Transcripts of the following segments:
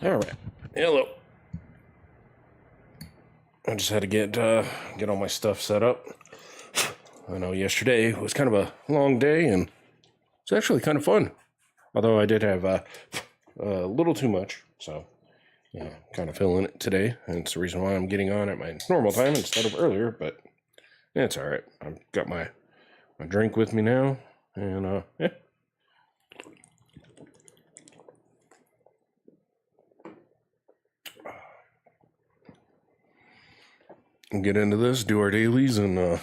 All right. Hello. I just had to get all my stuff set up. I know yesterday was kind of a long day, and it's actually kind of fun. Although I did have a little too much, so yeah, kind of feeling it today. And it's the reason why I'm getting on at my normal time instead of earlier. But yeah, it's all right. I've got my drink with me now, and yeah. Get into this, do our dailies, and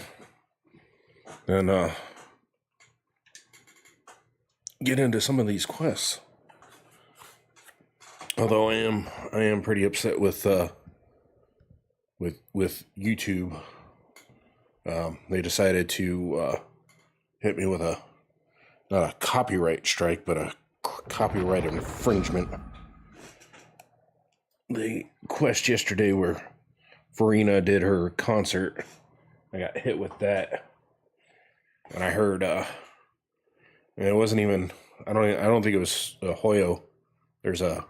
get into some of these quests. Although I am pretty upset with YouTube. They decided to hit me with a not a copyright strike, but a copyright infringement. The quest yesterday where Farina did her concert, I got hit with that, and I heard and it wasn't even I don't think it was Hoyo. There's a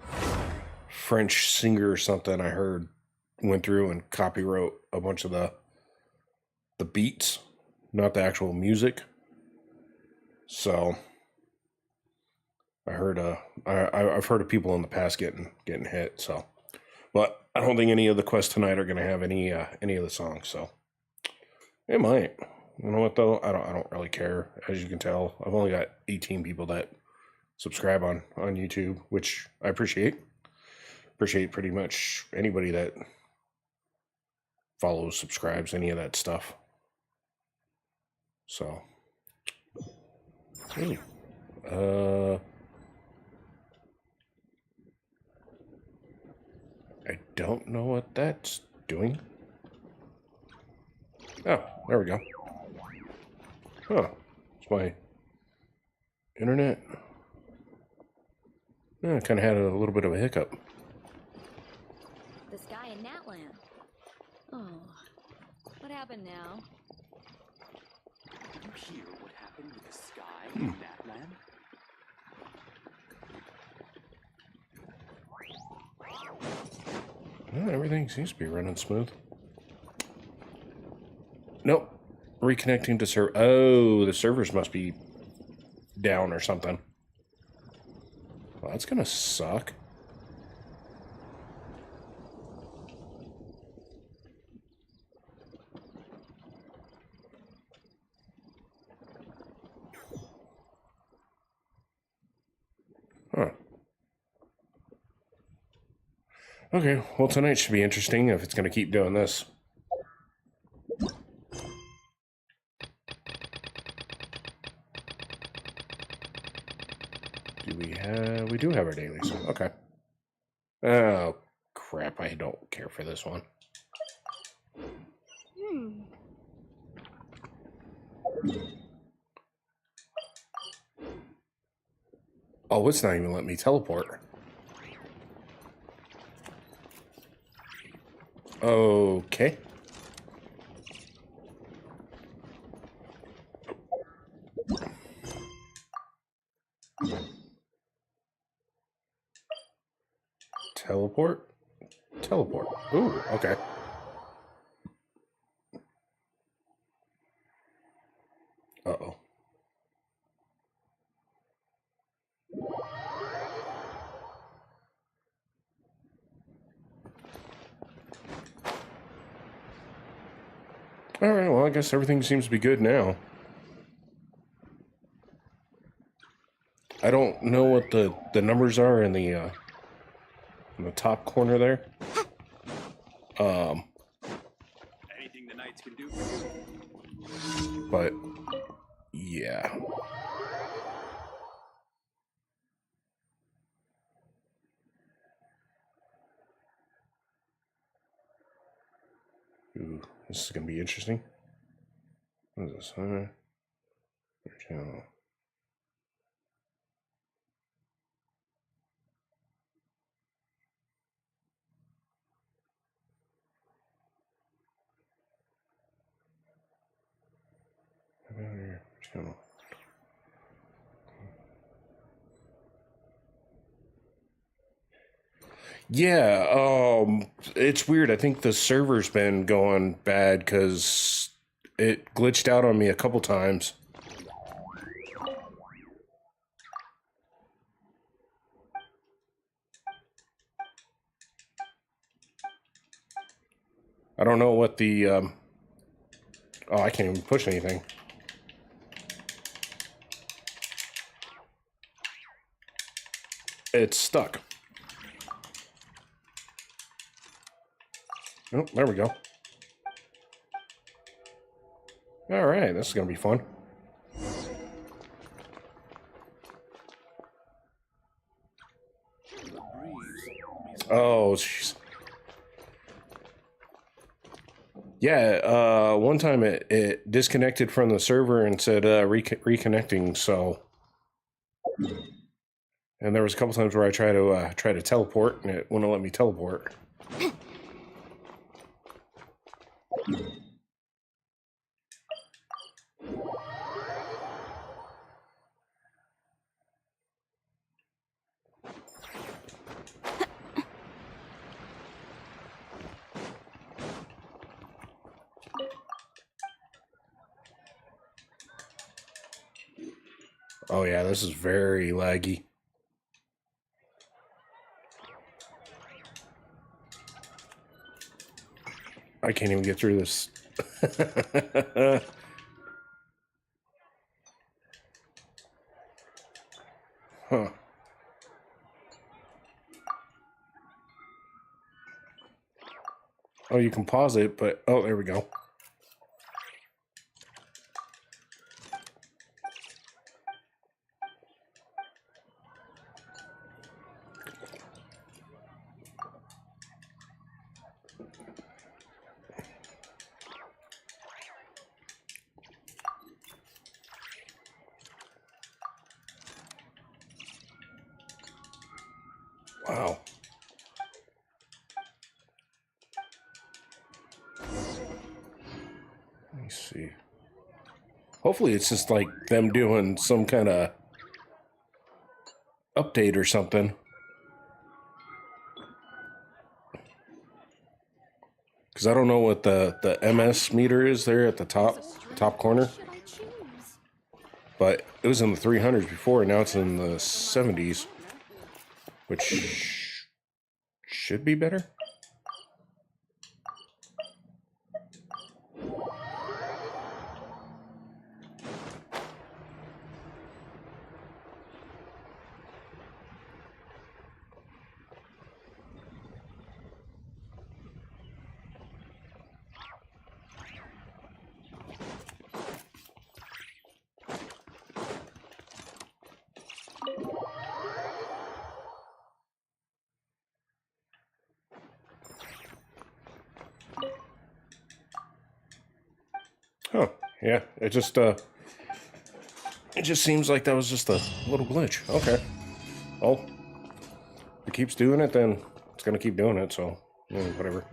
French singer or something I heard went through and copywrote a bunch of the beats, not the actual music. So I heard I've heard of people in the past getting hit. So, but I don't think any of the quests tonight are going to have any of the songs. So it might. You know what though? I don't really care. As you can tell, I've only got 18 people that subscribe on YouTube, which I appreciate. Appreciate pretty much anybody that follows, subscribes, any of that stuff. So, hey, I don't know what that's doing. Oh, there we go. Huh. It's my internet. Yeah, I kind of had a little bit of a hiccup. The sky in Natland. Oh, what happened now? Did you hear what happened with the sky in Natland? Well, everything seems to be running smooth. Nope. Reconnecting to server. Oh, the servers must be down or something. Well, that's gonna suck. Huh. Okay, well, tonight should be interesting if it's gonna keep doing this. We do have our dailies. Okay. Oh, crap. I don't care for this one. Oh, it's not even letting me teleport. Okay. Teleport? Teleport. Ooh, okay. Uh-oh. Alright, well, I guess everything seems to be good now. I don't know what the numbers are in the top corner there. Anything the knights can do for you? But, yeah. Ooh, this is going to be interesting. What is this? Channel. Channel. Yeah, it's weird. I think the server's been going bad because it glitched out on me a couple times. I don't know what the, oh, I can't even push anything. It's stuck. Oh, there we go. All right, this is going to be fun. Oh, jeez. Yeah, one time it disconnected from the server and said reconnecting, so... And there was a couple times where I tried to teleport, and it wouldn't let me teleport. Oh yeah, this is very laggy. I can't even get through this. Huh. Oh, you can pause it, but... Oh, there we go. Wow. Let me see. Hopefully it's just like them doing some kind of update or something. Because I don't know what the MS meter is there at the top corner. But it was in the 300s before, and now it's in the 70s. Which should be better. Oh, yeah, it just seems like that was just a little glitch. Okay. Oh, if it keeps doing it, then it's gonna keep doing it, so, whatever.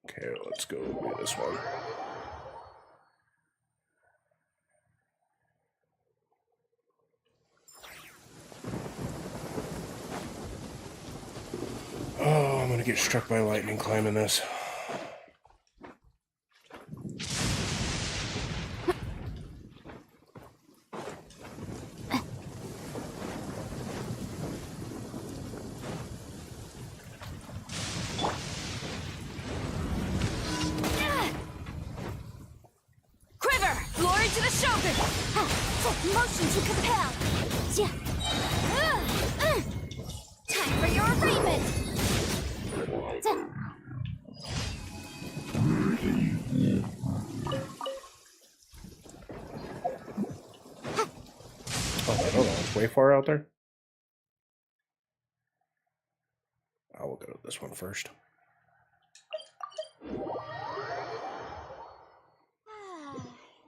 Okay, let's go do this one. Oh, I'm gonna get struck by lightning climbing this. Quiver! Glory to the shogun! Motion to compel! Time for your arraignment! Oh, I don't know. It's way far out there. I will go to this one first.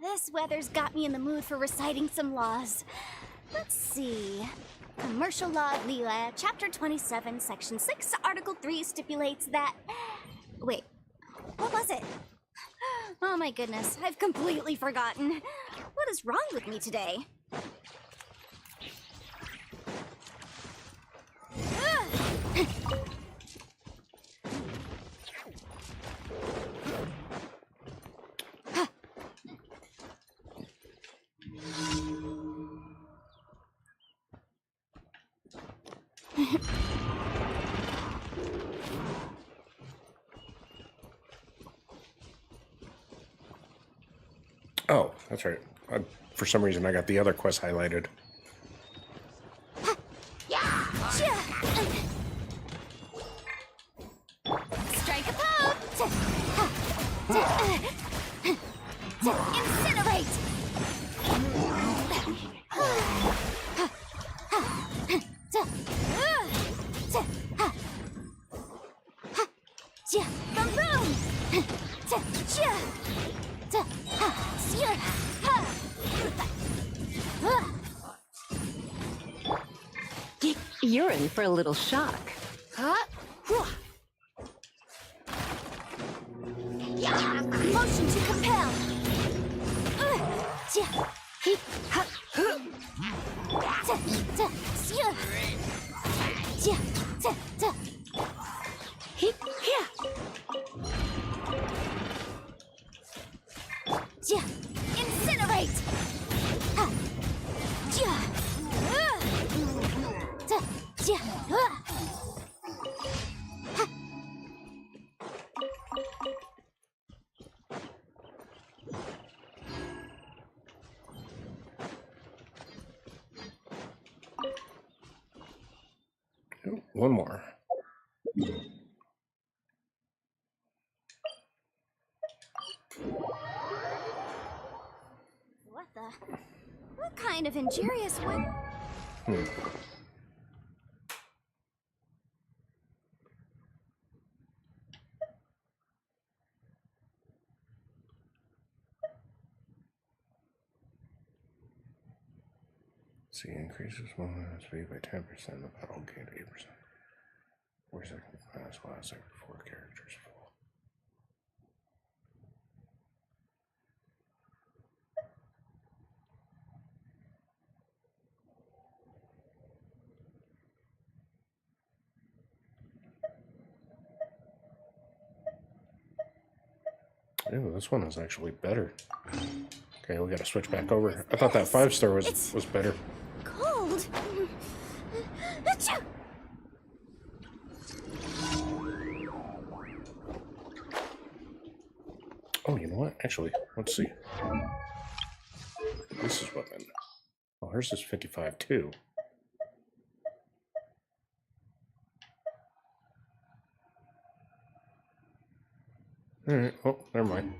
This weather's got me in the mood for reciting some laws. Let's see. Commercial Law of Leela, Chapter 27, Section 6, Article 3 stipulates that... Wait, what was it? Oh my goodness, I've completely forgotten. What is wrong with me today? Oh, that's right. For some reason, I got the other quest highlighted. Strike a pose! Incinerate! You're in for a little shock. Motion to compel. Incinerate. Ooh, one more. What the? What kind of injurious one? See, increases movement speed by 10%. The battle gained 8%. 4 seconds pass last after 4 characters fall. Ew, this one is actually better. Okay, we gotta switch back over. I thought that 5-star was better. Cold. Achoo! Oh, you know what? Actually, let's see. This is weapon. Oh, hers is 55 too. Alright, oh, never mind.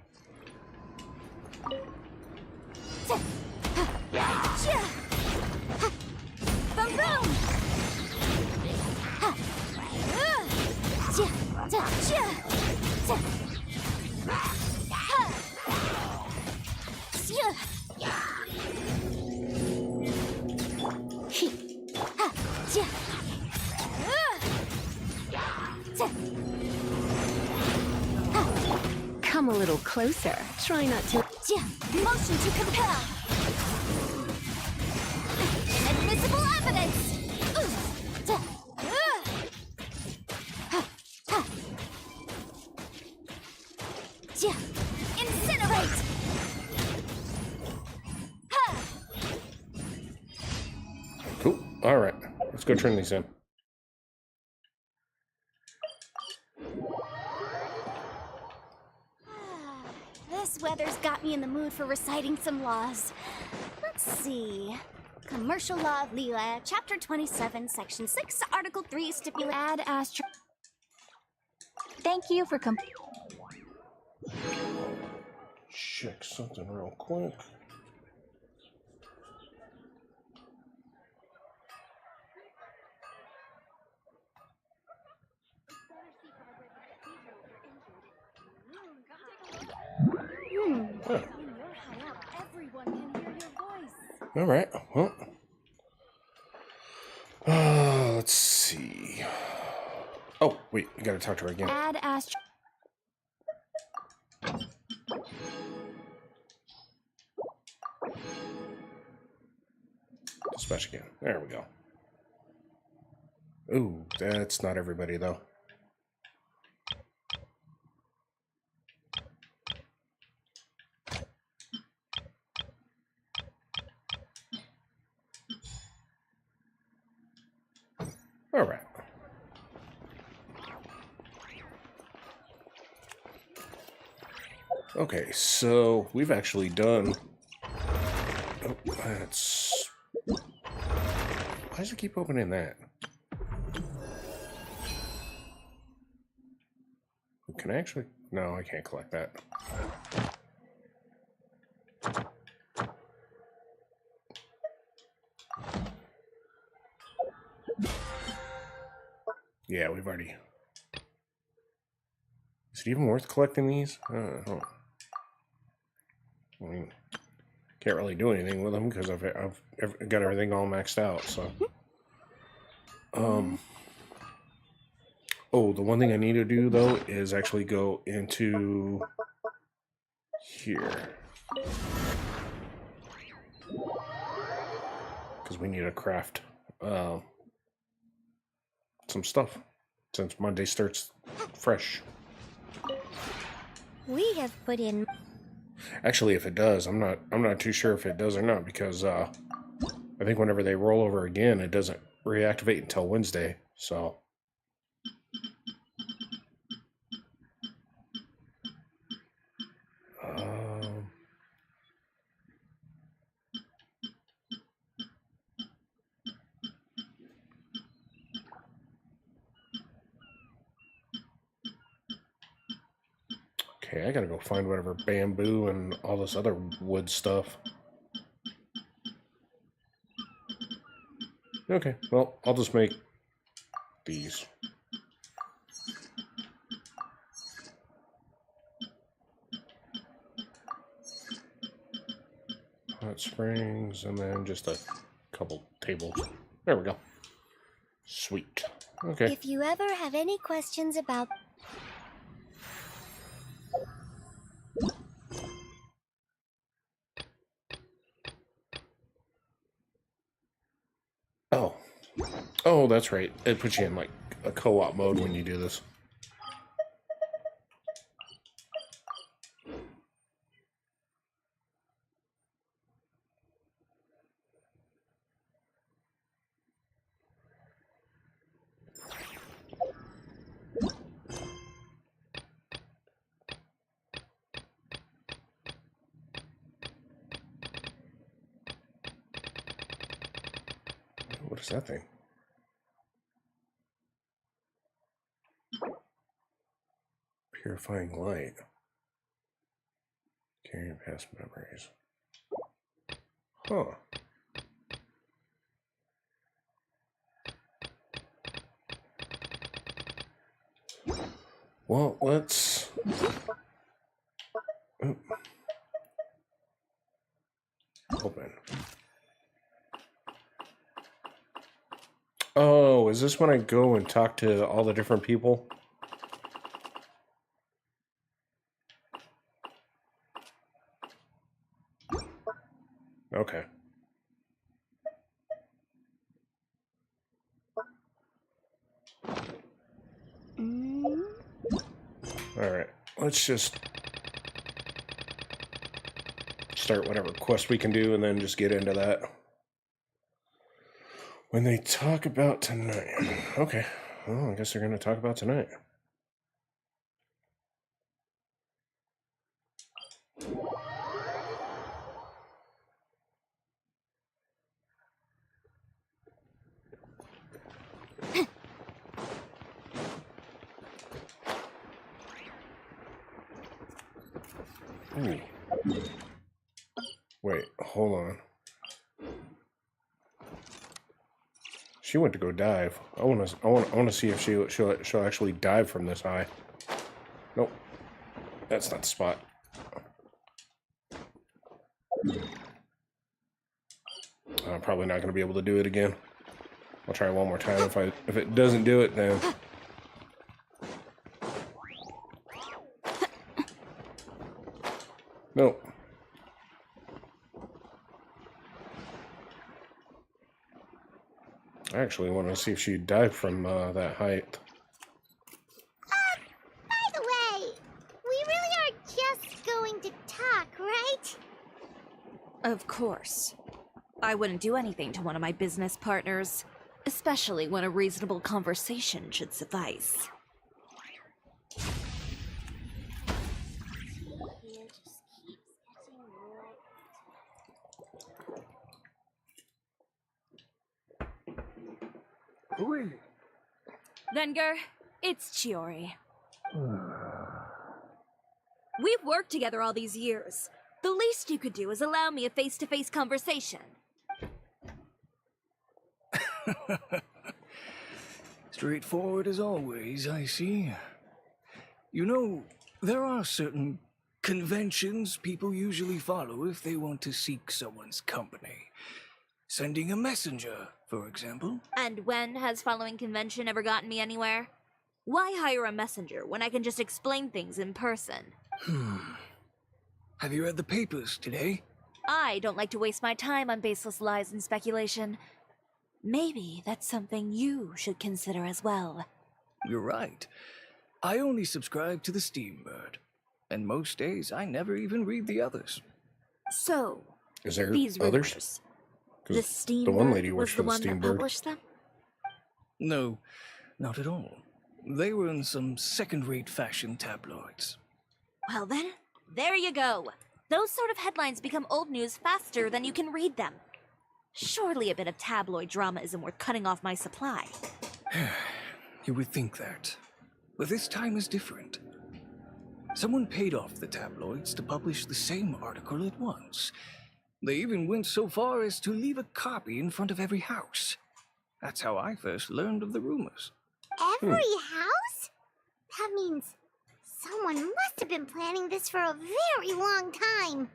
Come a little closer. Try not to. Motion to compel. Inadmissible evidence. Incinerate. Cool. Alright, let's go turn these in. This weather's got me in the mood for reciting some laws. Let's see. Commercial Law of Leela, Chapter 27, Section 6, Article 3, stipulate... Add astro. Thank you for Check something real quick. Huh. Everyone can hear your voice. All right. Well, let's see. Oh, wait. We gotta talk to her again. Add astro. Dispatch again. There we go. Ooh, that's not everybody though. All right. Okay, so we've actually done. Oh, that's. Why does it keep opening that? Can I actually? No, I can't collect that. Yeah, we've already. Is it even worth collecting these? I mean, can't really do anything with them because I've got everything all maxed out. So, oh, the one thing I need to do though is actually go into here because we need to craft some stuff since Monday starts fresh. We have put in. Actually, if it does, I'm not too sure if it does or not because I think whenever they roll over again, it doesn't reactivate until Wednesday. So. Okay, I gotta go find whatever bamboo and all this other wood stuff. Okay, well, I'll just make these. Hot springs, and then just a couple tables. There we go. Sweet. Okay. If you ever have any questions about. Oh. Oh, that's right. It puts you in like a co-op mode when you do this. What is that thing? Purifying light. Carrying past memories. Huh. Well, let's... Oh. Open. Oh, is this when I go and talk to all the different people? Okay. Alright, let's just start whatever quest we can do and then just get into that. When they talk about tonight. Okay, well, I guess they're going to talk about tonight. Ooh. Wait, hold on. She went to go dive. I want to see if she'll actually dive from this high. Nope, that's not the spot. I'm probably not going to be able to do it again. I'll try one more time. If it doesn't do it, then nope. I actually want to see if she died from that height. By the way, we really are just going to talk, right? Of course. I wouldn't do anything to one of my business partners, especially when a reasonable conversation should suffice. Venger, it's Chiori. We've worked together all these years. The least you could do is allow me a face-to-face conversation. Straightforward as always, I see. You know, there are certain conventions people usually follow if they want to seek someone's company. Sending a messenger, for example. And when has following convention ever gotten me anywhere? Why hire a messenger when I can just explain things in person? Have you read the papers today? I don't like to waste my time on baseless lies and speculation. Maybe that's something you should consider as well. You're right. I only subscribe to the Steambird. And most days I never even read the others. So, Is there these others? rumors, 'Cause the Steam the one lady works was for the the one that Steambird. published them? No, not at all. They were in some second-rate fashion tabloids. Well then, there you go. Those sort of headlines become old news faster than you can read them. Surely a bit of tabloid drama isn't worth cutting off my supply. You would think that. But this time is different. Someone paid off the tabloids to publish the same article at once. They even went so far as to leave a copy in front of every house. That's how I first learned of the rumors. Every house? That means someone must have been planning this for a very long time.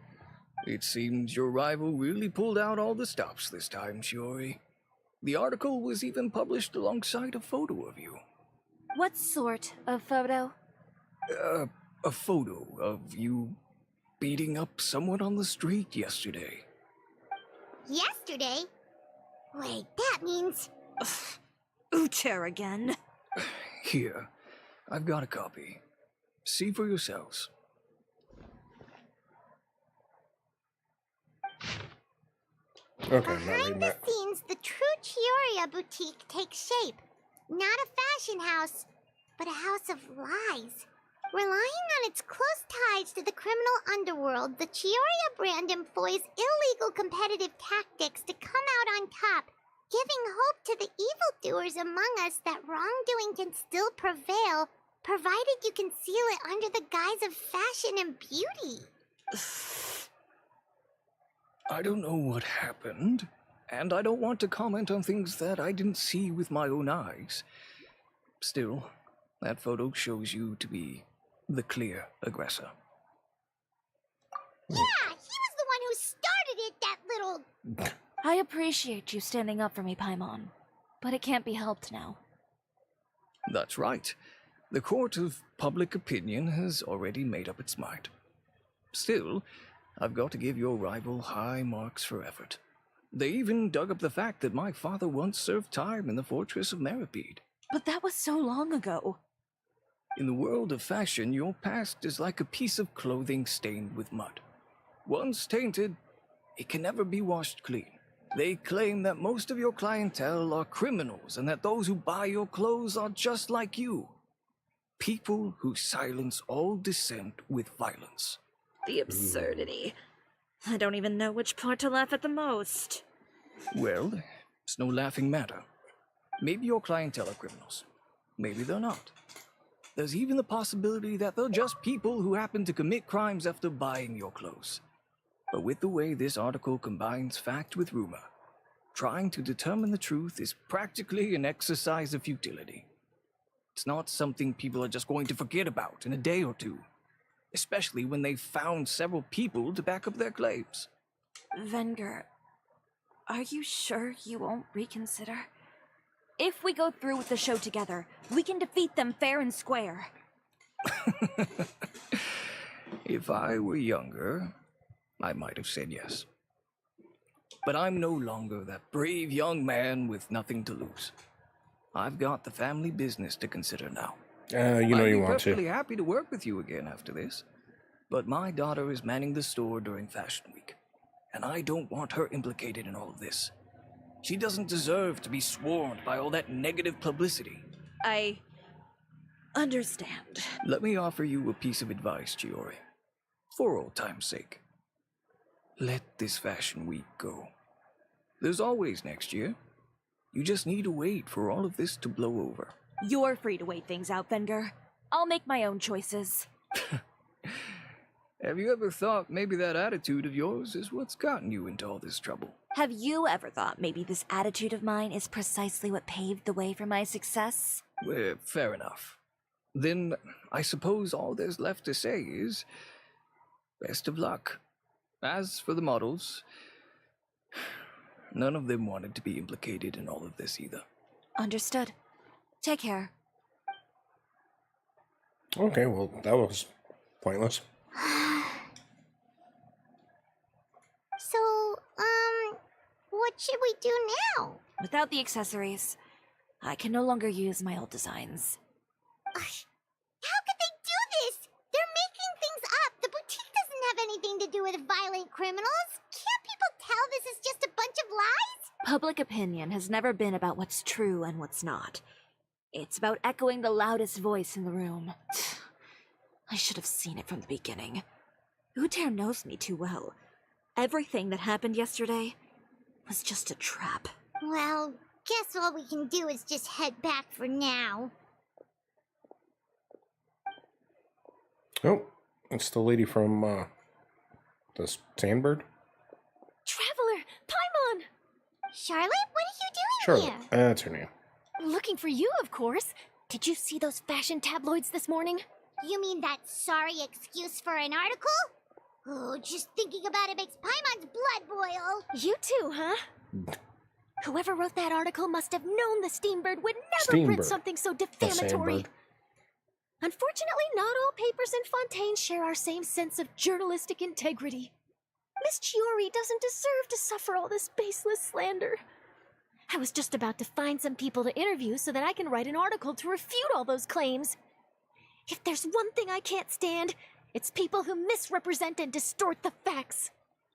It seems your rival really pulled out all the stops this time, Shiori. The article was even published alongside a photo of you. What sort of photo? A photo of you beating up someone on the street yesterday. Yesterday? Wait, that means... Ucher again. Here, I've got a copy. See for yourselves. Okay, I'm not reading Behind the that. scenes, the true Chioria boutique takes shape. Not a fashion house, but a house of lies. Relying on its close ties to the criminal underworld, the Chioria brand employs illegal competitive tactics to come out on top, giving hope to the evildoers among us that wrongdoing can still prevail, provided you conceal it under the guise of fashion and beauty. I don't know what happened, and I don't want to comment on things that I didn't see with my own eyes. Still, that photo shows you to be the clear aggressor. Yeah, he was the one who started it, that little... I appreciate you standing up for me, Paimon, but it can't be helped now. That's right. The court of public opinion has already made up its mind. Still, I've got to give your rival high marks for effort. They even dug up the fact that my father once served time in the fortress of Meripede. But that was so long ago. In the world of fashion, your past is like a piece of clothing stained with mud. Once tainted, it can never be washed clean. They claim that most of your clientele are criminals and that those who buy your clothes are just like you. People who silence all dissent with violence. The absurdity. I don't even know which part to laugh at the most. Well, it's no laughing matter. Maybe your clientele are criminals. Maybe they're not. There's even the possibility that they're just people who happen to commit crimes after buying your clothes. But with the way this article combines fact with rumor, trying to determine the truth is practically an exercise of futility. It's not something people are just going to forget about in a day or two, especially when they've found several people to back up their claims. Venger, are you sure you won't reconsider? If we go through with the show together, we can defeat them fair and square. If I were younger, I might have said yes. But I'm no longer that brave young man with nothing to lose. I've got the family business to consider now. You know I'd you be want perfectly to. happy to work with you again after this. But my daughter is manning the store during Fashion Week, and I don't want her implicated in all of this. She doesn't deserve to be swarmed by all that negative publicity. I understand. Let me offer you a piece of advice, Chiori. For old time's sake. Let this Fashion Week go. There's always next year. You just need to wait for all of this to blow over. You're free to wait things out, Venger. I'll make my own choices. Have you ever thought maybe that attitude of yours is what's gotten you into all this trouble? Have you ever thought maybe this attitude of mine is precisely what paved the way for my success? Well, fair enough. Then I suppose all there's left to say is best of luck. As for the models, none of them wanted to be implicated in all of this either. Understood. Take care. Okay, well, that was pointless. So, what should we do now? Without the accessories, I can no longer use my old designs. How could they do this? They're making things up. The boutique doesn't have anything to do with violent criminals. Can't people tell this is just a bunch of lies? Public opinion has never been about what's true and what's not. It's about echoing the loudest voice in the room. I should have seen it from the beginning. Uter knows me too well. Everything that happened yesterday was just a trap. Well, guess all we can do is just head back for now. Oh, it's the lady from the Sandbird. Traveler! Paimon! Charlotte, what are you doing Charlotte, here? that's her name. Looking for you, of course. Did you see those fashion tabloids this morning? You mean that sorry excuse for an article? Oh, just thinking about it makes Paimon's blood boil. You too, huh? Whoever wrote that article must have known the Steambird would never Steambird. print something so defamatory. Sandbird. Unfortunately, not all papers in Fontaine share our same sense of journalistic integrity. Miss Chiori doesn't deserve to suffer all this baseless slander. I was just about to find some people to interview so that I can write an article to refute all those claims. If there's one thing I can't stand, it's people who misrepresent and distort the facts.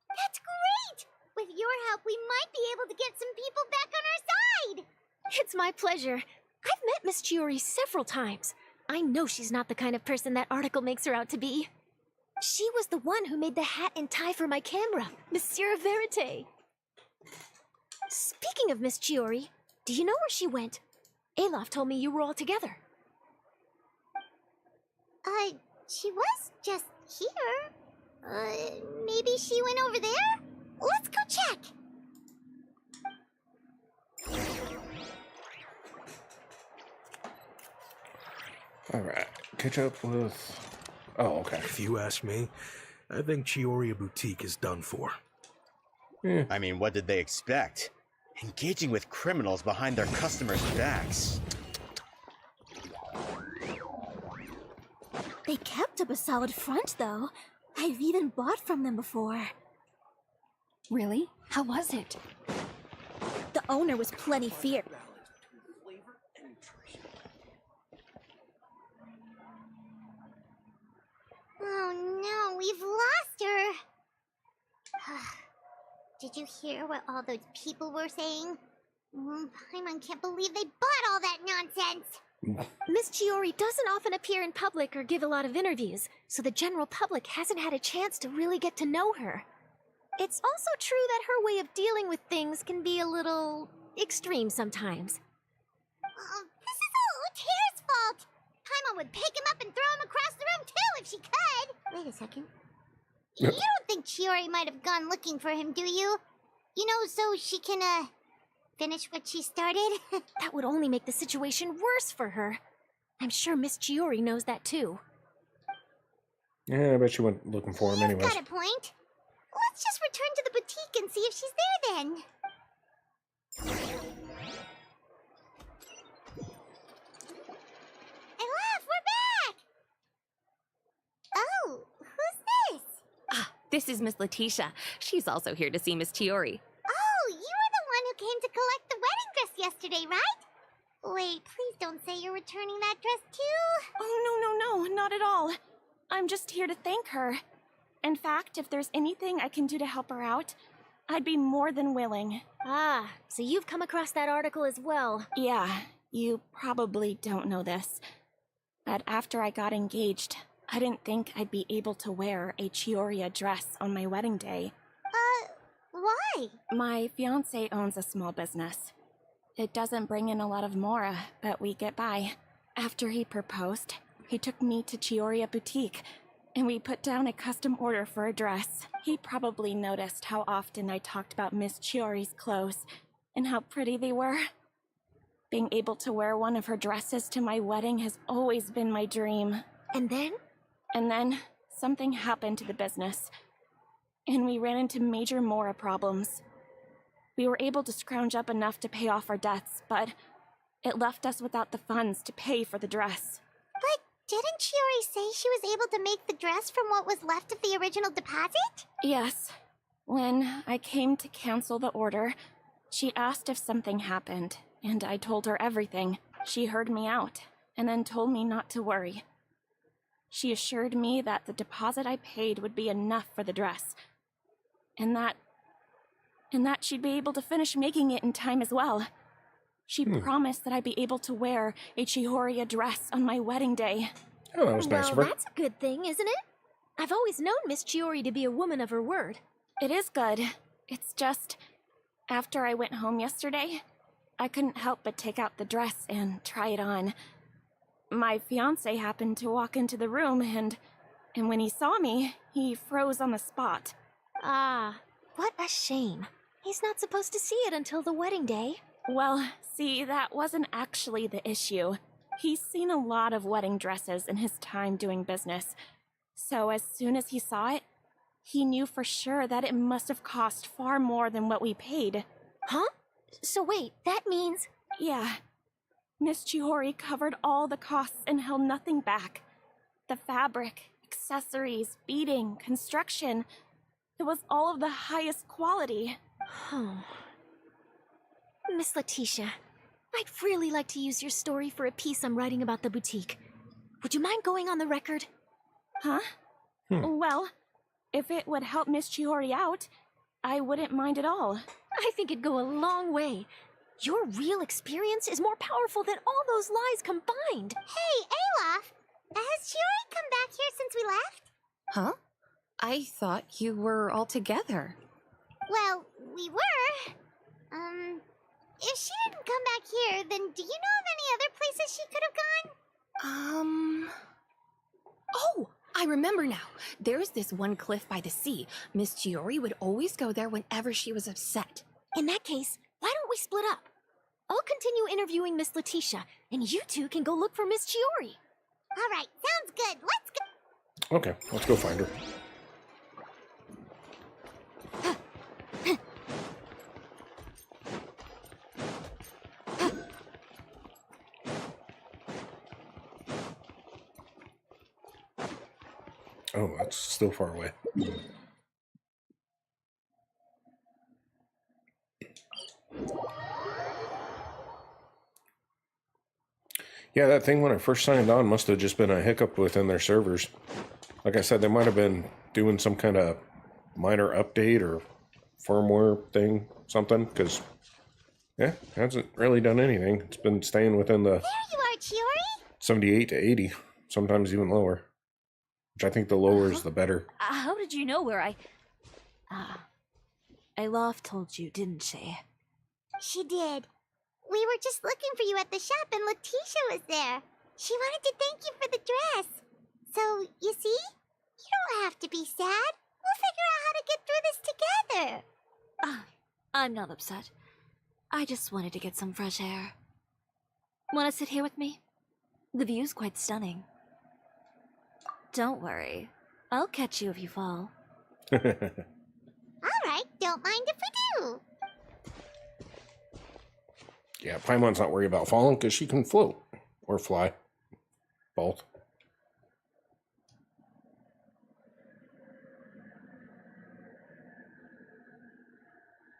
That's great! With your help, we might be able to get some people back on our side! It's my pleasure. I've met Miss Chiori several times. I know she's not the kind of person that article makes her out to be. She was the one who made the hat and tie for my camera, Monsieur Verite. Speaking of Miss Chiori, do you know where she went? Alof told me you were all together. She was just here. Maybe she went over there? Let's go check! Alright, catch up with... Oh, okay. If you ask me, I think Chiori Boutique is done for. Yeah. I mean, what did they expect? Engaging with criminals behind their customers' backs. They kept up a solid front, though. I've even bought from them before. Really? How was it? The owner was plenty fierce. Oh no, we've lost her. Did you hear what all those people were saying? Paimon can't believe they bought all that nonsense. Miss Chiori doesn't often appear in public or give a lot of interviews, so the general public hasn't had a chance to really get to know her. It's also true that her way of dealing with things can be a little extreme sometimes. This is all Uter's fault. Paimon would pick him up and throw him across the room too if she could. Wait a second. You don't think Chiori might have gone looking for him, do you? You know, so she can, finish what she started? That would only make the situation worse for her. I'm sure Miss Chiori knows that too. Yeah, I bet she went looking for him You've anyways. got a point. Let's just return to the boutique and see if she's there then. I love, we're back! Oh, who's this? This is Miss Letitia. She's also here to see Miss Chiori. you came to collect the wedding dress yesterday, right? Wait, please don't say you're returning that dress too. Oh, no, not at all. I'm just here to thank her. In fact, if there's anything I can do to help her out, I'd be more than willing. Ah, so you've come across that article as well. Yeah, you probably don't know this, but after I got engaged, I didn't think I'd be able to wear a Chioria dress on my wedding day. Why? My fiancé owns a small business. It doesn't bring in a lot of mora, but we get by. After he proposed, he took me to Chioria Boutique, and we put down a custom order for a dress. He probably noticed how often I talked about Miss Chiori's clothes, and how pretty they were. Being able to wear one of her dresses to my wedding has always been my dream. And then? And then, something happened to the business, and we ran into major mora problems. We were able to scrounge up enough to pay off our debts, but it left us without the funds to pay for the dress. But didn't Chiori say she was able to make the dress from what was left of the original deposit? Yes. When I came to cancel the order, she asked if something happened, and I told her everything. She heard me out, and then told me not to worry. She assured me that the deposit I paid would be enough for the dress, and that she'd be able to finish making it in time as well. She promised that I'd be able to wear a Chihoria dress on my wedding day. Oh, that was nice of her. Well, that's a good thing, isn't it? I've always known Miss Chiori to be a woman of her word. It is good. It's just, after I went home yesterday, I couldn't help but take out the dress and try it on. My fiancé happened to walk into the room, and when he saw me, he froze on the spot. Ah, what a shame. He's not supposed to see it until the wedding day. Well, see, that wasn't actually the issue. He's seen a lot of wedding dresses in his time doing business, so as soon as he saw it, he knew for sure that it must have cost far more than what we paid. Huh? So wait, that means... Yeah. Miss Chihori covered all the costs and held nothing back. The fabric, accessories, beading, construction. It was all of the highest quality. Oh. Miss Letitia, I'd really like to use your story for a piece I'm writing about the boutique. Would you mind going on the record? Huh? Well, if it would help Miss Chihori out, I wouldn't mind at all. I think it'd go a long way. Your real experience is more powerful than all those lies combined. Hey, Olaf! Has Chiori come back here since we left? Huh? I thought you were all together. Well, we were. If she didn't come back here, then do you know of any other places she could have gone? Oh, I remember now. There's this one cliff by the sea. Miss Chiori would always go there whenever she was upset. In that case, why don't we split up? I'll continue interviewing Miss Letitia, and you two can go look for Miss Chiori. All right, sounds good. Let's go. Okay, let's go find her. Oh, that's still far away. Yeah, that thing when I first signed on must have just been a hiccup within their servers. Like I said, they might have been doing some kind of minor update or firmware thing, something, because, yeah, hasn't really done anything. It's been staying within the There you are, Chiori. 78 to 80, sometimes even lower. Which I think the lower is the better. How did you know where I... Alof told you, didn't she? She did. We were just looking for you at the shop and Letitia was there. She wanted to thank you for the dress. So, you see? You don't have to be sad. We'll figure out how to get through this together. I'm not upset. I just wanted to get some fresh air. Want to sit here with me? The view's quite stunning. Don't worry. I'll catch you if you fall. All right, don't mind if we do. Yeah, Paimon's not worried about falling because she can float. Or fly. Both.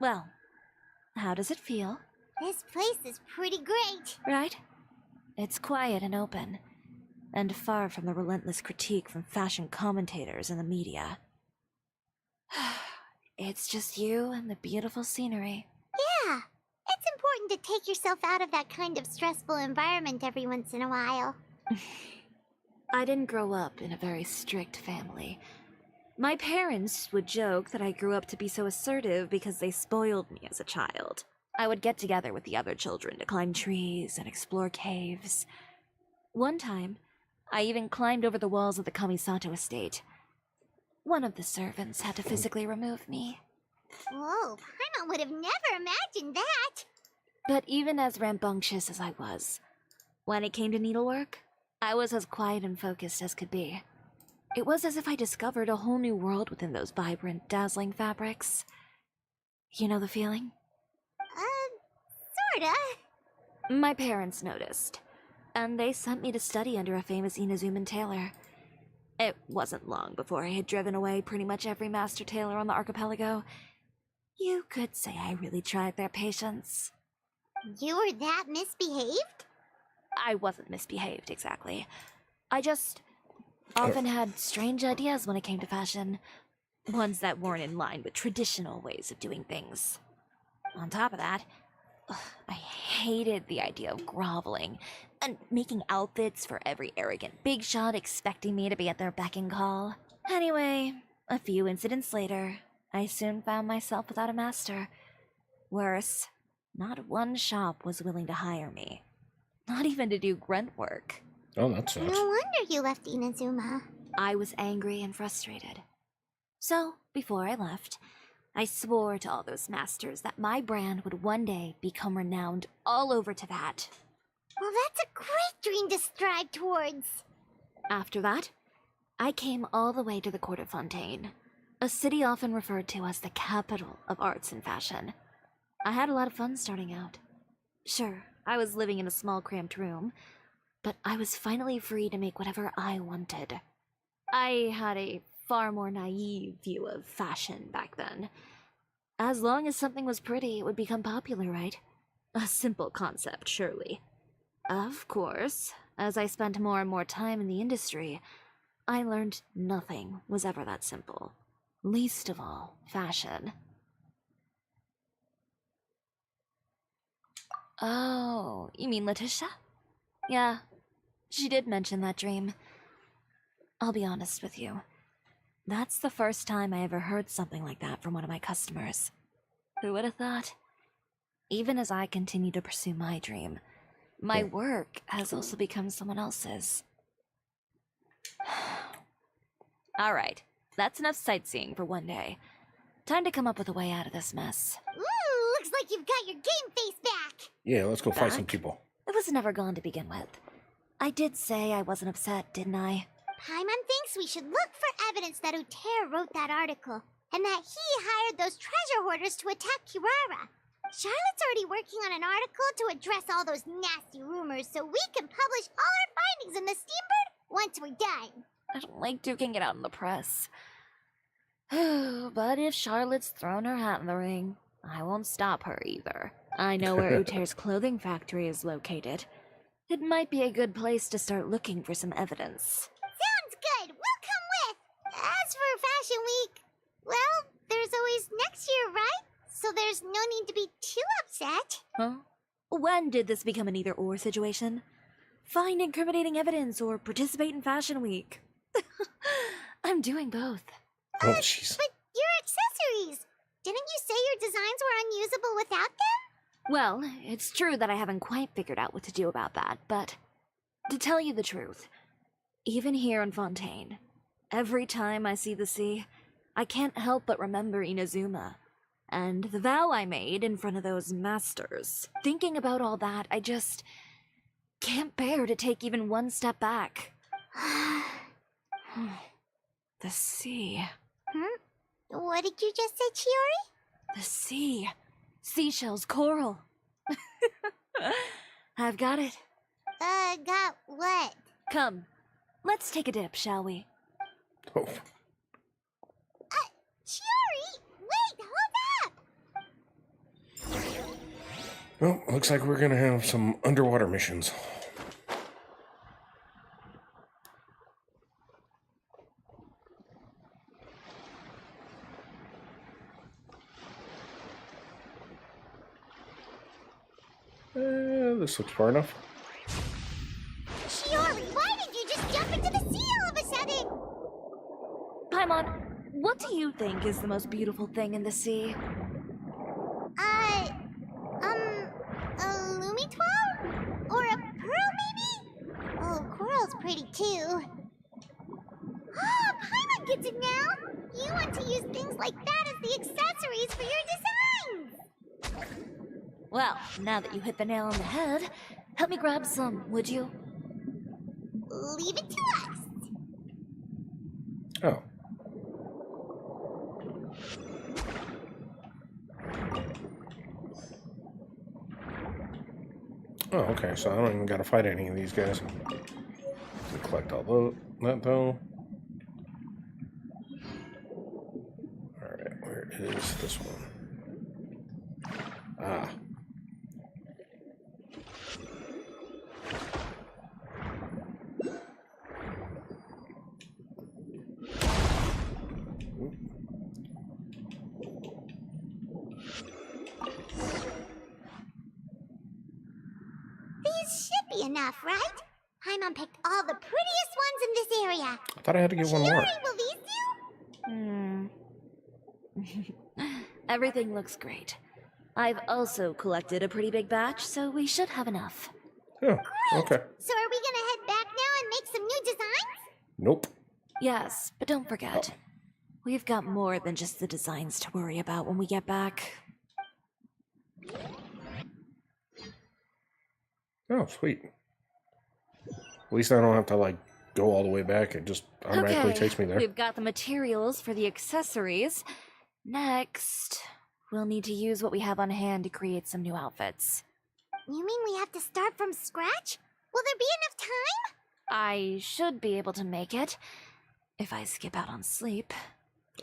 Well, How does it feel? This place is pretty great. Right? It's quiet and open, and far from the relentless critique from fashion commentators and the media. It's just you and the beautiful scenery. Yeah, it's important to take yourself out of that kind of stressful environment every once in a while. I didn't grow up in a very strict family. My parents would joke that I grew up to be so assertive because they spoiled me as a child. I would get together with the other children to climb trees and explore caves. One time, I even climbed over the walls of the Kamisato estate. One of the servants had to physically remove me. Whoa, Paimon would have never imagined that. But even as rambunctious as I was, when it came to needlework, I was as quiet and focused as could be. It was as if I discovered a whole new world within those vibrant, dazzling fabrics. You know the feeling? Sorta. My parents noticed, and they sent me to study under a famous Inazuman tailor. It wasn't long before I had driven away pretty much every master tailor on the archipelago. You could say I really tried their patience. You were that misbehaved? I wasn't misbehaved, exactly. I just often had strange ideas when it came to fashion. Ones that weren't in line with traditional ways of doing things. On top of that, I hated the idea of groveling and making outfits for every arrogant big shot expecting me to be at their beck and call. Anyway, a few incidents later, I soon found myself without a master. Worse, not one shop was willing to hire me. Not even to do grunt work. Oh, that sucks. No wonder you left Inazuma. I was angry and frustrated. So, before I left, I swore to all those masters that my brand would one day become renowned all over Teyvat. Well, that's a great dream to strive towards. After that, I came all the way to the court of Fontaine, a city often referred to as the capital of arts and fashion. I had a lot of fun starting out. Sure, I was living in a small cramped room, but I was finally free to make whatever I wanted. I had a far more naive view of fashion back then. As long as something was pretty, it would become popular, right? A simple concept, surely. Of course, as I spent more and more time in the industry, I learned nothing was ever that simple. Least of all, fashion. Oh, you mean Letitia? Yeah, she did mention that dream. I'll be honest with you. That's the first time I ever heard something like that from one of my customers. Who would have thought? Even as I continue to pursue my dream, my work has also become someone else's. Alright, that's enough sightseeing for one day. Time to come up with a way out of this mess. Ooh, looks like you've got your game face back. Yeah, let's go fight some Back? people. It was never gone to begin with. I did say I wasn't upset, didn't I? Paimon thinks we should look for evidence that Uter wrote that article, and that he hired those treasure hoarders to attack Kirara. Charlotte's already working on an article to address all those nasty rumors so we can publish all our findings in the Steambird once we're done. I don't like duking it out in the press. But if Charlotte's thrown her hat in the ring, I won't stop her either. I know where Uter's clothing factory is located. It might be a good place to start looking for some evidence. Sounds good. We'll come with. As for Fashion Week, well, there's always next year, right? So there's no need to be too upset. Huh? When did this become an either-or situation? Find incriminating evidence or participate in Fashion Week. I'm doing both. Oh, jeez. But your accessories! Didn't you say your designs were unusable without them? Well, it's true that I haven't quite figured out what to do about that, but to tell you the truth, even here in Fontaine, every time I see the sea, I can't help but remember Inazuma, and the vow I made in front of those masters. Thinking about all that, I just can't bear to take even one step back. The sea. What did you just say, Chiori? The sea. Seashells, coral. I've got it. Got what? Come, let's take a dip, shall we? Oh, Chiori! Wait, hold up! Well, looks like we're gonna have some underwater missions. This looks far enough. Shiori, why did you just jump into the sea all of a sudden? Paimon, what do you think is the most beautiful thing in the sea? A Lumitwal? Or a pearl, maybe? Oh, coral's pretty too. Ah, Paimon gets it now! You want to use things like that as the accessories for your designs! Well, now that you hit the nail on the head, help me grab some, would you? Leave it to us! Oh. Oh, okay, so I don't even gotta fight any of these guys. To collect all that though. Alright, where is this one? Ah. These should be enough, right? Paimon picked all the prettiest ones in this area. I thought I had to get one more. Shiori, will these do? Everything looks great. I've also collected a pretty big batch, so we should have enough. Oh, okay. So are we gonna head back now and make some new designs? Nope. Yes, but don't forget, we've got more than just the designs to worry about when we get back. Oh, sweet. At least I don't have to, like, go all the way back. It just automatically takes me there. We've got the materials for the accessories. Next, we'll need to use what we have on hand to create some new outfits. You mean we have to start from scratch? Will there be enough time? I should be able to make it, if I skip out on sleep.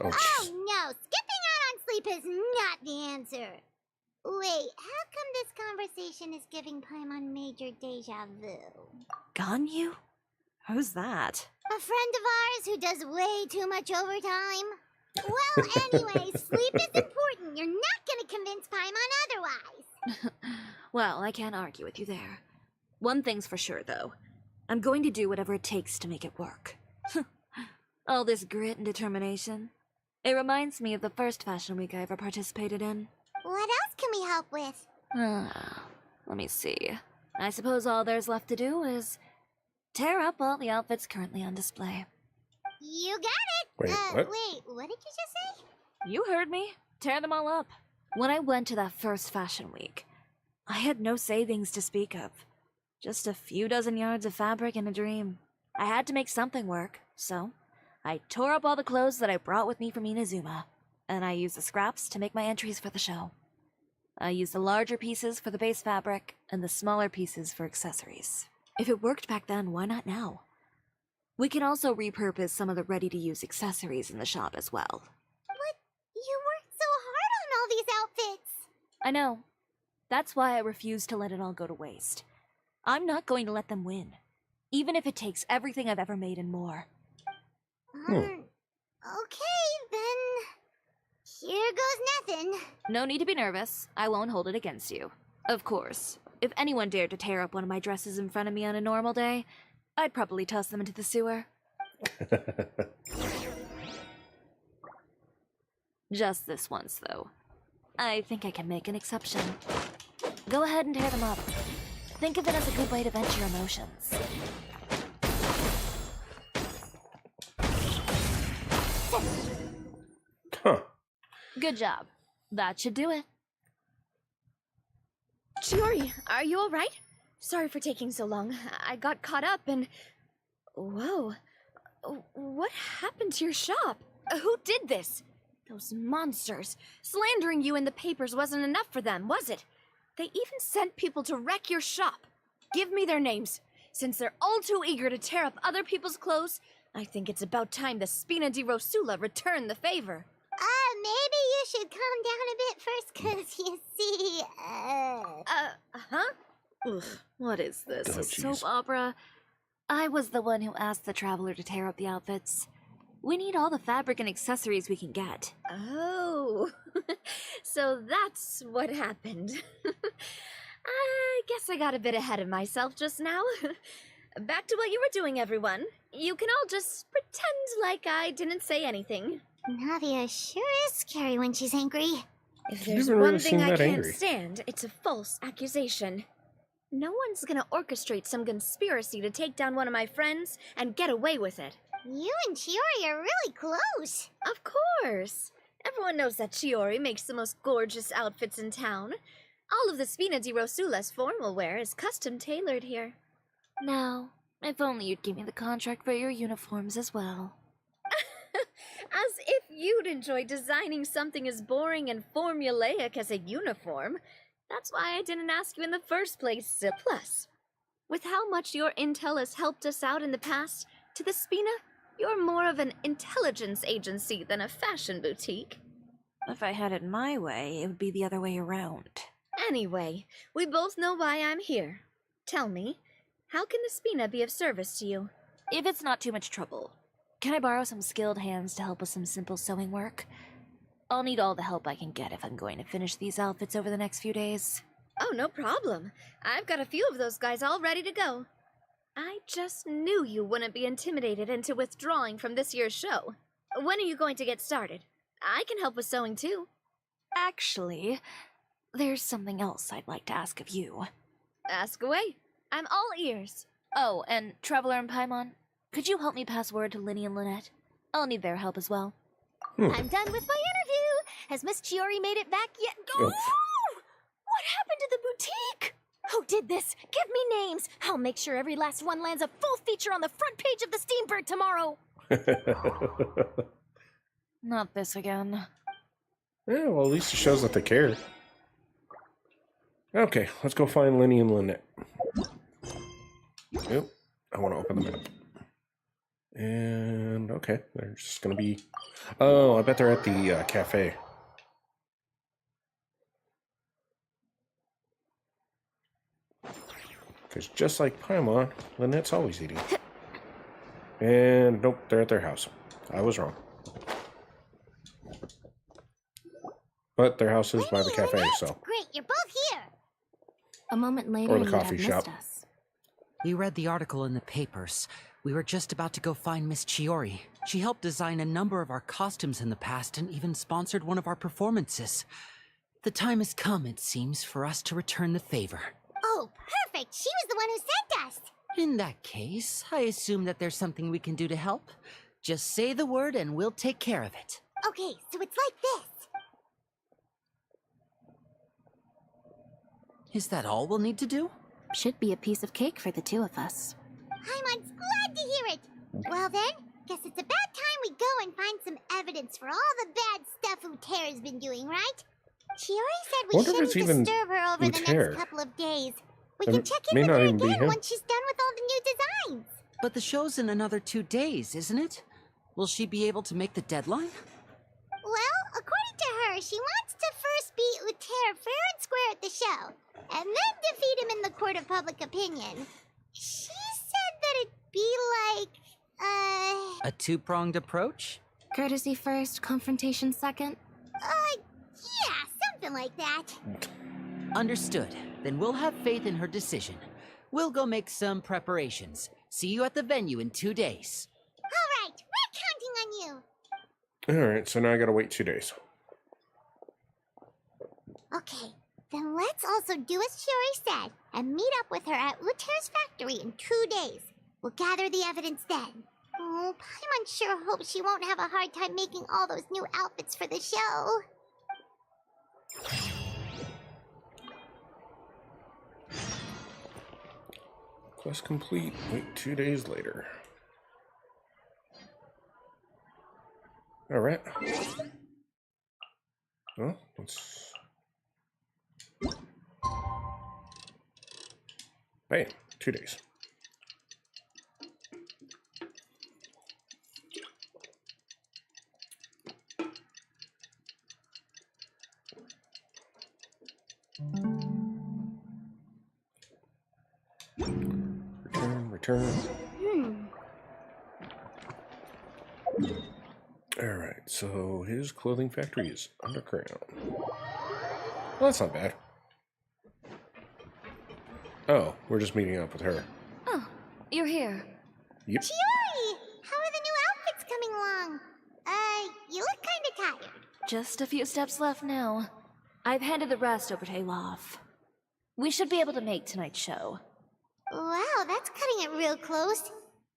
Oh, Oh jeez. no, skipping out on sleep is not the answer. Wait, how come this conversation is giving Paimon major deja vu? Ganyu? Who's that? A friend of ours who does way too much overtime? Well, anyway, sleep is important. You're not gonna convince Paimon otherwise. Well, I can't argue with you there. One thing's for sure, though. I'm going to do whatever it takes to make it work. All this grit and determination. It reminds me of the first fashion week I ever participated in. What else can we help with? Let me see. I suppose all there's left to do is tear up all the outfits currently on display. You got it! Wait, what? Wait, what did you just say? You heard me. Tear them all up. When I went to that first fashion week, I had no savings to speak of. Just a few dozen yards of fabric and a dream. I had to make something work, so I tore up all the clothes that I brought with me from Inazuma, and I used the scraps to make my entries for the show. I used the larger pieces for the base fabric, and the smaller pieces for accessories. If it worked back then, why not now? We can also repurpose some of the ready-to-use accessories in the shop as well. But you worked so hard on all these outfits! I know. That's why I refuse to let it all go to waste. I'm not going to let them win, even if it takes everything I've ever made and more. Okay, then. Here goes nothing. No need to be nervous. I won't hold it against you. Of course, if anyone dared to tear up one of my dresses in front of me on a normal day, I'd probably toss them into the sewer. Just this once, though. I think I can make an exception. Go ahead and tear them up. Think of it as a good way to vent your emotions. Huh. Good job. That should do it. Chiori, are you all right? Sorry for taking so long. I got caught up and... Whoa. What happened to your shop? Who did this? Those monsters. Slandering you in the papers wasn't enough for them, was it? They even sent people to wreck your shop. Give me their names. Since they're all too eager to tear up other people's clothes, I think it's about time the Spina di Rosula return the favor. Maybe you should calm down a bit first, 'cause you see, What is this? Oh, A soap jeez. opera? I was the one who asked the traveler to tear up the outfits. We need all the fabric and accessories we can get. Oh, so that's what happened. I guess I got a bit ahead of myself just now. Back to what you were doing, everyone. You can all just pretend like I didn't say anything. Navia sure is scary when she's angry. If You've there's never really one thing seemed I that can't angry. stand, it's a false accusation. No one's gonna orchestrate some conspiracy to take down one of my friends and get away with it. You and Chiori are really close. Of course! Everyone knows that Chiori makes the most gorgeous outfits in town. All of the Spina di Rosula's formal wear is custom tailored here. Now, if only you'd give me the contract for your uniforms as well. As if you'd enjoy designing something as boring and formulaic as a uniform. That's why I didn't ask you in the first place. Plus, with how much your intel has helped us out in the past, to the Spina, you're more of an intelligence agency than a fashion boutique. If I had it my way, it would be the other way around. Anyway, we both know why I'm here. Tell me, how can the Spina be of service to you? If it's not too much trouble, can I borrow some skilled hands to help with some simple sewing work? I'll need all the help I can get if I'm going to finish these outfits over the next few days. Oh, no problem. I've got a few of those guys all ready to go. I just knew you wouldn't be intimidated into withdrawing from this year's show. When are you going to get started? I can help with sewing too. Actually, there's something else I'd like to ask of you. Ask away. I'm all ears. Oh, and Traveler and Paimon, could you help me pass word to Linny and Lynette? I'll need their help as well. I'm done with my interview. Has Miss Chiori made it back yet? Oh. What happened to the boutique? Who did this? Give me names. I'll make sure every last one lands a full feature on the front page of the Steambird tomorrow. Not this again. Yeah, well, at least it shows that they care. Okay, let's go find Linny and Lynette. Yep, I want to open the map. And, okay, they're just going to be... Oh, I bet they're at the cafe. Because just like Paimon, Lynette's always eating. And, nope, they're at their house. I was wrong. But their house is by the cafe, so... Great, you're both here. A moment later, Or the you would coffee have shop. missed us. We read the article in the papers. We were just about to go find Miss Chiori. She helped design a number of our costumes in the past and even sponsored one of our performances. The time has come, it seems, for us to return the favor. Oh, perfect. She was the one who sent us. In that case, I assume that there's something we can do to help. Just say the word and we'll take care of it. Okay, so it's like this. Is that all we'll need to do? Should be a piece of cake for the two of us. Paimon's glad to hear it. Well then, guess it's about time we go and find some evidence for all the bad stuff Uterra's been doing, right? Chiori said we Wonder if it's shouldn't even disturb her over the Uterra. next couple of days. We It can check in may with not her even be again him. once she's done with all the new designs. But the show's in another 2 days, isn't it? Will she be able to make the deadline? Well, according to her, she wants to first beat Uterra fair and square at the show, and then defeat him in the court of public opinion. She said that it'd be like, A two-pronged approach? Courtesy first, confrontation second. yeah, something like that. Understood. Then we'll have faith in her decision. We'll go make some preparations. See you at the venue in 2 days. All right, we're counting on you. Alright, so now I gotta wait 2 days. Okay, then let's also do as Chiori said and meet up with her at Uterra's factory in 2 days. We'll gather the evidence then. Oh, Paimon sure hopes she won't have a hard time making all those new outfits for the show. Quest complete. Wait 2 days later. Alright. Well, let's... Bam, 2 days. turn. Hmm. Alright, so his clothing factory is underground. Well, that's not bad. Oh, we're just meeting up with her. Oh, you're here. Yep. Chiori! How are the new outfits coming along? You look kinda tired. Just a few steps left now. I've handed the rest over to Alof. We should be able to make tonight's show. Wow, that's cutting it real close.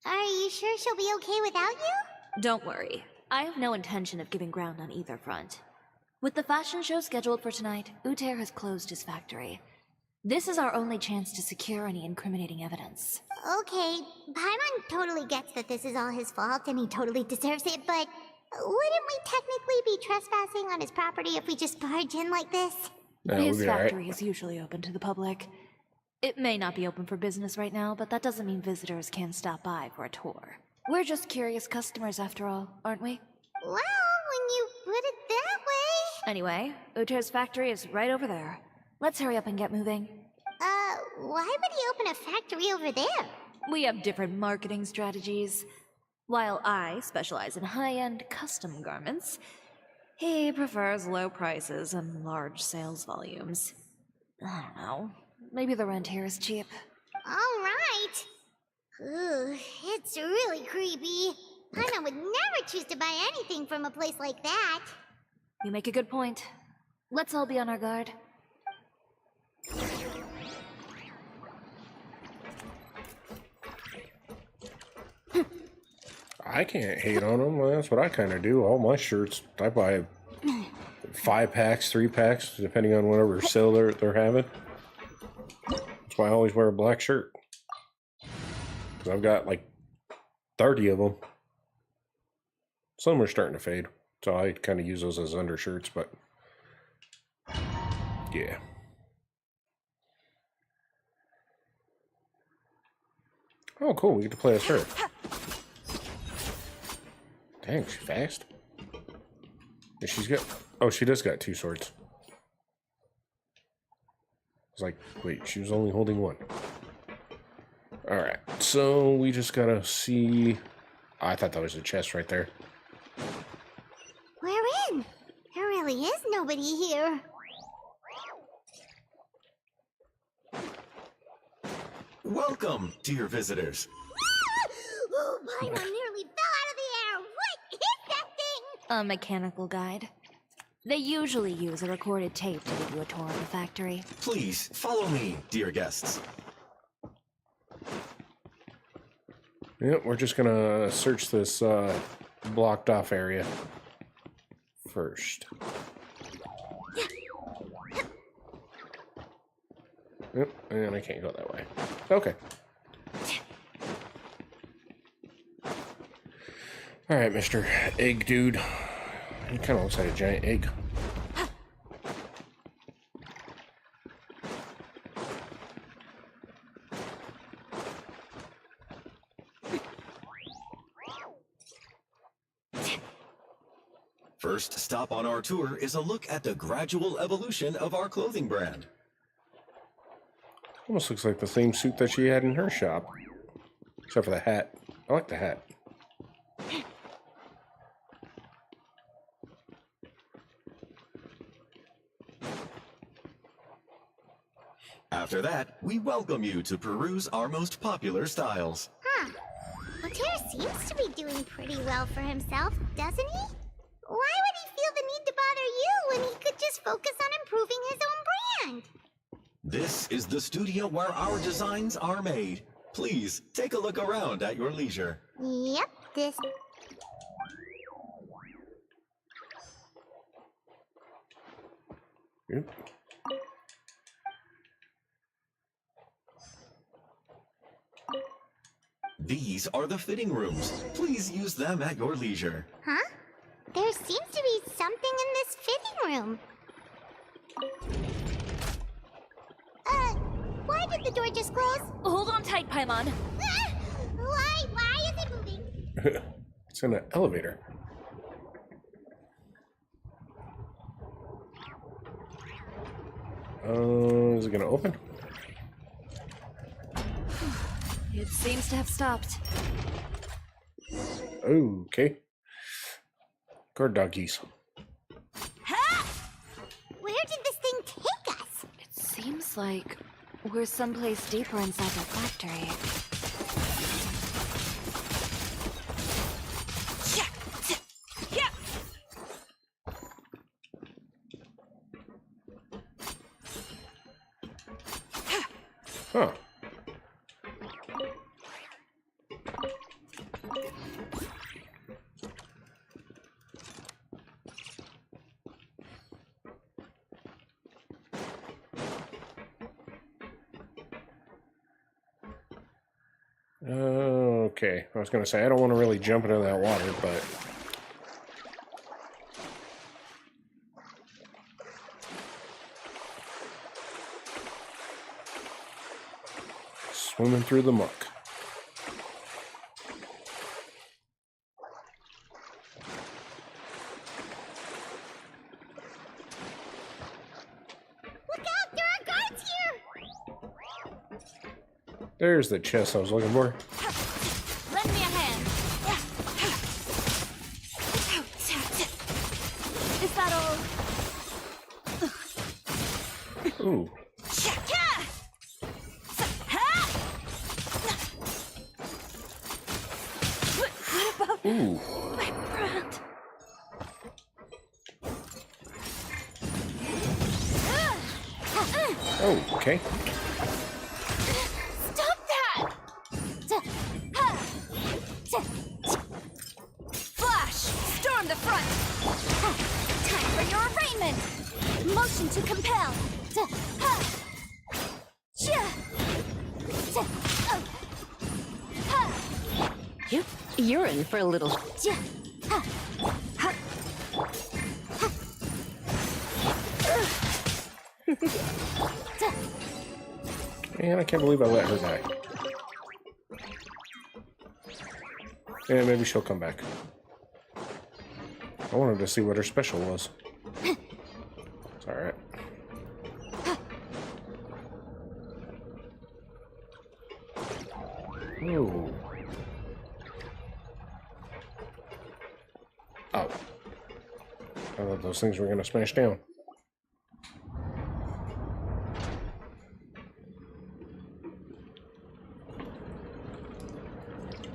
Are you sure she'll be okay without you? Don't worry. I have no intention of giving ground on either front. With the fashion show scheduled for tonight, Uter has closed his factory. This is our only chance to secure any incriminating evidence. Okay, Paimon totally gets that this is all his fault and he totally deserves it, but wouldn't we technically be trespassing on his property if we just barge in like this? His factory is usually open to the public. It may not be open for business right now, but that doesn't mean visitors can't stop by for a tour. We're just curious customers after all, aren't we? Well, when you put it that way... Anyway, Uter's factory is right over there. Let's hurry up and get moving. Why would he open a factory over there? We have different marketing strategies. While I specialize in high-end custom garments, he prefers low prices and large sales volumes. I don't know. Maybe the rent here is cheap. Alright. Ugh, it's really creepy. Paimon would never choose to buy anything from a place like that. You make a good point. Let's all be on our guard. I can't hate on them. That's what I kind of do. All my shirts, I buy 5 packs, 3 packs, depending on whatever sale they're having. That's why I always wear a black shirt. Because I've got like 30 of them. Some are starting to fade, so I kind of use those as undershirts, but yeah. Oh, cool. We get to play as her. Dang, she's fast. Yeah, she's got... Oh, she does got 2 swords. I was like, wait, she was only holding 1. Alright, so we just gotta see... Oh, I thought that was a chest right there. We're in. There really is nobody here. Welcome, dear visitors. Oh, Paimon nearly fell out of the air. What hit that thing? A mechanical guide. They usually use a recorded tape to give you a tour of the factory. Please, follow me, dear guests. Yep, we're just gonna search this blocked off area first. Yep, and I can't go that way. Okay. Alright, Mr. Egg Dude. He kind of looks like a giant egg. First stop on our tour is a look at the gradual evolution of our clothing brand. Almost looks like the same suit that she had in her shop. Except for the hat. I like the hat. After that, we welcome you to peruse our most popular styles. Huh. Later seems to be doing pretty well for himself, doesn't he? Why would he feel the need to bother you when he could just focus on improving his own brand? This is the studio where our designs are made. Please, take a look around at your leisure. Yep, this... Yep. These are the fitting rooms. Please use them at your leisure. Huh? There seems to be something in this fitting room. Why did the door just close? Hold on tight, Paimon. Ah! Why is it moving? It's in an elevator. Is it gonna open? It seems to have stopped. Okay. Guard doggies. Ha! Where did this thing take us? It seems like we're someplace deeper inside the factory. Huh. Okay, I was gonna say I don't want to really jump into that water, but swimming through the muck. Look out! There are guards here! There's the chest I was looking for. Lend me a hand. Is that all? Ooh. What about Ooh. my brand? Oh, okay. Stop that! Flash! Storm the front! Time for your arraignment! Motion to compel! You're in for a little. Man, I can't believe I let her die. Yeah, maybe she'll come back. I wanted to see what her special was. It's alright. Ooh. Oh. I thought those things were gonna smash down.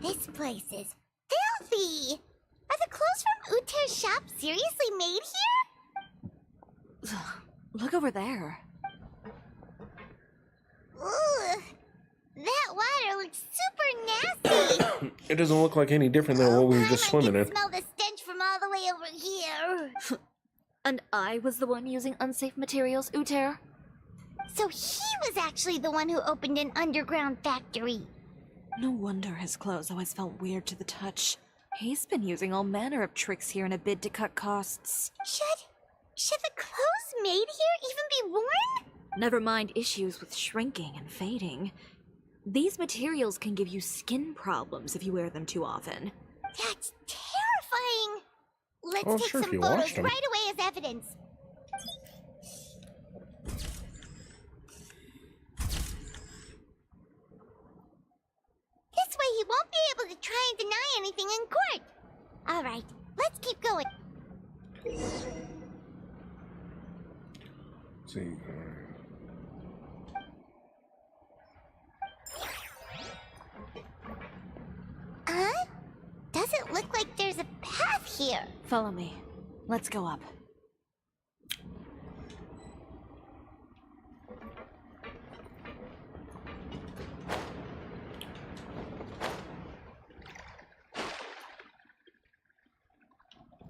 This place is filthy! Are the clothes from Uther's shop seriously made here? Look over there. Ugh! That water looks super nasty! It doesn't look like any different than what we were just swimming I in. can smell the stench from all the way over here! And I was the one using unsafe materials, Uther? So he was actually the one who opened an underground factory. No wonder his clothes always felt weird to the touch. He's been using all manner of tricks here in a bid to cut costs. Should the clothes made here even be worn? Never mind issues with shrinking and fading. These materials can give you skin problems if you wear them too often. That's terrifying! Let's Oh, take sure, if some you photos washed 'em. right away as evidence. This way he won't be able to try and deny anything in court. Alright, let's keep going. Let's see. Huh? Doesn't look like there's a path here. Follow me. Let's go up.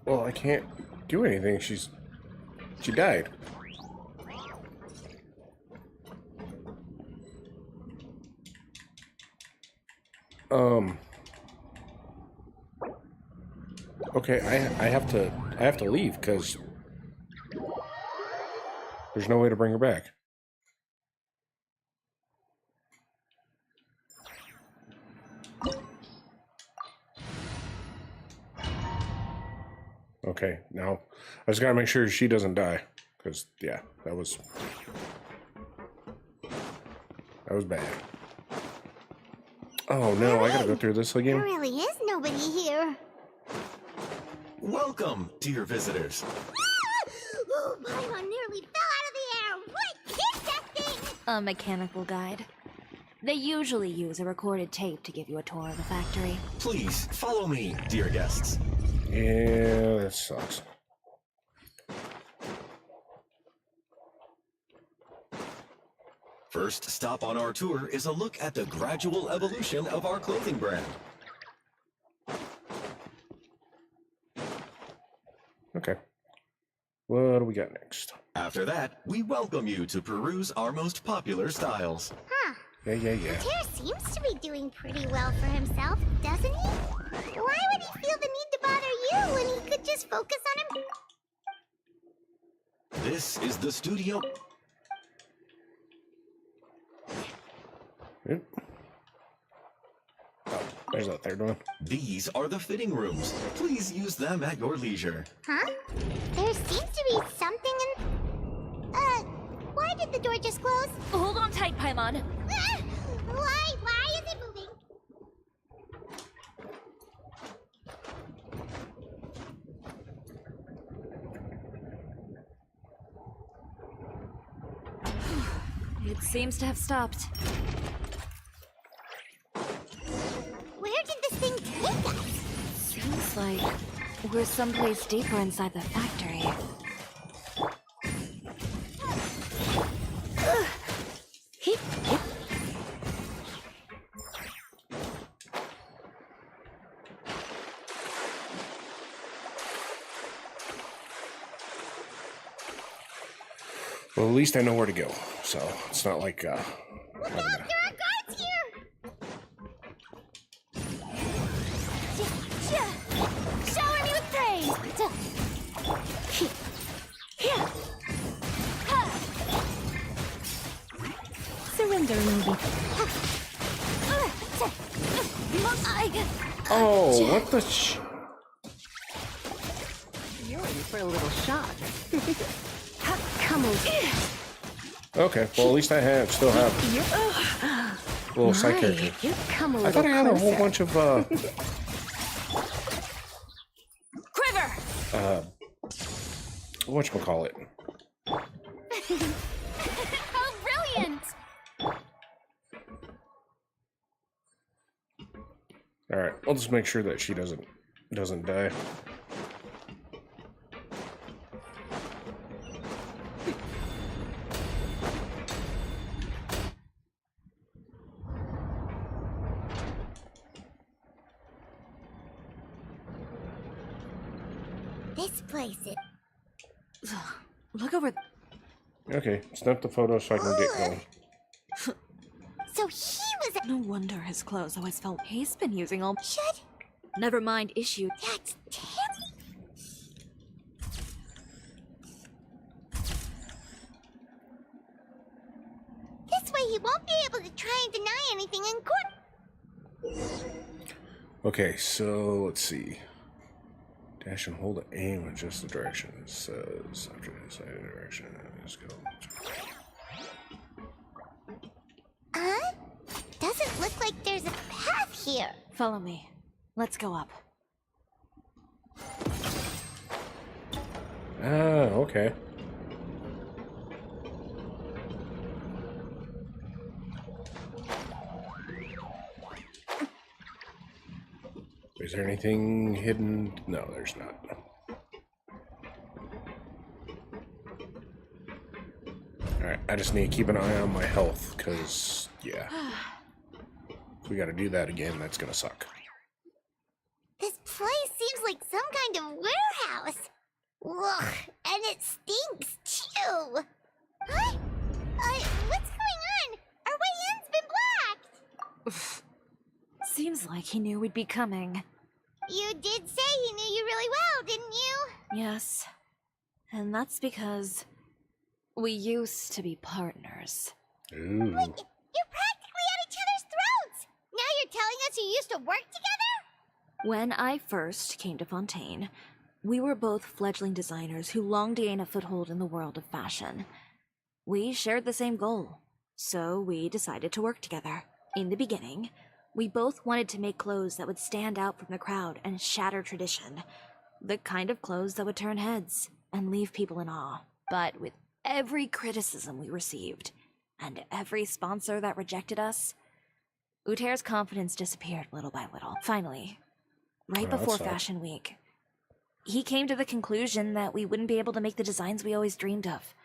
Well, I can't do anything. She died. Okay, I have to leave because there's no way to bring her back. Okay, now I just gotta make sure she doesn't die, because yeah, that was bad. Oh no, I gotta go through this There again. really is nobody here. Welcome, dear visitors. Oh, Paimon nearly fell out of the air. What is that thing? A mechanical guide. They usually use a recorded tape to give you a tour of the factory. Please follow me, dear guests. Yeah, that sucks. First stop on our tour is a look at the gradual evolution of our clothing brand. Okay. What do we got next? After that, we welcome you to peruse our most popular styles. Huh. Yeah. Terra seems to be doing pretty well for himself, doesn't he? Why would he feel the need to bother you when he could just focus on him? This is the studio. Oop. Oh, there's that third one. These are the fitting rooms. Please use them at your leisure. Huh? There seems to be something in... why did the door just close? Hold on tight, Paimon. Ah! Why is it moving? It seems to have stopped. Where did this thing take us? Seems like we're someplace deeper inside the factory. Well, at least I know where to go, so it's not like Look out, there are guards here! Shower me with praise! Surrender, movie. Oh, what the You're ready for a little shock. Come over. Okay, well, at least I still have a little side character. You come a I little thought I had a whole closer. bunch of, Quiver! whatchamacallit. How brilliant! Alright, I'll just make sure that she doesn't die. This place is... Look over. Okay, snap the photo so I can get going. So he was... No wonder his clothes always felt. He's been using all. Should... Never mind issue. That's terrible. This way he won't be able to try and deny anything in court. Okay, so let's see. Dash and hold aim, adjust the direction. It says after decided direction, let's go. Doesn't look like there's a path here. Follow me. Let's go up. Ah, okay. Is there anything hidden? No, there's not. Alright, I just need to keep an eye on my health, because, yeah. If we gotta do that again, that's gonna suck. This place seems like some kind of warehouse. Ugh, and it stinks too. Huh? What's going on? Our way in's been blocked. Seems like he knew we'd be coming. You did say he knew you really well, didn't you? Yes. And that's because we used to be partners. Ooh. You're practically at each other's throats. Now you're telling us you used to work together? When I first came to Fontaine, we were both fledgling designers who longed to gain a foothold in the world of fashion. We shared the same goal, so we decided to work together. In the beginning, We both wanted to make clothes that would stand out from the crowd and shatter tradition. The kind of clothes that would turn heads and leave people in awe. But with every criticism we received, and every sponsor that rejected us, Uter's confidence disappeared little by little. Finally, right before Fashion Week, he came to the conclusion that we wouldn't be able to make the designs we always dreamed of.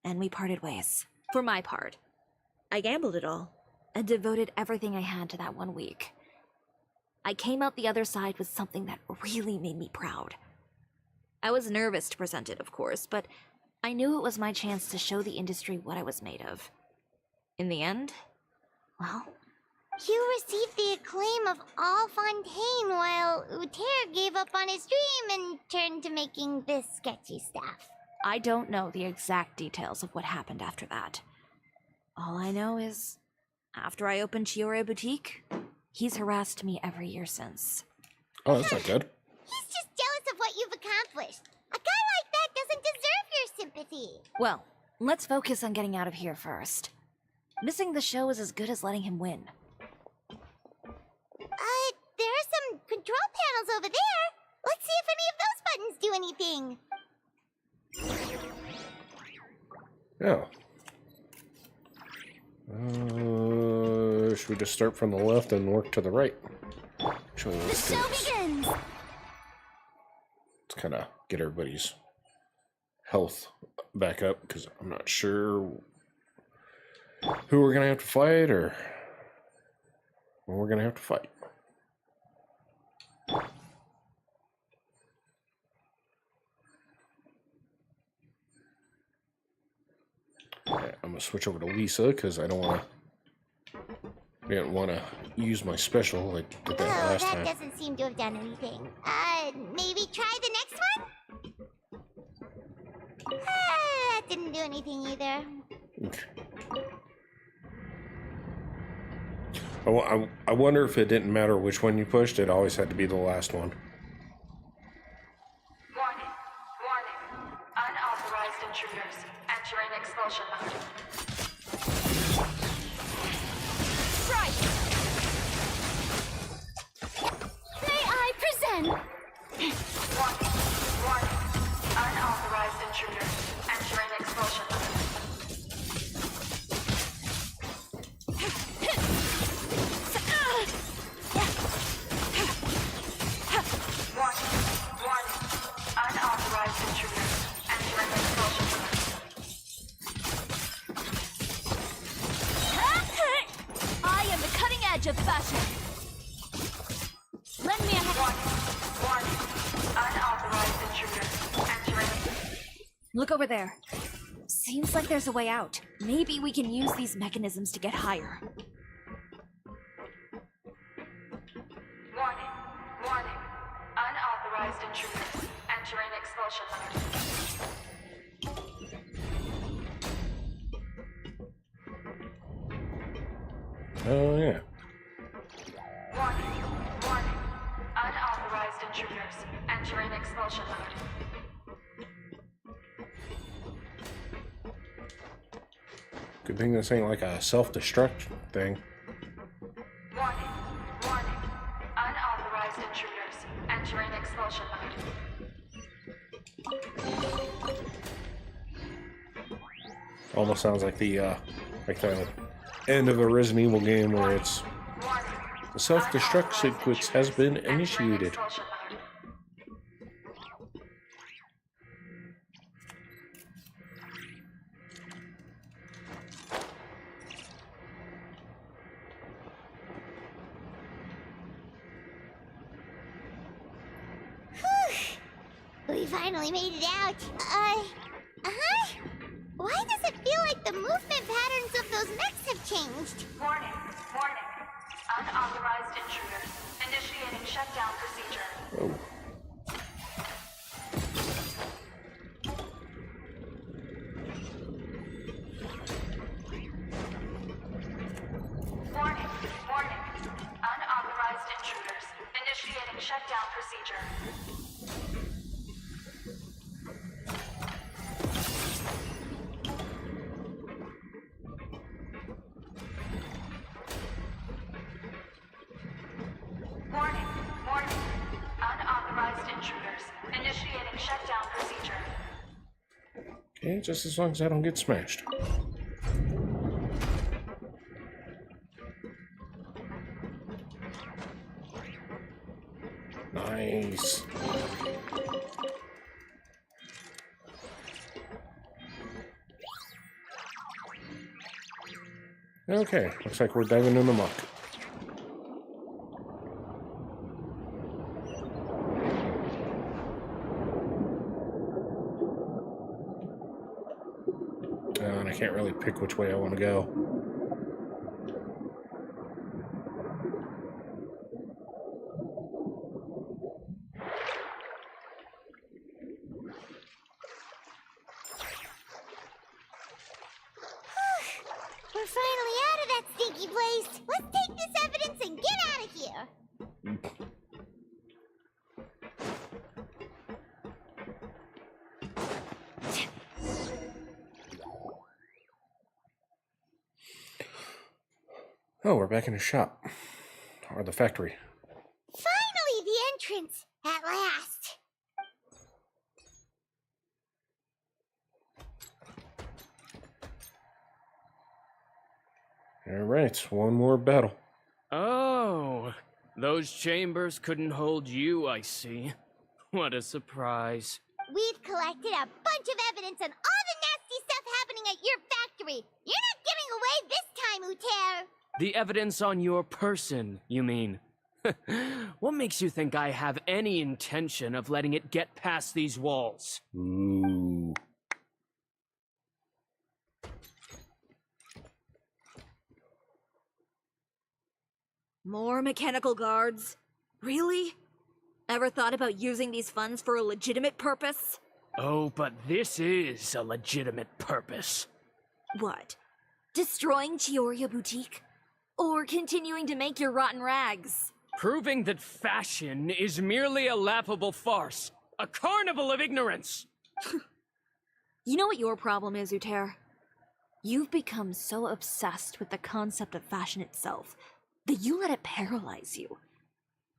And we parted ways. For my part, I gambled it all and devoted everything I had to that 1 week. I came out the other side with something that really made me proud. I was nervous to present it, of course, but I knew it was my chance to show the industry what I was made of. In the end, well... You received the acclaim of all Fontaine while Uter gave up on his dream and turned to making this sketchy stuff. I don't know the exact details of what happened after that. All I know is, after I opened Chiore Boutique, he's harassed me every year since. Oh, that's not good. He's just jealous of what you've accomplished. A guy like that doesn't deserve your sympathy. Well, let's focus on getting out of here first. Missing the show is as good as letting him win. There are some control panels over there. Let's see if any of those buttons do anything. Should we just start from the left and work to the right? Actually, let's do this. Begins. Let's kind of get everybody's health back up, because I'm not sure who we're going to have to fight or when we're going to have to fight. Right, I'm going to switch over to Lisa, because I didn't want to use my special like did that last time. That doesn't seem to have done anything. Maybe try the next one? That didn't do anything either. Okay. I wonder if it didn't matter which one you pushed, it always had to be the last one. Warning. Unauthorized intruders entering expulsion mode. Strike! May I present? Warning. Unauthorized intruders entering expulsion mode. Unauthorized intruders entering expulsion mode. I am the cutting edge of fashion. Lend me a hand. Warning. Unauthorized intruders entering. Look over there. Seems like there's a way out. Maybe we can use these mechanisms to get higher. Warning. Unauthorized intruders entering expulsion mode. Oh, yeah. Warning. Unauthorized intruders entering expulsion mode. Good thing this ain't like a self-destruct thing. Warning. Unauthorized intruders entering expulsion mode. Almost sounds like the end of a Resident Evil game where it's the self-destruct sequence has been initiated. We finally made it out. Why does it feel like the movement patterns of those mechs have changed? Warning. Unauthorized intruders initiating shutdown procedure. Oh. Warning. Unauthorized intruders initiating shutdown procedure. Okay, just as long as I don't get smashed. Nice. Okay, looks like we're diving in the muck. And I can't really pick which way I want to go. We're finally out of that stinky place. Let's take this evidence and get out of here. Oh, we're back in the shop. Or the factory. Finally, the entrance. At last. Alright, one more battle. Oh, those chambers couldn't hold you, I see. What a surprise. We've collected a bunch of evidence on all the nasty stuff happening at your factory. You're not getting away this time, Uter. The evidence on your person, you mean? What makes you think I have any intention of letting it get past these walls? Ooh. More mechanical guards? Really? Ever thought about using these funds for a legitimate purpose? Oh, but this is a legitimate purpose. What? Destroying Chioria Boutique? Or continuing to make your rotten rags? Proving that fashion is merely a laughable farce. A carnival of ignorance! You know what your problem is, Uter? You've become so obsessed with the concept of fashion itself that you let it paralyze you.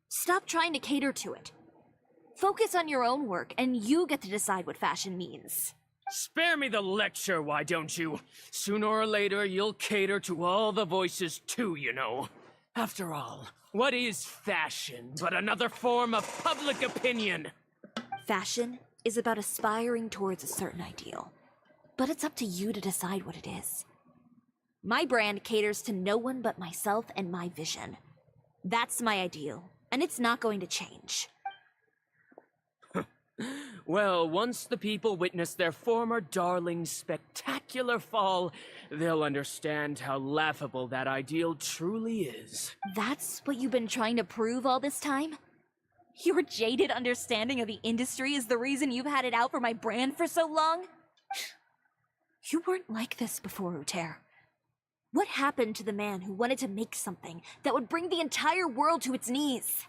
Stop trying to cater to it. Focus on your own work, and you get to decide what fashion means. Spare me the lecture, why don't you? Sooner or later, you'll cater to all the voices too, you know. After all, what is fashion but another form of public opinion? Fashion is about aspiring towards a certain ideal, but it's up to you to decide what it is. My brand caters to no one but myself and my vision. That's my ideal, and it's not going to change. Well, once the people witness their former darling's spectacular fall, they'll understand how laughable that ideal truly is. That's what you've been trying to prove all this time? Your jaded understanding of the industry is the reason you've had it out for my brand for so long? You weren't like this before, Uter. What happened to the man who wanted to make something that would bring the entire world to its knees?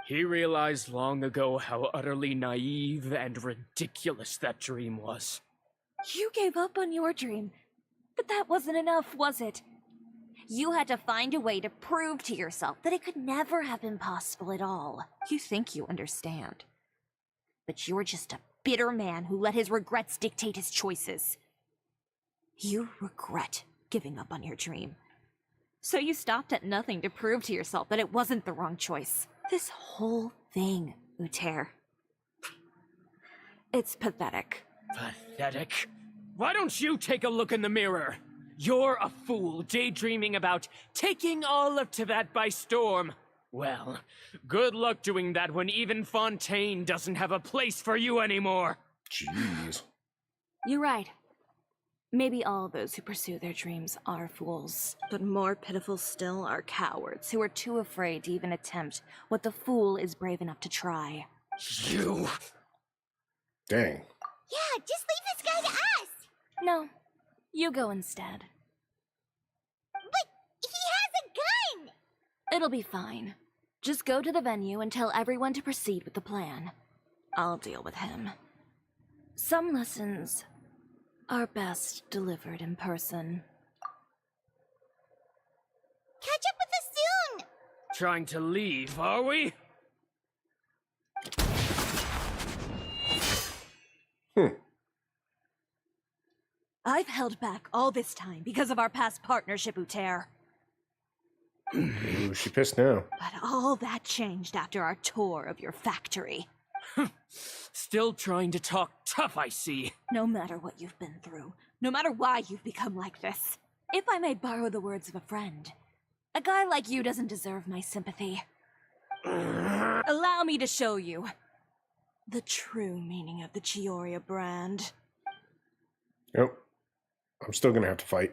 He realized long ago how utterly naive and ridiculous that dream was. You gave up on your dream, but that wasn't enough, was it? You had to find a way to prove to yourself that it could never have been possible at all. You think you understand, but you're just a bitter man who let his regrets dictate his choices. You regret giving up on your dream. So you stopped at nothing to prove to yourself that it wasn't the wrong choice. This whole thing, Uter. It's pathetic. Pathetic? Why don't you take a look in the mirror? You're a fool daydreaming about taking all of Tibet by storm. Well, good luck doing that when even Fontaine doesn't have a place for you anymore. Jeez. You're right. Maybe all those who pursue their dreams are fools, but more pitiful still are cowards who are too afraid to even attempt what the fool is brave enough to try. You... Dang. Yeah, just leave this guy to us. No, you go instead. But he has a gun! It'll be fine. Just go to the venue and tell everyone to proceed with the plan. I'll deal with him. Some lessons are best delivered in person. Catch up with us soon! Trying to leave, are we? I've held back all this time because of our past partnership, Uter. Ooh, she pissed now. But all that changed after our tour of your factory. Still trying to talk tough, I see. No matter what you've been through, no matter why you've become like this, if I may borrow the words of a friend, a guy like you doesn't deserve my sympathy. Allow me to show you the true meaning of the Chioria brand. Yep. I'm still gonna have to fight.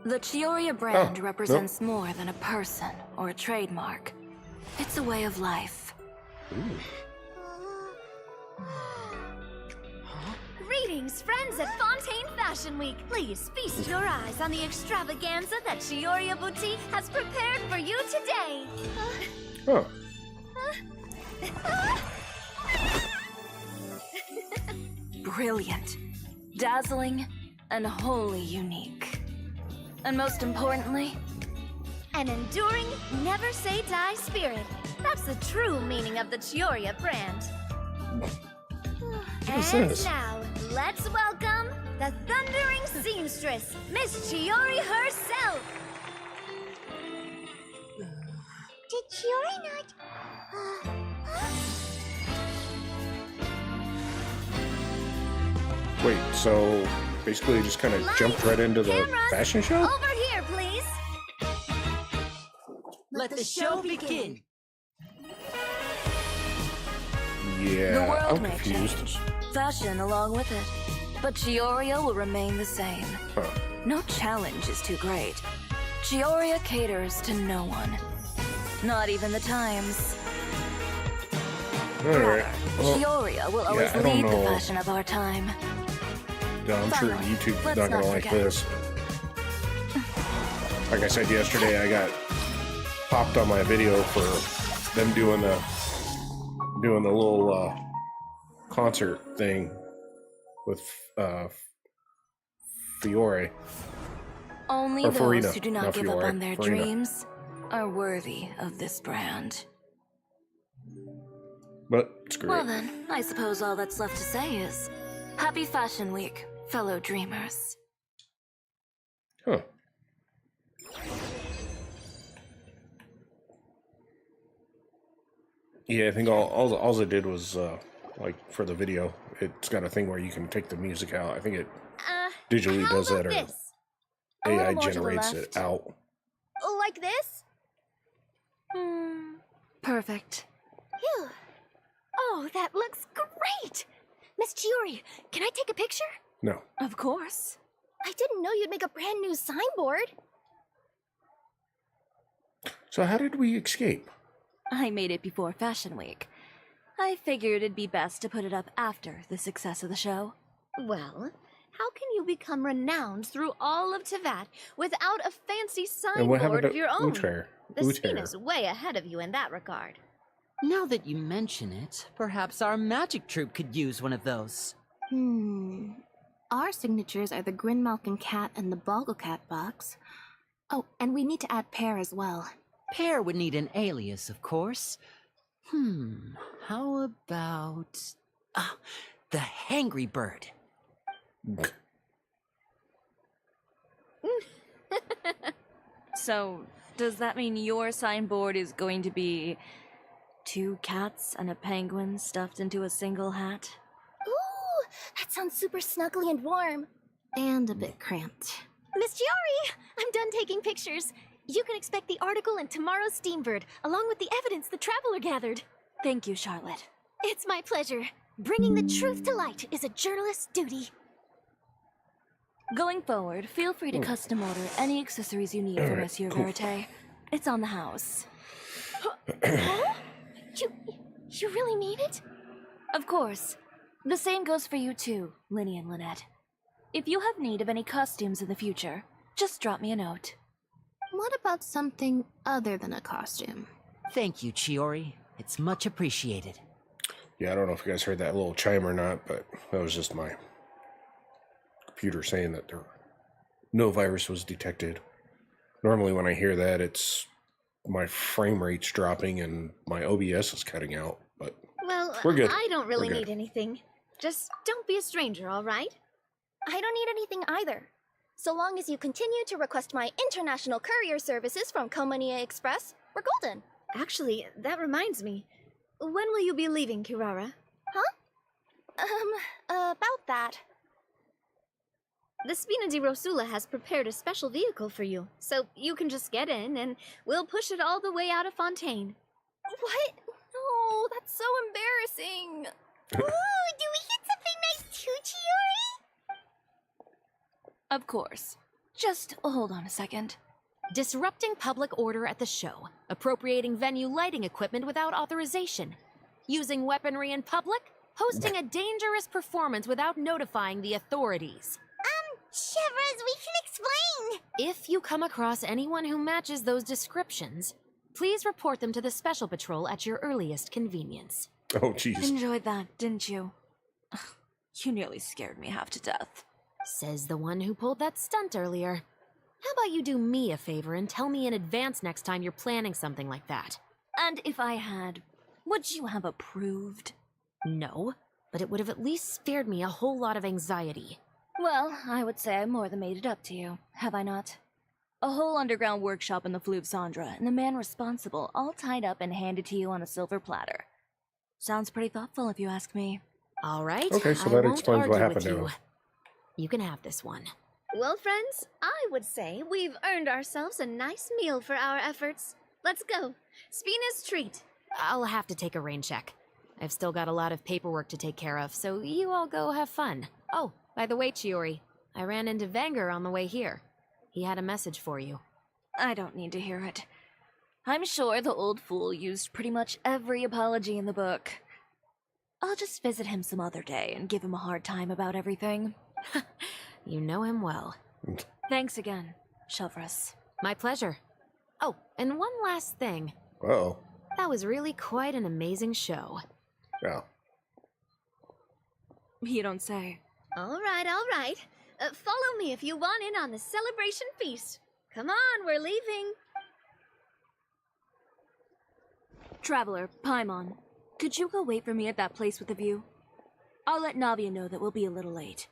The Chioria brand represents more than a person or a trademark. It's a way of life. Greetings, friends at Fontaine Fashion Week. Please feast your eyes on the extravaganza that Chioria Boutique has prepared for you today. Oh. Brilliant, dazzling, and wholly unique. And most importantly, an enduring, never-say-die spirit. That's the true meaning of the Chioria brand. What is And this? now, let's welcome the thundering seamstress, Miss Chiori herself. Did Chiori not... Wait, so basically you just kind of jumped right into the fashion show? Over here, please. Let the show begin. Yeah, The world I'm may confused. fashion along with it. But Chioria will remain the same. Huh. No challenge is too great. Chioria caters to no one. Not even the times. Alright. Well, Chioria will always I don't lead the know. fashion of our time. yeah, I'm sure Finally, YouTube's let's not gonna not like forget. this. Like I said yesterday, I got popped on my video for them doing the little concert thing with Fiore. Only Or those Farina, who do not not give Fiore, up on their Farina. dreams are worthy of this brand. But screw Well it. then, I suppose all that's left to say is, Happy Fashion Week, fellow dreamers. Huh. Yeah, I think all it did was like for the video, it's got a thing where you can take the music out. I think it digitally how does that, about or this? A little AI more to the generates left. it out. Like this? Perfect. Phew. Oh, that looks great! Miss Chiori, can I take a picture? No. Of course. I didn't know you'd make a brand new signboard. So how did we escape? I made it before Fashion Week. I figured it'd be best to put it up after the success of the show. Well, how can you become renowned through all of Tevat without a fancy And what signboard happened of to your own? Uter? The scene Uter. is way ahead of you in that regard. Now that you mention it, perhaps our magic troupe could use one of those. Our signatures are the Grinmalkin cat and the Boggle cat box. Oh, and we need to add Pear as well. Pear would need an alias, of course. How about... the Hangry Bird. So, does that mean your signboard is going to be 2 cats and a penguin stuffed into a single hat? Ooh, that sounds super snuggly and warm. And a bit cramped. Miss Chiori, I'm done taking pictures. You can expect the article in tomorrow's Steambird, along with the evidence the Traveler gathered. Thank you, Charlotte. It's my pleasure. Bringing the truth to light is a journalist's duty. Going forward, feel free to custom order any accessories you need for Monsieur Verite. It's on the house. Huh? You really mean it? Of course. The same goes for you too, Linny and Lynette. If you have need of any costumes in the future, just drop me a note. What about something other than a costume? Thank you, Chiori. It's much appreciated. Yeah, I don't know if you guys heard that little chime or not, but that was just my computer saying that no virus was detected. Normally when I hear that, it's my frame rate's dropping and my OBS is cutting out, but Well, we're good. I don't really We're good. need anything. Just don't be a stranger, all right? I don't need anything either. So long as you continue to request my international courier services from Komania Express, we're golden. Actually, that reminds me. When will you be leaving, Kirara? Huh? About that. The Spina di Rosula has prepared a special vehicle for you, so you can just get in and we'll push it all the way out of Fontaine. What? No, that's so embarrassing. Ooh, do we get something nice too, Chiori? Of course. Just hold on a second. Disrupting public order at the show, appropriating venue lighting equipment without authorization, using weaponry in public, hosting a dangerous performance without notifying the authorities. Chevras, we can explain! If you come across anyone who matches those descriptions, please report them to the Special Patrol at your earliest convenience. Oh, jeez. Enjoyed that, didn't you? Ugh, you nearly scared me half to death. Says the one who pulled that stunt earlier. How about you do me a favor and tell me in advance next time you're planning something like that? And if I had, would you have approved? No, but it would have at least spared me a whole lot of anxiety. Well, I would say I more than made it up to you, have I not? A whole underground workshop in the Fleuve Sandra, and the man responsible all tied up and handed to you on a silver platter. Sounds pretty thoughtful if you ask me. All right, Okay, so I that won't explains what argue happened with to you. him. You can have this one. Well, friends, I would say we've earned ourselves a nice meal for our efforts. Let's go. Spina's treat. I'll have to take a rain check. I've still got a lot of paperwork to take care of, so you all go have fun. Oh, by the way, Chiori, I ran into Vanger on the way here. He had a message for you. I don't need to hear it. I'm sure the old fool used pretty much every apology in the book. I'll just visit him some other day and give him a hard time about everything. You know him well. Thanks again, Chevras. My pleasure. Oh, and one last thing. Uh-oh. That was really quite an amazing show. Yeah. You don't say. All right, all right. Follow me if you want in on the celebration feast. Come on, we're leaving. Traveler, Paimon, could you go wait for me at that place with the view? I'll let Navia know that we'll be a little late.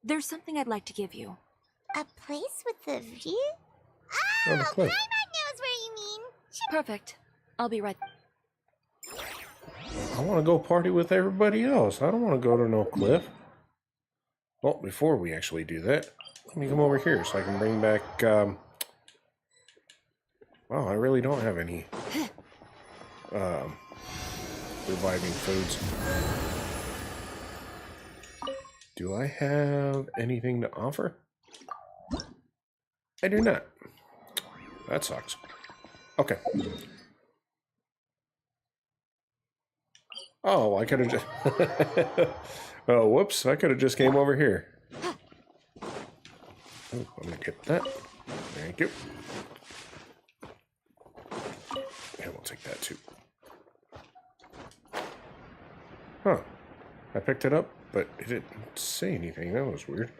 There's something I'd like to give you. A place with a view? Oh, the Oh, cliff. Paimon knows where you mean. Perfect. I'll be right. I want to go party with everybody else. I don't want to go to no cliff. Well, before we actually do that, let me come over here so I can bring back, wow, I really don't have any, reviving foods. Do I have anything to offer? I do not. That sucks. Okay. Oh, I could have just... oh, whoops. I could have just came over here. Oh, I'm going to get that. Thank you. Yeah, we'll take that too. Huh. I picked it up, but it didn't say anything. That was weird.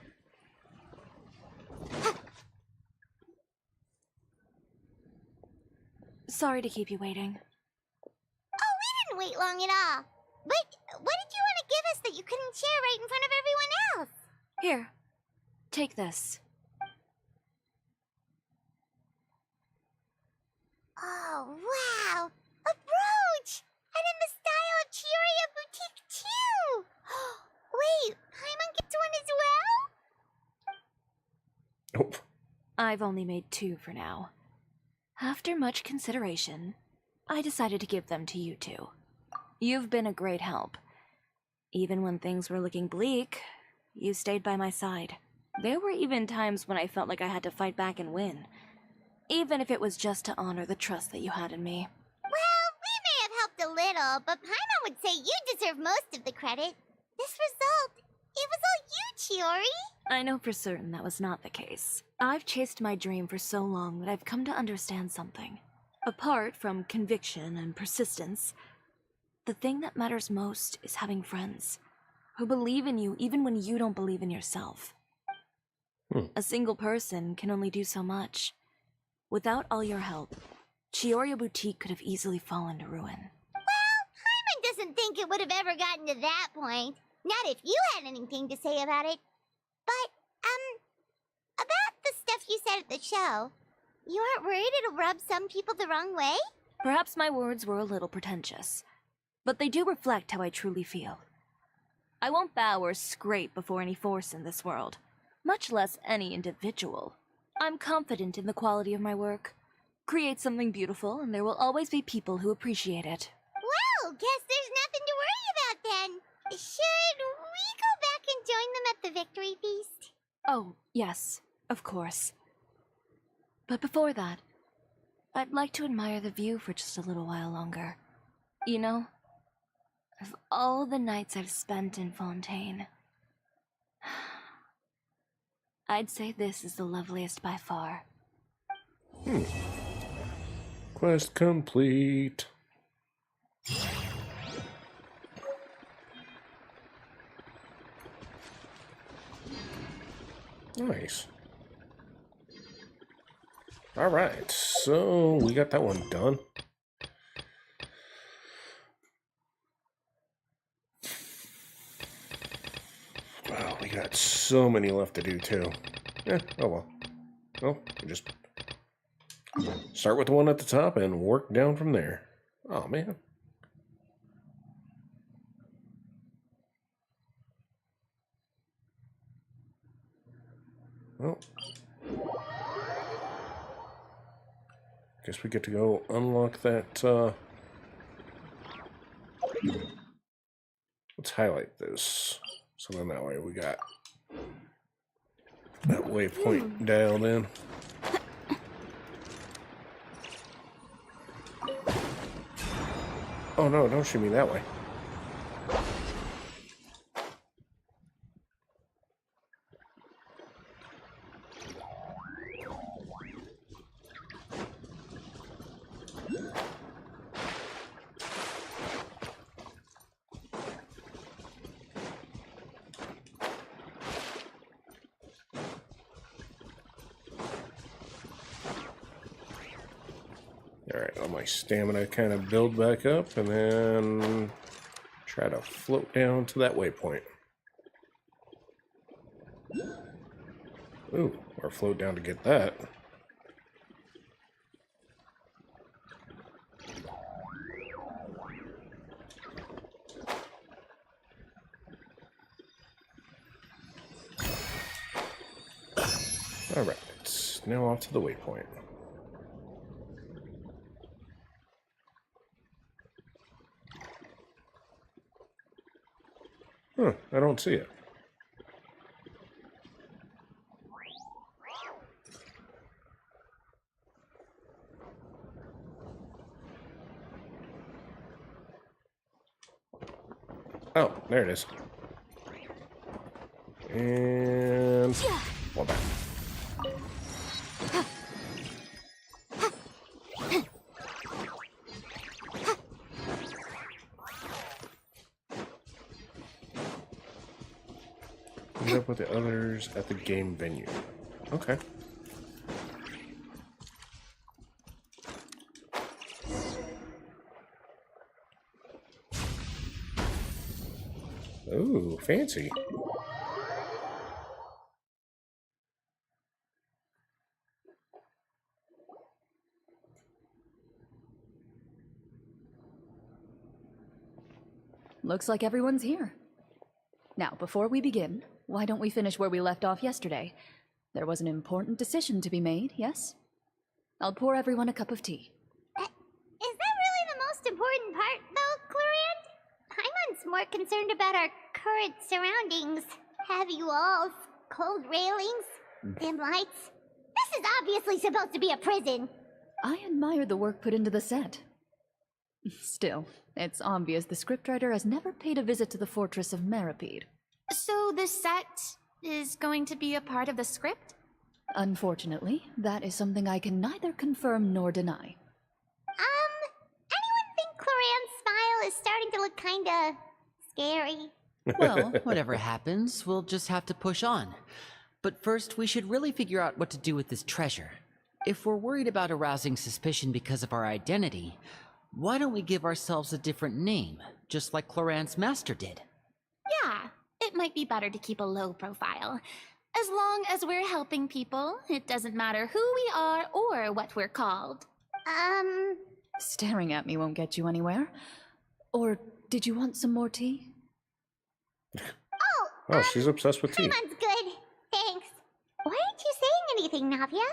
Sorry to keep you waiting. Oh, we didn't wait long at all. But what did you want to give us that you couldn't share right in front of everyone else? Here, take this. Oh, wow. A brooch! And in the style of Chioria Boutique, too! Wait, Paimon gets one as well? Oh. I've only made 2 for now. After much consideration, I decided to give them to you two. You've been a great help. Even when things were looking bleak, you stayed by my side. There were even times when I felt like I had to fight back and win. Even if it was just to honor the trust that you had in me. Well, we may have helped a little, but Paimon would say you deserve most of the credit. This result, it was all you, Chiori. I know for certain that was not the case. I've chased my dream for so long that I've come to understand something. Apart from conviction and persistence, the thing that matters most is having friends who believe in you even when you don't believe in yourself. A single person can only do so much. Without all your help, Chioria Boutique could have easily fallen to ruin. Well, Paimon doesn't think it would have ever gotten to that point. Not if you had anything to say about it. But the show. You aren't worried it'll rub some people the wrong way? Perhaps my words were a little pretentious, but they do reflect how I truly feel. I won't bow or scrape before any force in this world, much less any individual. I'm confident in the quality of my work. Create something beautiful, and there will always be people who appreciate it. Well, guess there's nothing to worry about then. Should we go back and join them at the victory feast? Oh, yes, of course. But before that, I'd like to admire the view for just a little while longer. You know, of all the nights I've spent in Fontaine, I'd say this is the loveliest by far. Quest complete. Nice. Alright, so we got that one done. Wow, we got so many left to do too. Oh well. Well, we just start with the one at the top and work down from there. Oh man. Well, guess we get to go unlock that. Let's highlight this. So then that way we got that waypoint dialed in. Oh no, don't shoot me that way. Alright, let my stamina kind of build back up and then try to float down to that waypoint. Ooh, or float down to get that. Alright, now off to the waypoint. Huh, I don't see it. Oh, there it is. And fall back. Meet up with the others at the game venue. Okay. Ooh, fancy. Looks like everyone's here. Now, before we begin, why don't we finish where we left off yesterday? There was an important decision to be made, yes? I'll pour everyone a cup of tea. Is that really the most important part, though, Clorand? Paimon's more concerned about our current surroundings. Heavy walls, cold railings, dim lights. This is obviously supposed to be a prison. I admire the work put into the set. Still, it's obvious the scriptwriter has never paid a visit to the fortress of Meripede. So the set is going to be a part of the script? Unfortunately, that is something I can neither confirm nor deny. Anyone think Clorand's smile is starting to look kinda scary? Well, whatever happens, we'll just have to push on. But first, we should really figure out what to do with this treasure. If we're worried about arousing suspicion because of our identity, why don't we give ourselves a different name, just like Clorand's master did? Yeah, it might be better to keep a low profile. As long as we're helping people, it doesn't matter who we are or what we're called. Staring at me won't get you anywhere. Or did you want some more tea? Oh, she's obsessed with tea. Paimon's good. Thanks. Why aren't you saying anything, Navia?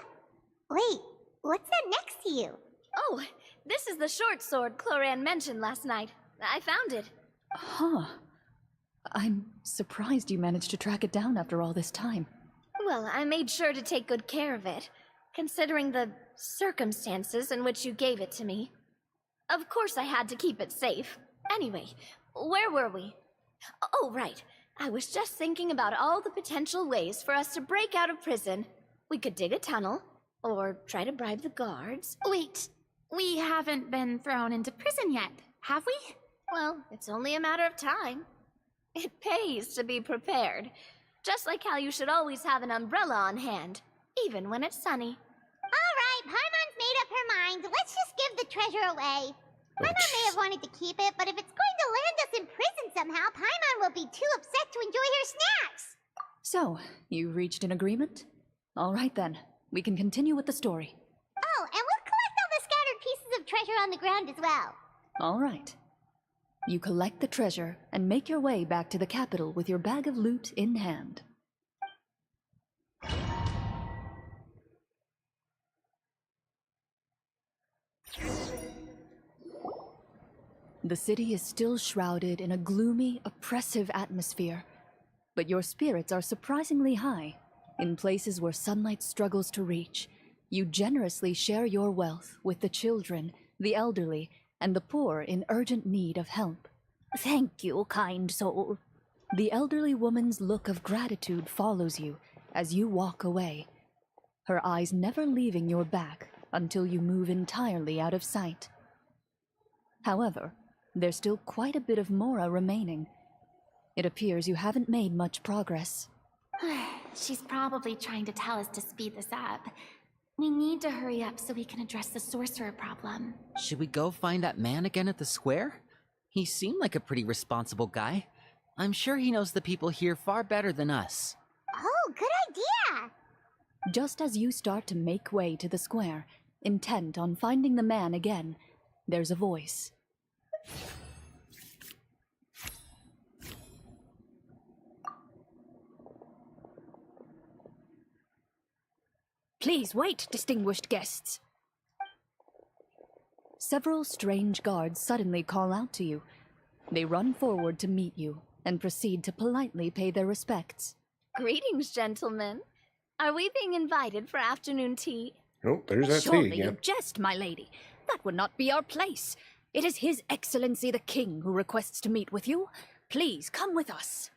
Wait, what's that next to you? Oh, this is the short sword Cloran mentioned last night. I found it. Huh. I'm surprised you managed to track it down after all this time. Well, I made sure to take good care of it, considering the circumstances in which you gave it to me. Of course I had to keep it safe. Anyway, where were we? Oh, right. I was just thinking about all the potential ways for us to break out of prison. We could dig a tunnel, or try to bribe the guards. Wait, we haven't been thrown into prison yet, have we? Well, it's only a matter of time. It pays to be prepared. Just like how you should always have an umbrella on hand, even when it's sunny. Alright, Paimon's made up her mind. Let's just give the treasure away. Paimon may have wanted to keep it, but if it's going to land us in prison somehow, Paimon will be too upset to enjoy her snacks. So, you reached an agreement? All right then, we can continue with the story. Oh, and we'll collect all the scattered pieces of treasure on the ground as well. All right. You collect the treasure and make your way back to the capital with your bag of loot in hand. The city is still shrouded in a gloomy, oppressive atmosphere, but your spirits are surprisingly high. In places where sunlight struggles to reach, you generously share your wealth with the children, the elderly, and the poor in urgent need of help. Thank you, kind soul. The elderly woman's look of gratitude follows you as you walk away, her eyes never leaving your back until you move entirely out of sight. However, there's still quite a bit of Mora remaining. It appears you haven't made much progress. She's probably trying to tell us to speed this up. We need to hurry up so we can address the sorcerer problem. Should we go find that man again at the square? He seemed like a pretty responsible guy. I'm sure he knows the people here far better than us. Oh, good idea! Just as you start to make way to the square, intent on finding the man again, there's a voice. Please wait, distinguished guests. Several strange guards suddenly call out to you. They run forward to meet you and proceed to politely pay their respects. Greetings, gentlemen. Are we being invited for afternoon tea? Oh, there's that Surely tea again. you jest, my lady. That would not be our place. It is His Excellency the King who requests to meet with you. Please come with us.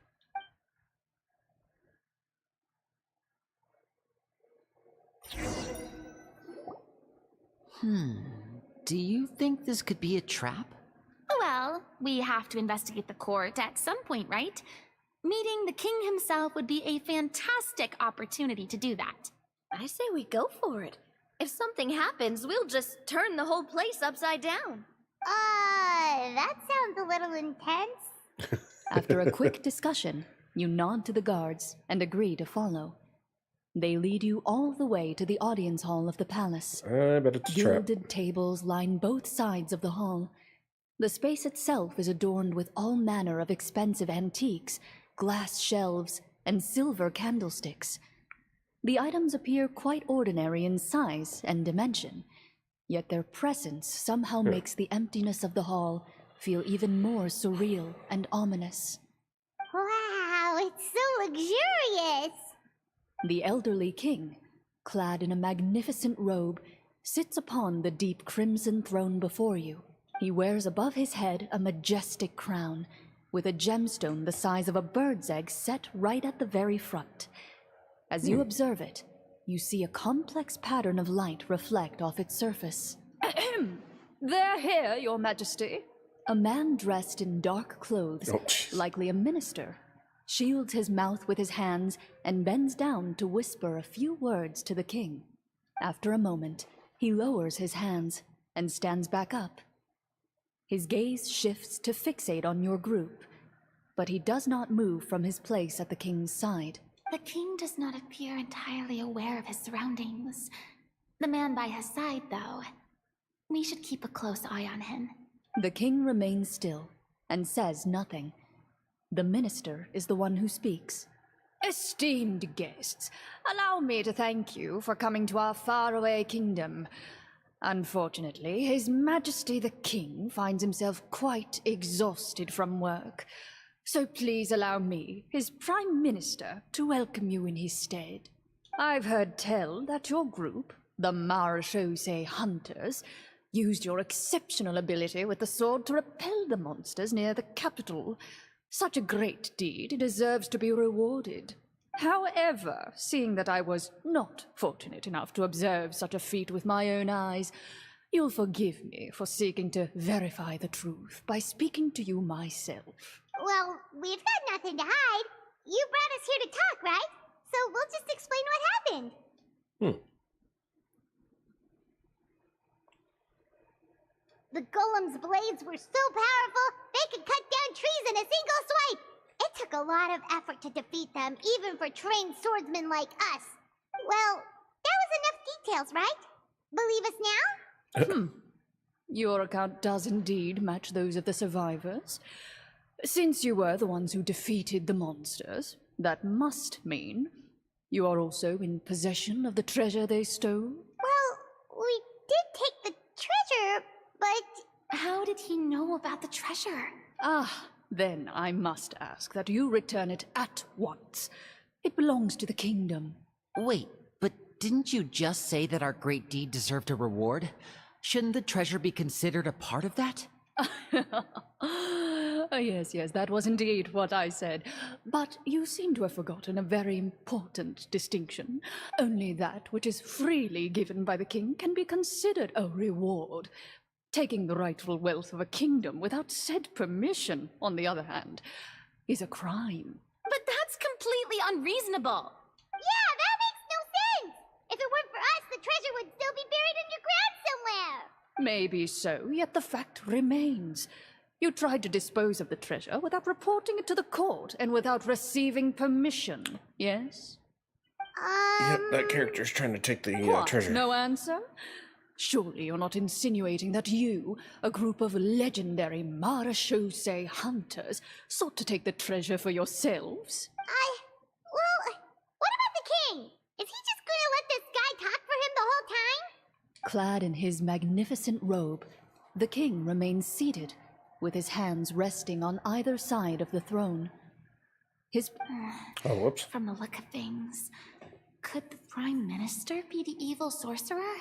Do you think this could be a trap? Well, we have to investigate the court at some point, right? Meeting the king himself would be a fantastic opportunity to do that. I say we go for it. If something happens, we'll just turn the whole place upside down. That sounds a little intense. After a quick discussion, you nod to the guards and agree to follow. They lead you all the way to the audience hall of the palace. I bet it's a trap. Gilded tables line both sides of the hall. The space itself is adorned with all manner of expensive antiques, glass shelves, and silver candlesticks. The items appear quite ordinary in size and dimension, yet their presence somehow makes the emptiness of the hall feel even more surreal and ominous. Wow, it's so luxurious! The elderly king, clad in a magnificent robe, sits upon the deep crimson throne before you. He wears above his head a majestic crown, with a gemstone the size of a bird's egg set right at the very front. As you observe it, you see a complex pattern of light reflect off its surface. They're here, Your Majesty. A man dressed in dark clothes, likely a minister, shields his mouth with his hands and bends down to whisper a few words to the king. After a moment, he lowers his hands and stands back up. His gaze shifts to fixate on your group, but he does not move from his place at the king's side. The king does not appear entirely aware of his surroundings. The man by his side, though, we should keep a close eye on him. The king remains still and says nothing. The minister is the one who speaks. Esteemed guests, allow me to thank you for coming to our faraway kingdom. Unfortunately, His Majesty the King finds himself quite exhausted from work. So please allow me, his Prime Minister, to welcome you in his stead. I've heard tell that your group, the Marechaussee Hunters, used your exceptional ability with the sword to repel the monsters near the capital. Such a great deed deserves to be rewarded. However, seeing that I was not fortunate enough to observe such a feat with my own eyes, you'll forgive me for seeking to verify the truth by speaking to you myself. Well, we've got nothing to hide. You brought us here to talk, right? So we'll just explain what happened. The golem's blades were so powerful, they could cut down trees in a single swipe. It took a lot of effort to defeat them, even for trained swordsmen like us. Well, that was enough details, right? Believe us now? Your account does indeed match those of the survivors. Since you were the ones who defeated the monsters, that must mean you are also in possession of the treasure they stole? Well, we did take the treasure, but... How did he know about the treasure? Then I must ask that you return it at once. It belongs to the kingdom. Wait, but didn't you just say that our great deed deserved a reward? Shouldn't the treasure be considered a part of that? Yes, that was indeed what I said. But you seem to have forgotten a very important distinction. Only that which is freely given by the king can be considered a reward. Taking the rightful wealth of a kingdom without said permission, on the other hand, is a crime. But that's completely unreasonable. Yeah, that makes no sense! If it weren't for us, the treasure would still be buried underground somewhere! Maybe so, yet the fact remains. You tried to dispose of the treasure without reporting it to the court and without receiving permission, yes? Yep, that character's trying to take the What, treasure. no answer? Surely you're not insinuating that you, a group of legendary Marechaussee hunters, sought to take the treasure for yourselves? Well, what about the king? Is he just gonna let this guy talk for him the whole time? Clad in his magnificent robe, the king remains seated, with his hands resting on either side of the throne. His... Oh, whoops. From the look of things, could the Prime Minister be the evil sorcerer?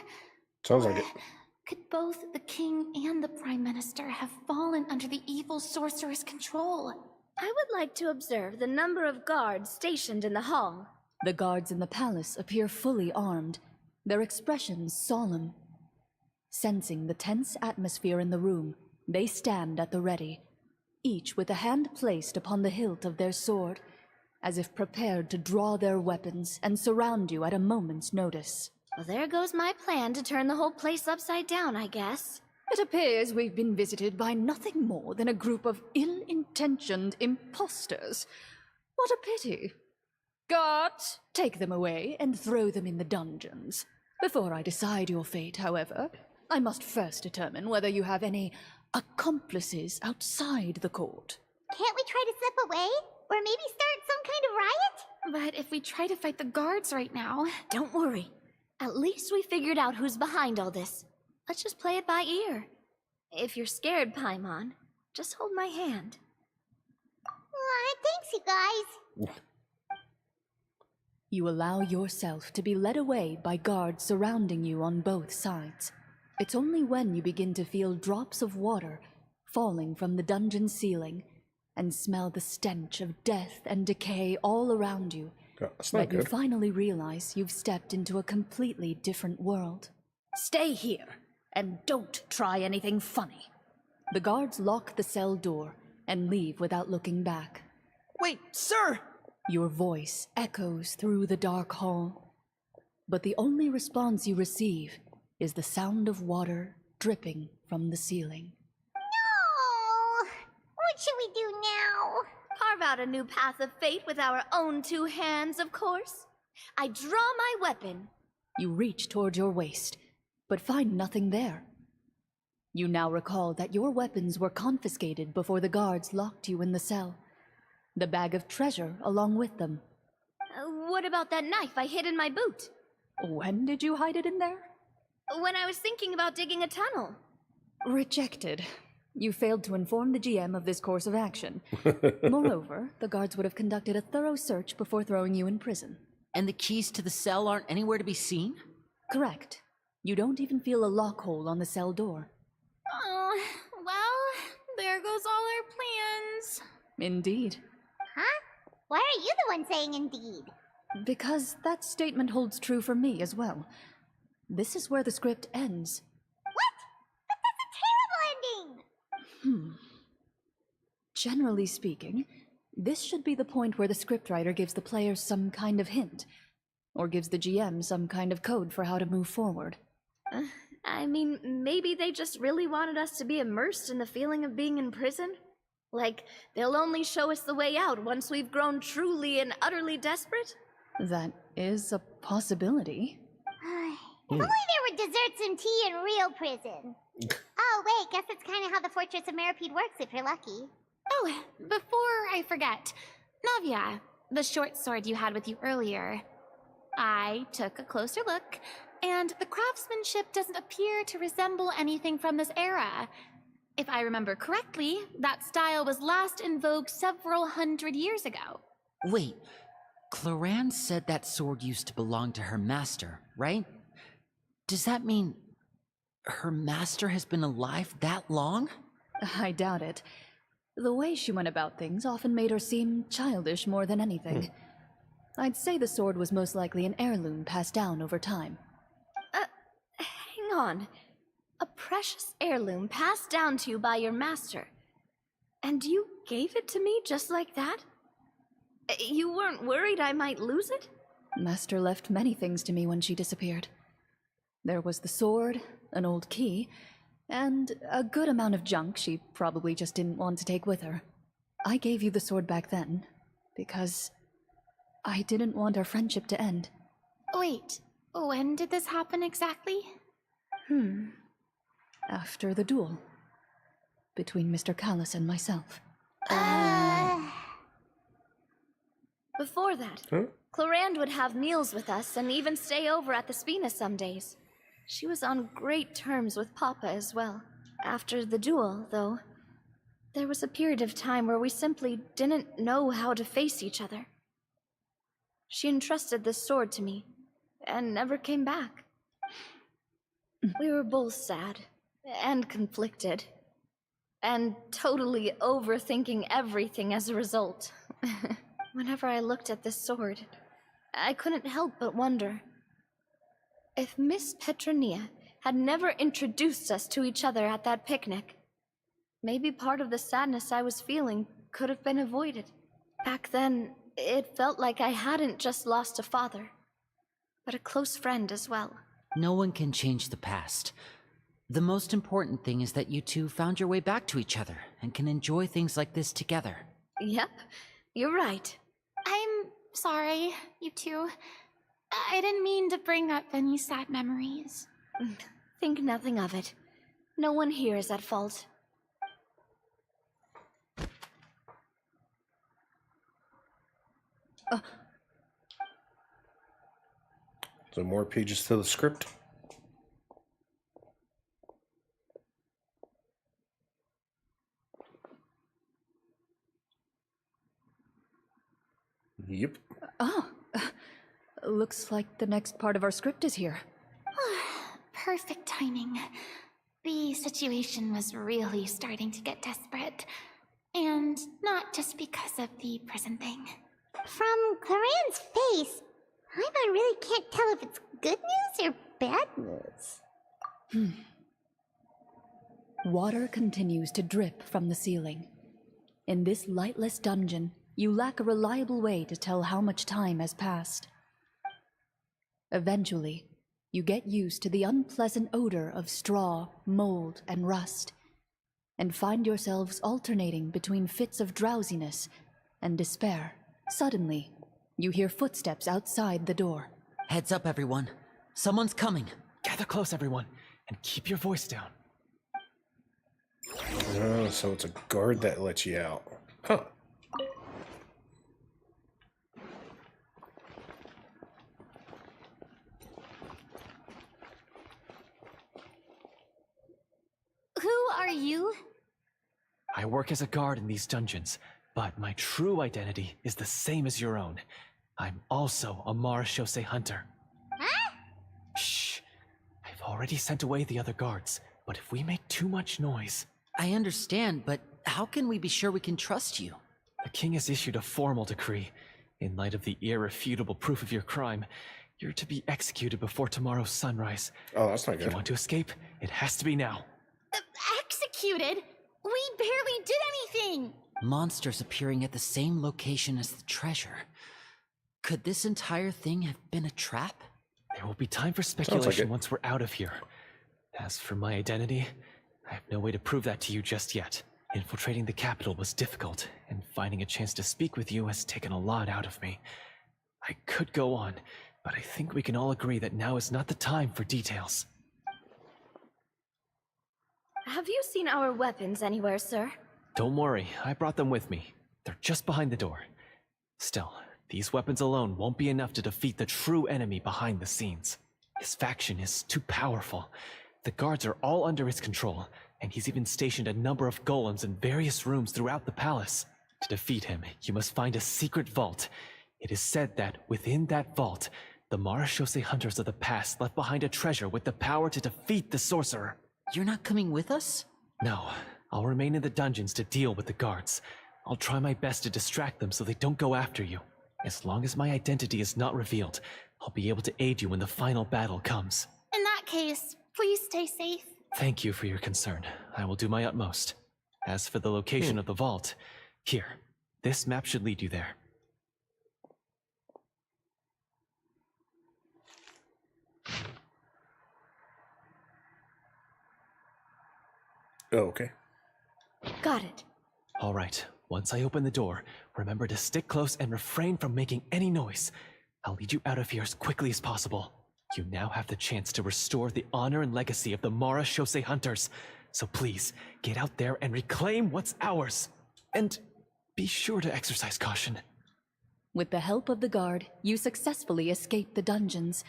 Sounds like it. Could both the king and the Prime Minister have fallen under the evil sorcerer's control? I would like to observe the number of guards stationed in the hall. The guards in the palace appear fully armed, their expressions solemn. Sensing the tense atmosphere in the room, they stand at the ready, each with a hand placed upon the hilt of their sword, as if prepared to draw their weapons and surround you at a moment's notice. Well, there goes my plan to turn the whole place upside down, I guess. It appears we've been visited by nothing more than a group of ill-intentioned imposters. What a pity. Guards, take them away and throw them in the dungeons. Before I decide your fate, however, I must first determine whether you have any accomplices outside the court. Can't we try to slip away? Or maybe start some kind of riot? But if we try to fight the guards right now... Don't worry. At least we figured out who's behind all this. Let's just play it by ear. If you're scared, Paimon, just hold my hand. Thanks, you guys. You allow yourself to be led away by guards surrounding you on both sides. It's only when you begin to feel drops of water falling from the dungeon ceiling and smell the stench of death and decay all around you that you finally realize you've stepped into a completely different world. Stay here, and don't try anything funny. The guards lock the cell door and leave without looking back. Wait, sir! Your voice echoes through the dark hall, but the only response you receive is the sound of water dripping from the ceiling. No! What should we do now? Carve out a new path of fate with our own two hands, of course. I draw my weapon. You reach toward your waist, but find nothing there. You now recall that your weapons were confiscated before the guards locked you in the cell. The bag of treasure along with them. What about that knife I hid in my boot? When did you hide it in there? When I was thinking about digging a tunnel. Rejected. You failed to inform the GM of this course of action. Moreover, the guards would have conducted a thorough search before throwing you in prison. And the keys to the cell aren't anywhere to be seen? Correct. You don't even feel a lock hole on the cell door. Oh, well, there goes all our plans. Indeed. Huh? Why are you the one saying indeed? Because that statement holds true for me as well. This is where the script ends. What? But that's a terrible ending! Generally speaking, this should be the point where the scriptwriter gives the players some kind of hint, or gives the GM some kind of code for how to move forward. I mean, maybe they just really wanted us to be immersed in the feeling of being in prison? Like, they'll only show us the way out once we've grown truly and utterly desperate? That is a possibility. If only there were desserts and tea in real prison. Oh, wait, guess it's kind of how the Fortress of Meripede works if you're lucky. Oh, before I forget, Navia, the short sword you had with you earlier. I took a closer look, and the craftsmanship doesn't appear to resemble anything from this era. If I remember correctly, that style was last in vogue several hundred years ago. Wait, Cloran said that sword used to belong to her master, right? Does that mean her master has been alive that long? I doubt it. The way she went about things often made her seem childish more than anything. I'd say the sword was most likely an heirloom passed down over time. Hang on. A precious heirloom passed down to you by your master. And you gave it to me just like that? You weren't worried I might lose it? Master left many things to me when she disappeared. There was the sword, an old key, and a good amount of junk she probably just didn't want to take with her. I gave you the sword back then, because I didn't want our friendship to end. Wait, when did this happen exactly? After the duel. Between Mr. Callis and myself. Before that, Clorand would have meals with us and even stay over at the Spina some days. She was on great terms with Papa as well. After the duel, though, there was a period of time where we simply didn't know how to face each other. She entrusted this sword to me, and never came back. We were both sad, and conflicted, and totally overthinking everything as a result. Whenever I looked at this sword, I couldn't help but wonder if Miss Petronia had never introduced us to each other at that picnic. Maybe part of the sadness I was feeling could have been avoided. Back then, it felt like I hadn't just lost a father, but a close friend as well. No one can change the past. The most important thing is that you two found your way back to each other and can enjoy things like this together. Yep, you're right. I'm sorry, you two. I didn't mean to bring up any sad memories. Think nothing of it. No one here is at fault. So more pages to the script. Yep. Looks like the next part of our script is here. Perfect timing. The situation was really starting to get desperate. And not just because of the prison thing. From Claren's face, I really can't tell if it's good news or bad news. Water continues to drip from the ceiling. In this lightless dungeon, you lack a reliable way to tell how much time has passed. Eventually, you get used to the unpleasant odor of straw, mold, and rust, and find yourselves alternating between fits of drowsiness and despair. Suddenly, you hear footsteps outside the door. Heads up, everyone. Someone's coming. Gather close, everyone, and keep your voice down. Oh, so it's a guard that lets you out. Huh. Who are you? I work as a guard in these dungeons, but my true identity is the same as your own. I'm also a Marashose hunter. Huh? Shh. I've already sent away the other guards, but if we make too much noise... I understand, but how can we be sure we can trust you? The king has issued a formal decree. In light of the irrefutable proof of your crime, you're to be executed before tomorrow's sunrise. Oh, that's not If good. you want to escape, it has to be now. Executed? We barely did anything! Monsters appearing at the same location as the treasure. Could this entire thing have been a trap? There will be time for like speculation it. once we're out of here. As for my identity, I have no way to prove that to you just yet. Infiltrating the capital was difficult, and finding a chance to speak with you has taken a lot out of me. I could go on, but I think we can all agree that now is not the time for details. Have you seen our weapons anywhere, sir? Don't worry, I brought them with me. They're just behind the door. Still, these weapons alone won't be enough to defeat the true enemy behind the scenes. His faction is too powerful. The guards are all under his control, and he's even stationed a number of golems in various rooms throughout the palace. To defeat him, you must find a secret vault. It is said that within that vault, the Marashose hunters of the past left behind a treasure with the power to defeat the sorcerer. You're not coming with us? No, I'll remain in the dungeons to deal with the guards. I'll try my best to distract them so they don't go after you. As long as my identity is not revealed, I'll be able to aid you when the final battle comes. In that case, please stay safe. Thank you for your concern. I will do my utmost. As for the location of the vault, here, this map should lead you there. Oh, okay. Got it. All right, once I open the door, remember to stick close and refrain from making any noise. I'll lead you out of here as quickly as possible. You now have the chance to restore the honor and legacy of the Marashose hunters. So please, get out there and reclaim what's ours. And be sure to exercise caution. With the help of the guard, you successfully escape the dungeons.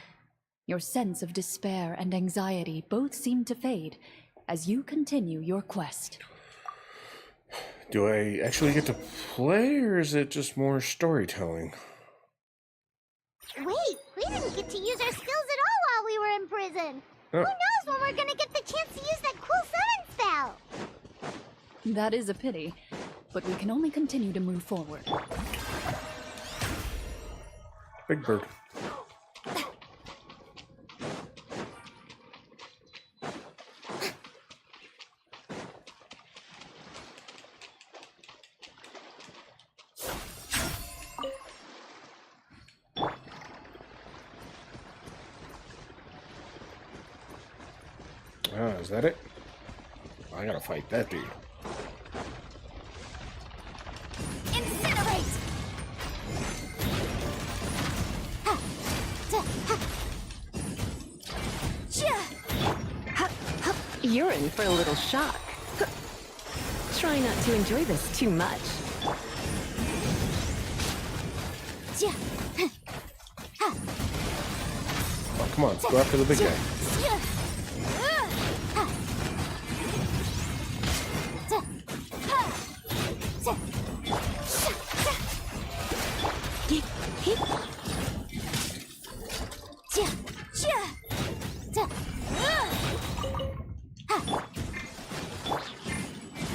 Your sense of despair and anxiety both seem to fade as you continue your quest. Do I actually get to play, or is it just more storytelling? Wait, we didn't get to use our skills at all while we were in prison. Oh. Who knows when we're gonna get the chance to use that cool summon spell? That is a pity, but we can only continue to move forward. Big bird. Ah, is that it? I gotta fight that dude. Incinerate! You're in for a little shock. Try not to enjoy this too much. Oh, come on, go after the big guy.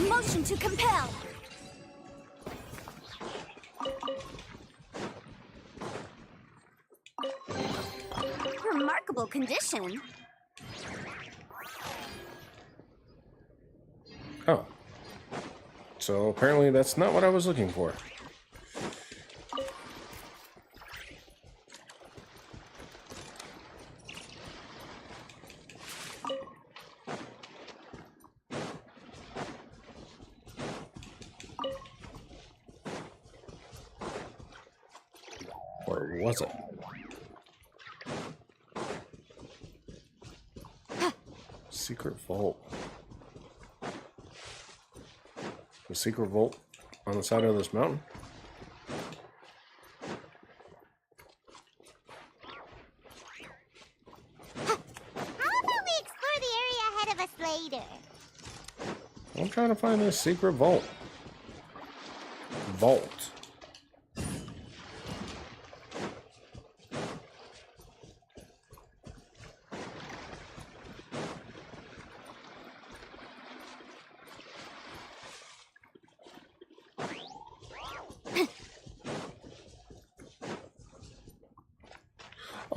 Motion to compel. Remarkable condition. Oh. So apparently that's not what I was looking for. Or was it? Secret vault. The secret vault on the side of this mountain? How about we explore the area ahead of us later? I'm trying to find this secret vault. Vault.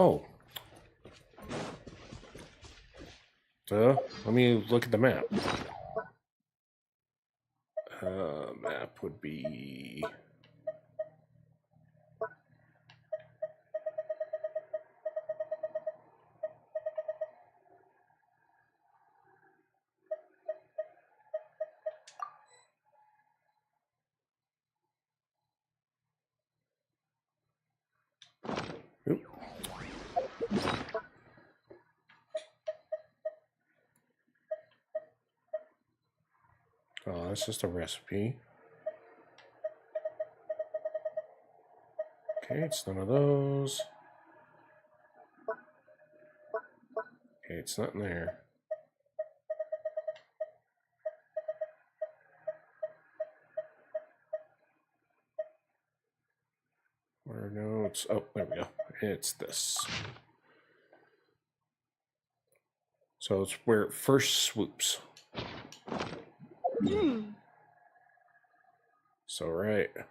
Oh. So, let me look at the map. Map would be... Oop. Oh, that's just a recipe. Okay, it's none of those. Okay, it's not in there. Where notes? Oh, there we go. It's this. So it's where it first swoops. So right. How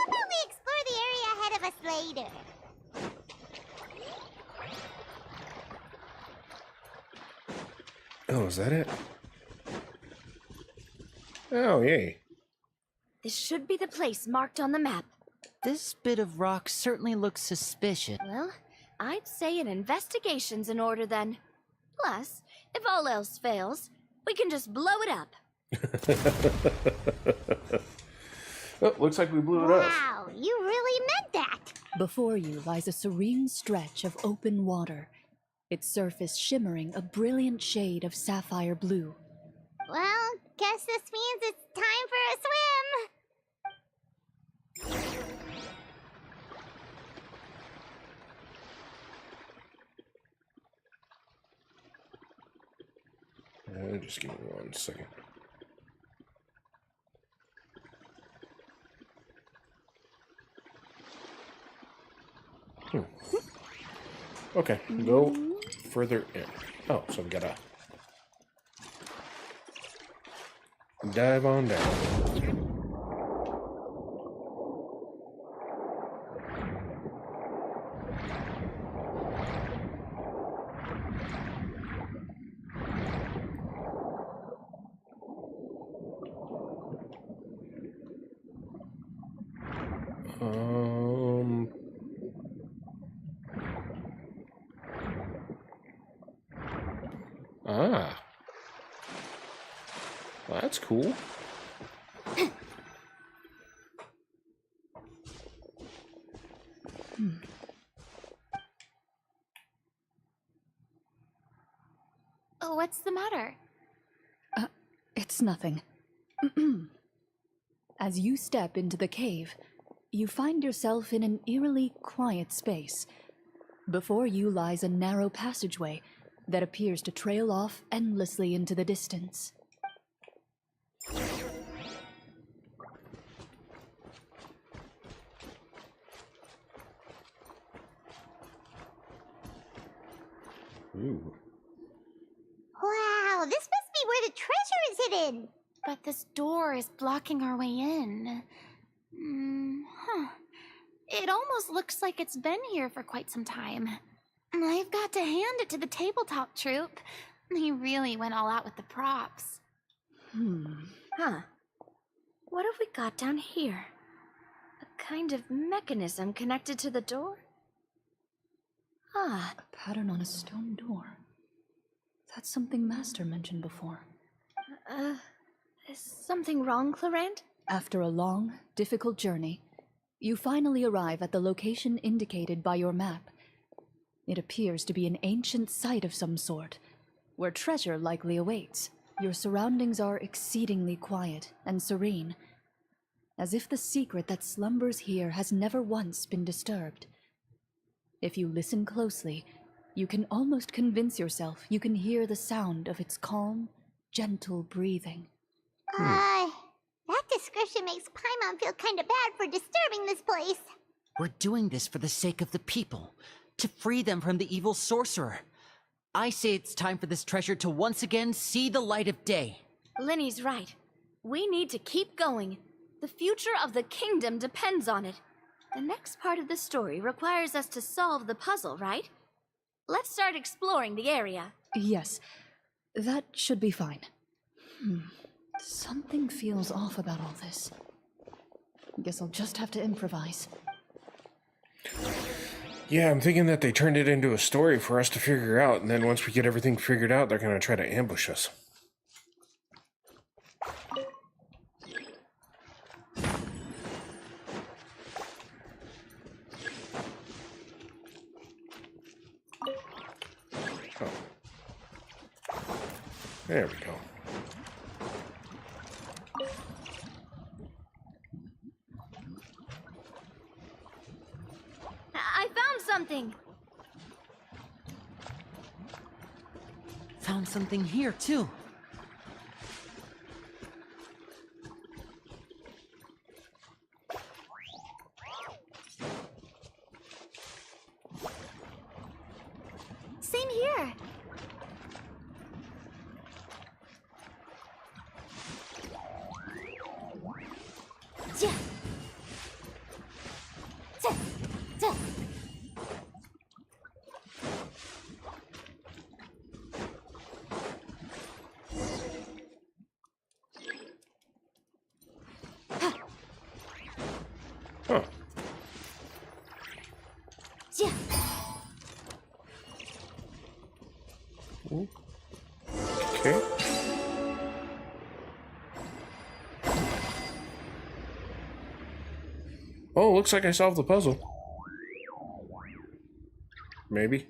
about we explore the area ahead of us later? Oh, is that it? Oh, yay. This should be the place marked on the map. This bit of rock certainly looks suspicious. Well, I'd say an investigation's in order then. Plus, if all else fails, we can just blow it up. Oh, looks like we blew it up. Wow, you really meant that. Before you lies a serene stretch of open water, its surface shimmering a brilliant shade of sapphire blue. Well, guess this means it's time for a swim. Just give me 1 second. Okay, go further in. Oh, so we gotta dive on down. Ah. Well, that's cool. Oh, what's the matter? It's nothing. As you step into the cave, you find yourself in an eerily quiet space. Before you lies a narrow passageway that appears to trail off endlessly into the distance. Ooh. Wow, this must be where the treasure is hidden. But this door is blocking our way in. It almost looks like it's been here for quite some time. I've got to hand it to the tabletop troupe. They really went all out with the props. Huh. What have we got down here? A kind of mechanism connected to the door? Ah. A pattern on a stone door. That's something Master mentioned before. Is something wrong, Clarant? After a long, difficult journey, you finally arrive at the location indicated by your map. It appears to be an ancient site of some sort, where treasure likely awaits. Your surroundings are exceedingly quiet and serene, as if the secret that slumbers here has never once been disturbed. If you listen closely, you can almost convince yourself you can hear the sound of its calm, gentle breathing. That description makes Paimon feel kinda bad for disturbing this place. We're doing this for the sake of the people, to free them from the evil sorcerer. I say it's time for this treasure to once again see the light of day. Linny's right. We need to keep going. The future of the kingdom depends on it. The next part of the story requires us to solve the puzzle, right? Let's start exploring the area. Yes, that should be fine. Something feels off about all this. Guess I'll just have to improvise. Yeah, I'm thinking that they turned it into a story for us to figure out, and then once we get everything figured out, they're going to try to ambush us. Oh. There we go. I found something. Found something here, too. Same here. Yeah. Huh. Yeah. Okay. Oh, looks like I solved the puzzle. Maybe.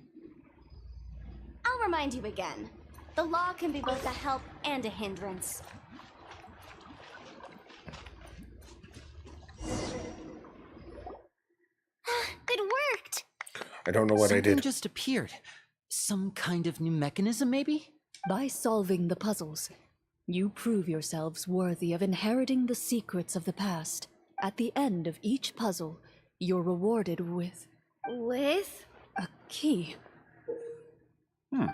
I'll remind you again. The law can be both a help and a hindrance. It worked! I don't know what I Something did. just appeared. Some kind of new mechanism, maybe? By solving the puzzles, you prove yourselves worthy of inheriting the secrets of the past. At the end of each puzzle, you're rewarded with... With? A key.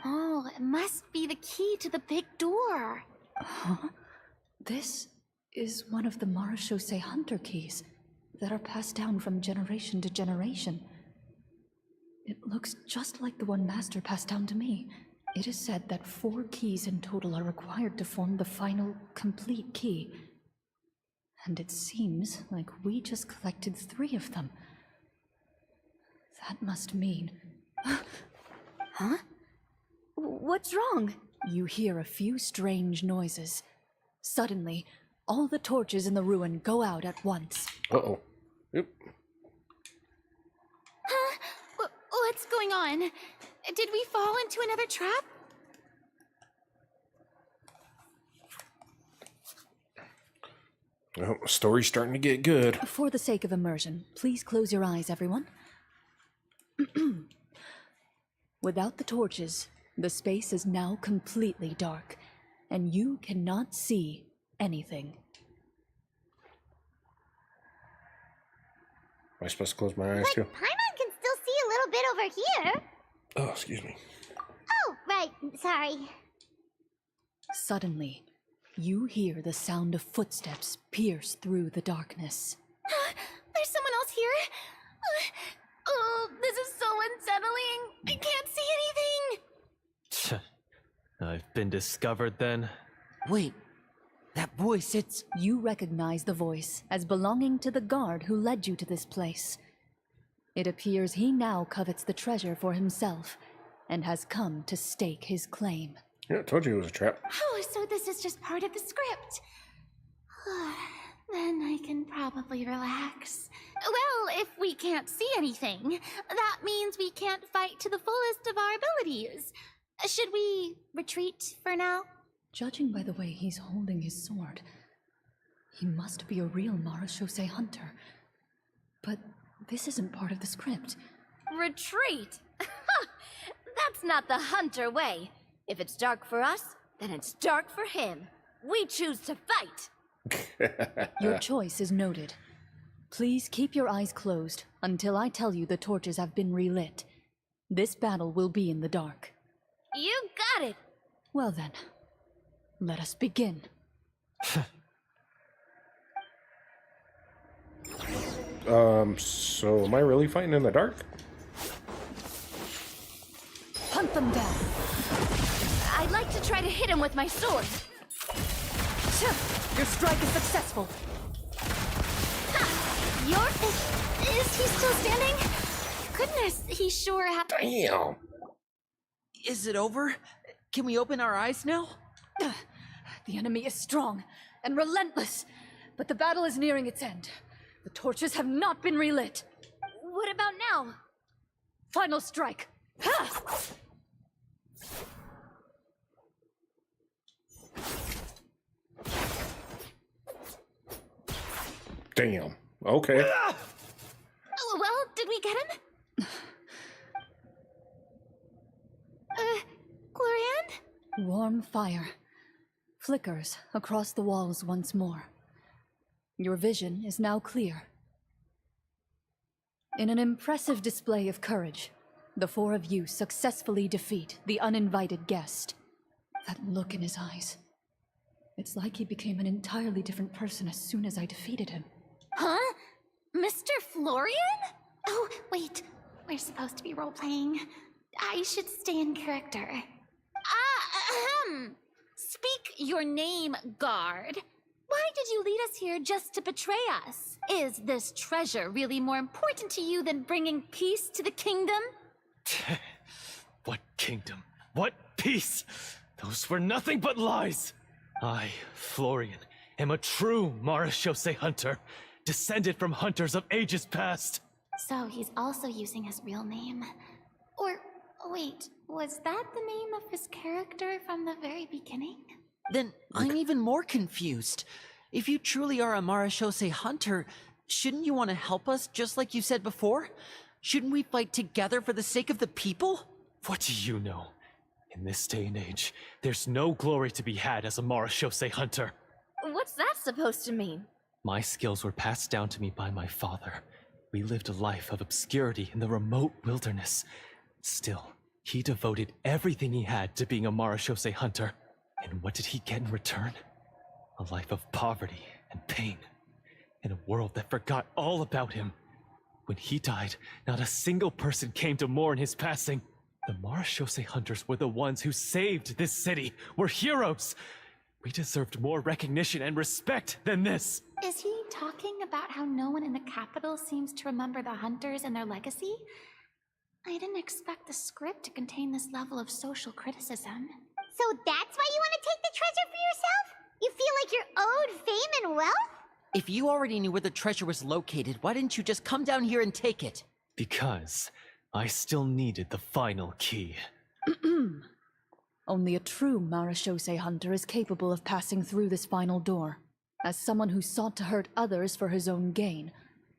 Oh, it must be the key to the big door. Huh? This is one of the Marechaussee Hunter keys that are passed down from generation to generation. It looks just like the one Master passed down to me. It is said that 4 keys in total are required to form the final, complete key. And it seems like we just collected 3 of them. That must mean... Huh? What's wrong? You hear a few strange noises. Suddenly, all the torches in the ruin go out at once. Uh-oh. Yep. Huh? What's going on? Did we fall into another trap? Well, story's starting to get good. For the sake of immersion, please close your eyes, everyone. Without the torches, the space is now completely dark, and you cannot see anything. Am I supposed to close my eyes too? Paimon can still see a little bit over here. Oh, excuse me. Oh, right. Sorry. Suddenly, you hear the sound of footsteps pierce through the darkness. There's someone else here? Oh, this is so unsettling. I can't see anything. I've been discovered then. Wait, that voice, it's... You recognize the voice as belonging to the guard who led you to this place. It appears he now covets the treasure for himself and has come to stake his claim. Yeah, I told you it was a trap. Oh, so this is just part of the script. Then I can probably relax. Well, if we can't see anything, that means we can't fight to the fullest of our abilities. Should we retreat for now? Judging by the way he's holding his sword, he must be a real Marashose hunter. But this isn't part of the script. Retreat? That's not the hunter way. If it's dark for us, then it's dark for him. We choose to fight. Your choice is noted. Please keep your eyes closed until I tell you the torches have been relit. This battle will be in the dark. You got it. Well then, let us begin. So am I really fighting in the dark? Hunt them down. I'd like to try to hit him with my sword. Your strike is successful. Is he still standing? Goodness, he sure Damn. Is it over? Can we open our eyes now? The enemy is strong and relentless, but the battle is nearing its end. The torches have not been relit. What about now? Final strike. Ha! Damn. Okay. Oh, well, did we get him? Glorian? Warm fire flickers across the walls once more. Your vision is now clear. In an impressive display of courage, the four of you successfully defeat the uninvited guest. That look in his eyes. It's like he became an entirely different person as soon as I defeated him. Huh? Mr. Florian? Oh, wait. We're supposed to be role-playing. I should stay in character. Speak your name, guard. Why did you lead us here just to betray us? Is this treasure really more important to you than bringing peace to the kingdom? What kingdom? What peace? Those were nothing but lies! I, Florian, am a true Marashose hunter, descended from hunters of ages past. So he's also using his real name. Or, wait, was that the name of his character from the very beginning? Then I'm even more confused. If you truly are a Marashose hunter, shouldn't you want to help us just like you said before? Shouldn't we fight together for the sake of the people? What do you know? In this day and age, there's no glory to be had as a Marashose hunter. What's that supposed to mean? My skills were passed down to me by my father. We lived a life of obscurity in the remote wilderness. Still, he devoted everything he had to being a Marashose hunter. And what did he get in return? A life of poverty and pain. In a world that forgot all about him. When he died, not a single person came to mourn his passing. The Marashose hunters were the ones who saved this city. We're heroes. We deserved more recognition and respect than this. Is he talking about how no one in the capital seems to remember the hunters and their legacy? I didn't expect the script to contain this level of social criticism. So that's why you want to take the treasure for yourself? You feel like you're owed fame and wealth? If you already knew where the treasure was located, why didn't you just come down here and take it? Because I still needed the final key. Only a true Marashose hunter is capable of passing through this final door. As someone who sought to hurt others for his own gain,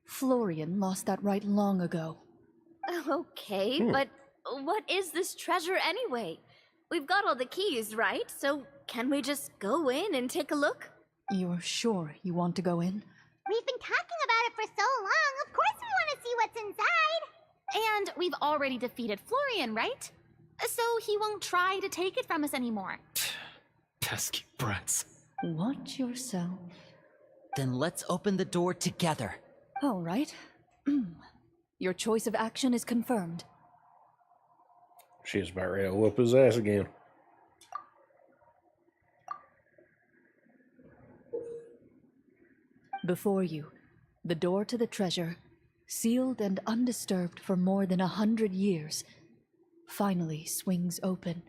Florian lost that right long ago. Okay, but what is this treasure anyway? We've got all the keys, right? So can we just go in and take a look? You're sure you want to go in? We've been talking about it for so long. Of course we want to see what's inside. And we've already defeated Florian, right? So he won't try to take it from us anymore. Pesky brats. Watch yourself. Then let's open the door together. All right. Your choice of action is confirmed. She's about ready to whoop his ass again. Before you, the door to the treasure, sealed and undisturbed for more than 100 years, finally swings open.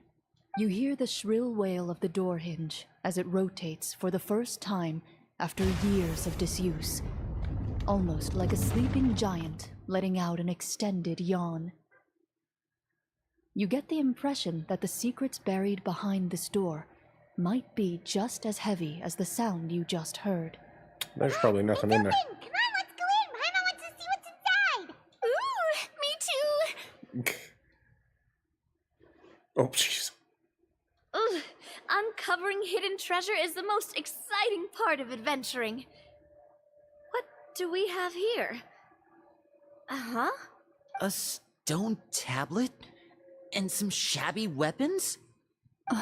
You hear the shrill wail of the door hinge as it rotates for the first time after years of disuse, almost like a sleeping giant letting out an extended yawn. You get the impression that the secrets buried behind this door might be just as heavy as the sound you just heard. There's probably nothing in there. Come on, let's go in. Paimon wants to see what's inside. Ooh, me too. Oh, jeez. Ugh, uncovering hidden treasure is the most exciting part of adventuring. What do we have here? Uh-huh. A stone tablet? And some shabby weapons? You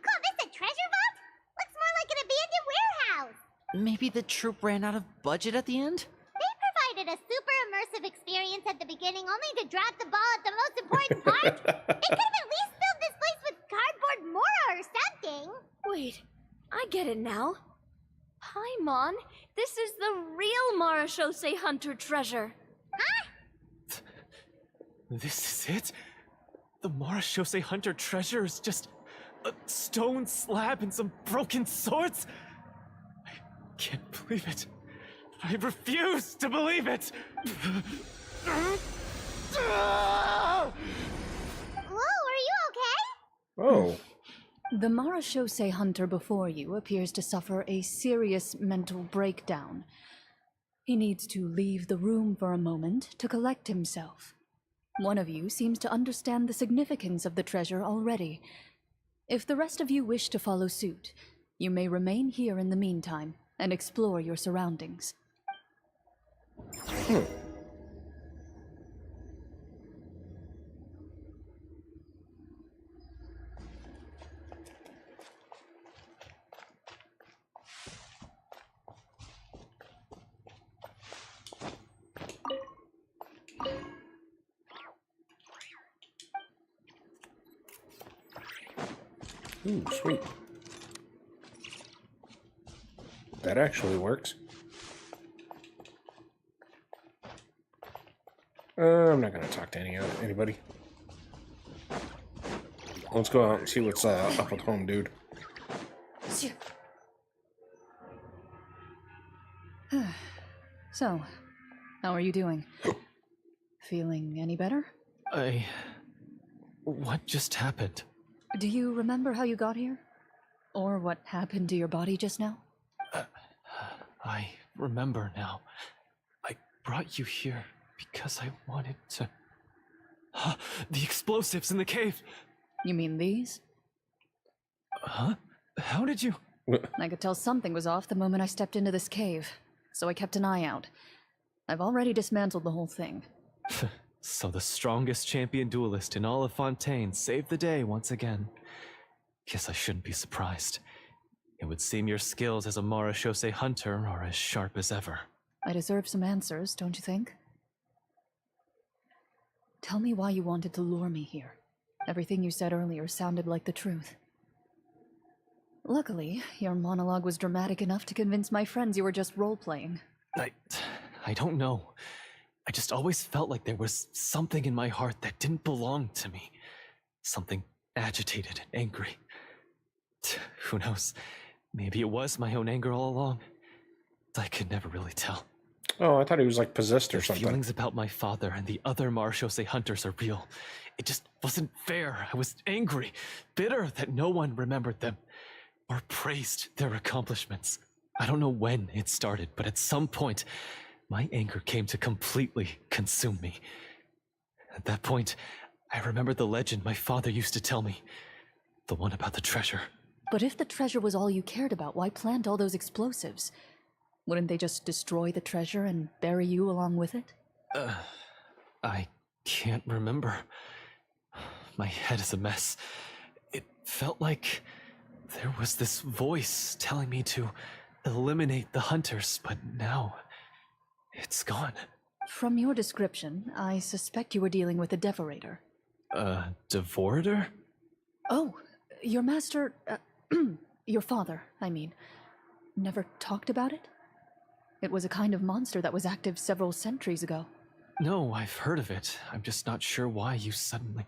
call this a treasure vault? Looks more like an abandoned warehouse. Maybe the troop ran out of budget at the end? They provided a super immersive experience at the beginning only to drop the ball at the most important part. They could have at least filled this place with cardboard Mora or something. Wait, I get it now. Paimon, this is the real Marachose Hunter treasure. Huh? This is it? The Marachose Hunter treasure is just a stone slab and some broken swords? I can't believe it. I refuse to believe it! Whoa, are you okay? Oh. The Marachose Hunter before you appears to suffer a serious mental breakdown. He needs to leave the room for a moment to collect himself. One of you seems to understand the significance of the treasure already. If the rest of you wish to follow suit, you may remain here in the meantime and explore your surroundings. Ooh, sweet. That actually works. I'm not gonna talk to anybody. Let's go out and see what's up with home, dude. So, how are you doing? Feeling any better? What just happened? Do you remember how you got here? Or what happened to your body just now? I remember now. I brought you here because I wanted to... The explosives in the cave! You mean these? Huh? How did you... I could tell something was off the moment I stepped into this cave, so I kept an eye out. I've already dismantled the whole thing. So the strongest champion duelist in all of Fontaine saved the day once again. Guess I shouldn't be surprised. It would seem your skills as a Marachose hunter are as sharp as ever. I deserve some answers, don't you think? Tell me why you wanted to lure me here. Everything you said earlier sounded like the truth. Luckily, your monologue was dramatic enough to convince my friends you were just role-playing. I don't know. I just always felt like there was something in my heart that didn't belong to me. Something agitated and angry. Who knows? Maybe it was my own anger all along. I could never really tell. Oh, I thought he was like possessed or The something. feelings about my father and the other Marachose hunters are real. It just wasn't fair. I was angry, bitter that no one remembered them or praised their accomplishments. I don't know when it started, but at some point, my anger came to completely consume me. At that point, I remembered the legend my father used to tell me. The one about the treasure. But if the treasure was all you cared about, why plant all those explosives? Wouldn't they just destroy the treasure and bury you along with it? I can't remember. My head is a mess. It felt like there was this voice telling me to eliminate the hunters, but now it's gone. From your description, I suspect you were dealing with a Devorator. Devorator? Oh, your master... your father, I mean, never talked about it? It was a kind of monster that was active several centuries ago. No, I've heard of it. I'm just not sure why you suddenly...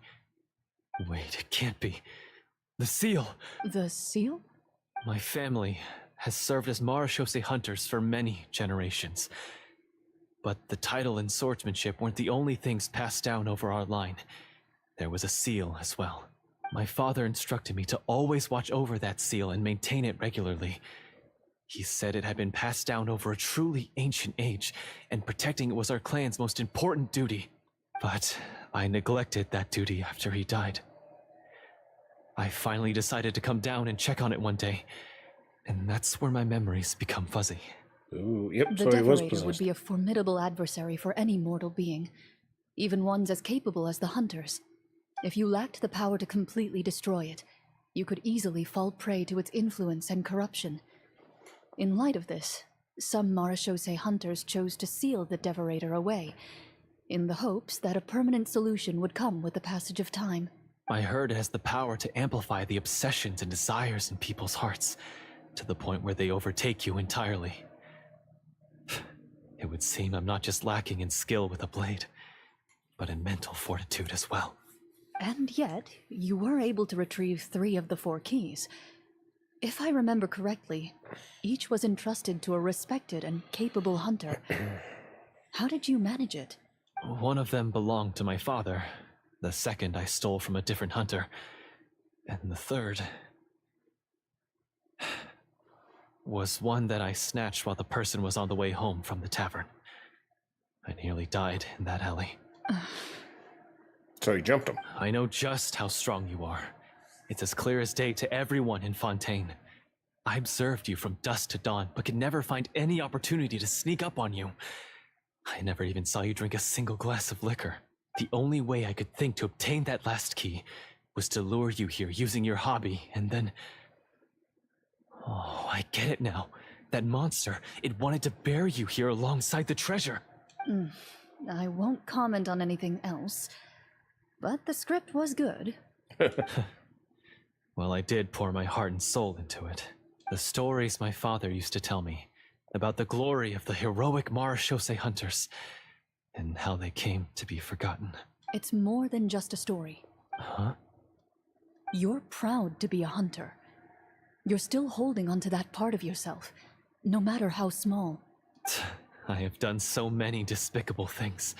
Wait, it can't be. The seal! The seal? My family has served as Marashose hunters for many generations. But the title and swordsmanship weren't the only things passed down over our line. There was a seal as well. My father instructed me to always watch over that seal and maintain it regularly. He said it had been passed down over a truly ancient age, and protecting it was our clan's most important duty. But I neglected that duty after he died. I finally decided to come down and check on it one day, and that's where my memories become fuzzy. Ooh, yep, The so he was Devorator possessed. would be a formidable adversary for any mortal being, even ones as capable as the Hunters. If you lacked the power to completely destroy it, you could easily fall prey to its influence and corruption. In light of this, some Marashose hunters chose to seal the Devorator away, in the hopes that a permanent solution would come with the passage of time. I heard it has the power to amplify the obsessions and desires in people's hearts, to the point where they overtake you entirely. It would seem I'm not just lacking in skill with a blade, but in mental fortitude as well. And yet, you were able to retrieve 3 of the 4 keys. If I remember correctly, each was entrusted to a respected and capable hunter. How did you manage it? One of them belonged to my father. The second I stole from a different hunter. And the third was one that I snatched while the person was on the way home from the tavern. I nearly died in that alley. So he jumped him. I know just how strong you are. It's as clear as day to everyone in Fontaine. I observed you from dusk to dawn, but could never find any opportunity to sneak up on you. I never even saw you drink a single glass of liquor. The only way I could think to obtain that last key was to lure you here using your hobby, and then... Oh, I get it now. That monster, it wanted to bury you here alongside the treasure. I won't comment on anything else, but the script was good. Well, I did pour my heart and soul into it. The stories my father used to tell me about the glory of the heroic Marashose hunters and how they came to be forgotten. It's more than just a story. Huh? You're proud to be a hunter. You're still holding onto that part of yourself, no matter how small. I have done so many despicable things.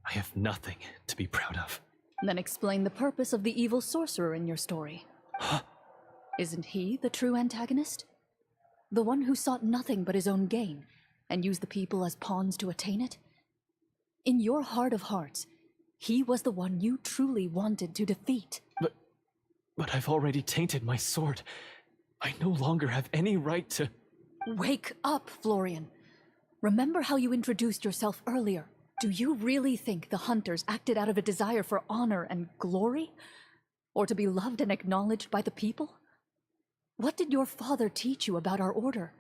I have nothing to be proud of. Then explain the purpose of the evil sorcerer in your story. Isn't he the true antagonist? The one who sought nothing but his own gain, and used the people as pawns to attain it? In your heart of hearts, he was the one you truly wanted to defeat. But I've already tainted my sword. I no longer have any right to... Wake up, Florian. Remember how you introduced yourself earlier. Do you really think the hunters acted out of a desire for honor and glory? Or to be loved and acknowledged by the people? What did your father teach you about our order?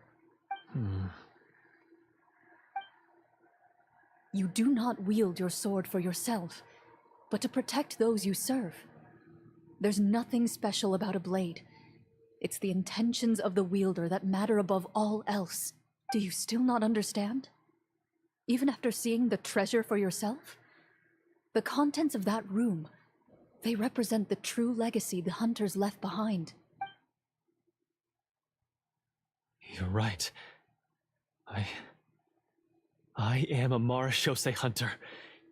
You do not wield your sword for yourself, but to protect those you serve. There's nothing special about a blade. It's the intentions of the wielder that matter above all else. Do you still not understand? Even after seeing the treasure for yourself? The contents of that room, they represent the true legacy the hunters left behind. You're right. I am a Marashose hunter.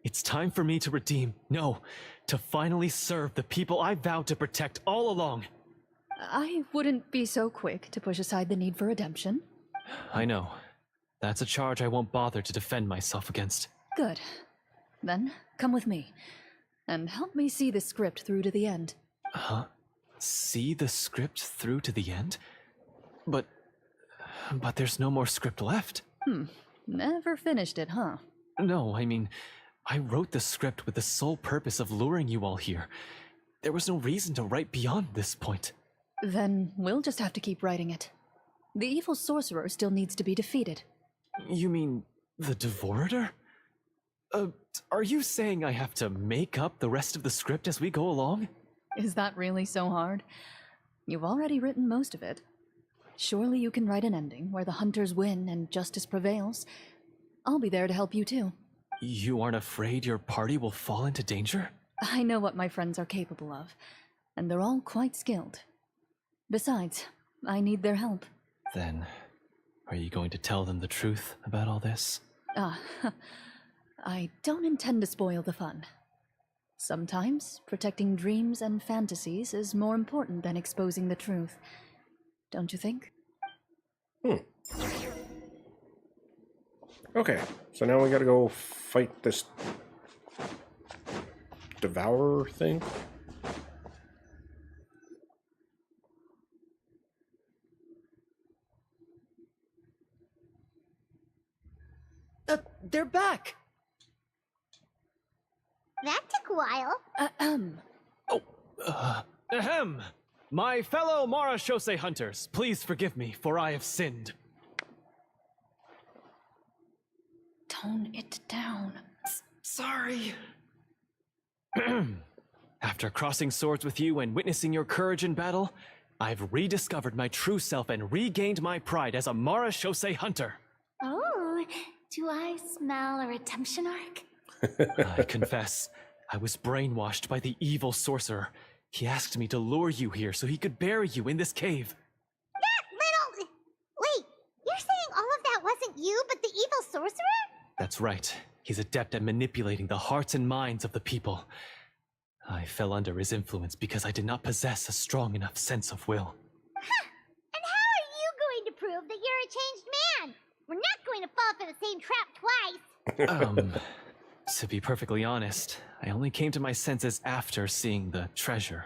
It's time for me to redeem, no, to finally serve the people I vowed to protect all along. I wouldn't be so quick to push aside the need for redemption. I know. That's a charge I won't bother to defend myself against. Good. Then, come with me, and help me see the script through to the end. Huh? See the script through to the end? But there's no more script left. Never finished it, huh? No, I mean, I wrote the script with the sole purpose of luring you all here. There was no reason to write beyond this point. Then we'll just have to keep writing it. The evil sorcerer still needs to be defeated. You mean the Devorator? Are you saying I have to make up the rest of the script as we go along? Is that really so hard? You've already written most of it. Surely you can write an ending where the hunters win and justice prevails. I'll be there to help you too. You aren't afraid your party will fall into danger? I know what my friends are capable of, and they're all quite skilled. Besides, I need their help. Then, are you going to tell them the truth about all this? I don't intend to spoil the fun. Sometimes, protecting dreams and fantasies is more important than exposing the truth. Don't you think? Okay, so now we gotta go fight this devourer thing. They're back! That took a while. Ahem! My fellow Marashose hunters, please forgive me, for I have sinned. Tone it down. Sorry. After crossing swords with you and witnessing your courage in battle, I've rediscovered my true self and regained my pride as a Marashose hunter. Oh, do I smell a redemption arc? I confess, I was brainwashed by the evil sorcerer. He asked me to lure you here so he could bury you in this cave. That little... Wait, you're saying all of that wasn't you, but the evil sorcerer? That's right. He's adept at manipulating the hearts and minds of the people. I fell under his influence because I did not possess a strong enough sense of will. Huh! And how are you going to prove that you're a changed man? We're not going to fall for the same trap twice. To be perfectly honest, I only came to my senses after seeing the treasure.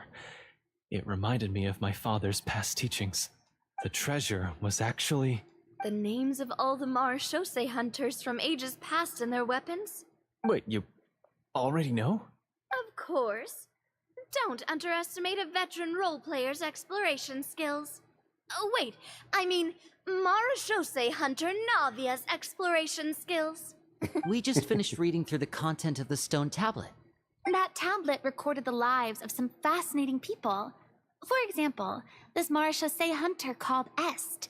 It reminded me of my father's past teachings. The treasure was actually... The names of all the Marashose hunters from ages past and their weapons? Wait, you already know? Of course. Don't underestimate a veteran role player's exploration skills. Oh, wait, I mean Marashose hunter Navia's exploration skills. We just finished reading through the content of the stone tablet. That tablet recorded the lives of some fascinating people. For example, this Marashose hunter called Est.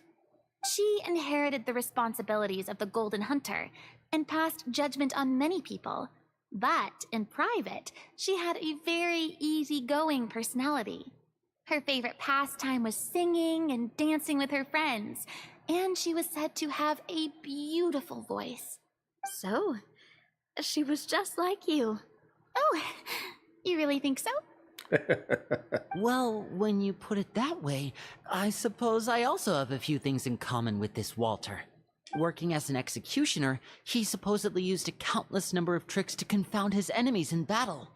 She inherited the responsibilities of the Golden Hunter and passed judgment on many people. But in private, she had a very easygoing personality. Her favorite pastime was singing and dancing with her friends, and she was said to have a beautiful voice. So, she was just like you. Oh, you really think so? Well, when you put it that way, I suppose I also have a few things in common with this Walter. Working as an executioner, he supposedly used a countless number of tricks to confound his enemies in battle.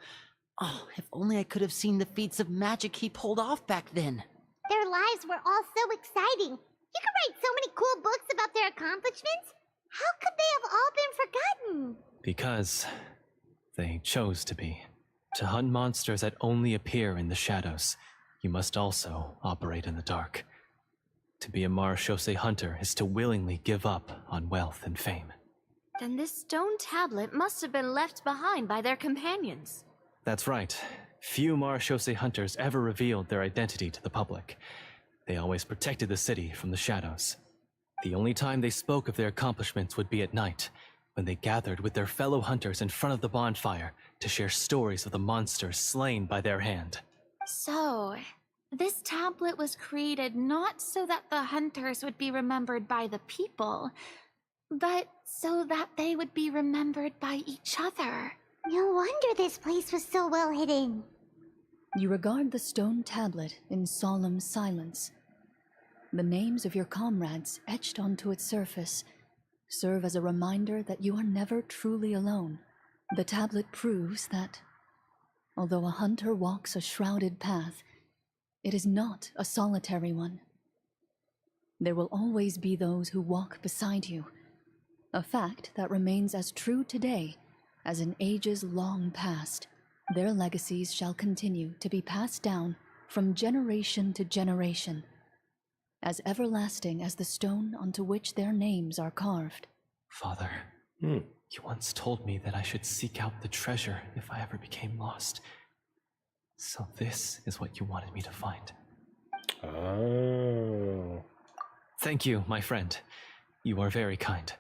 Oh, if only I could have seen the feats of magic he pulled off back then. Their lives were all so exciting. You could write so many cool books about their accomplishments. How could they have all been forgotten? Because they chose to be. To hunt monsters that only appear in the shadows, you must also operate in the dark. To be a Marashose hunter is to willingly give up on wealth and fame. Then this stone tablet must have been left behind by their companions. That's right. Few Marashose hunters ever revealed their identity to the public. They always protected the city from the shadows. The only time they spoke of their accomplishments would be at night, when they gathered with their fellow hunters in front of the bonfire to share stories of the monsters slain by their hand. So, this tablet was created not so that the hunters would be remembered by the people, but so that they would be remembered by each other. No wonder this place was so well hidden. You regard the stone tablet in solemn silence. The names of your comrades etched onto its surface serve as a reminder that you are never truly alone. The tablet proves that, although a hunter walks a shrouded path, it is not a solitary one. There will always be those who walk beside you, a fact that remains as true today as in ages long past. Their legacies shall continue to be passed down from generation to generation, as everlasting as the stone onto which their names are carved. Father, you once told me that I should seek out the treasure if I ever became lost. So this is what you wanted me to find. Oh. Thank you, my friend. You are very kind.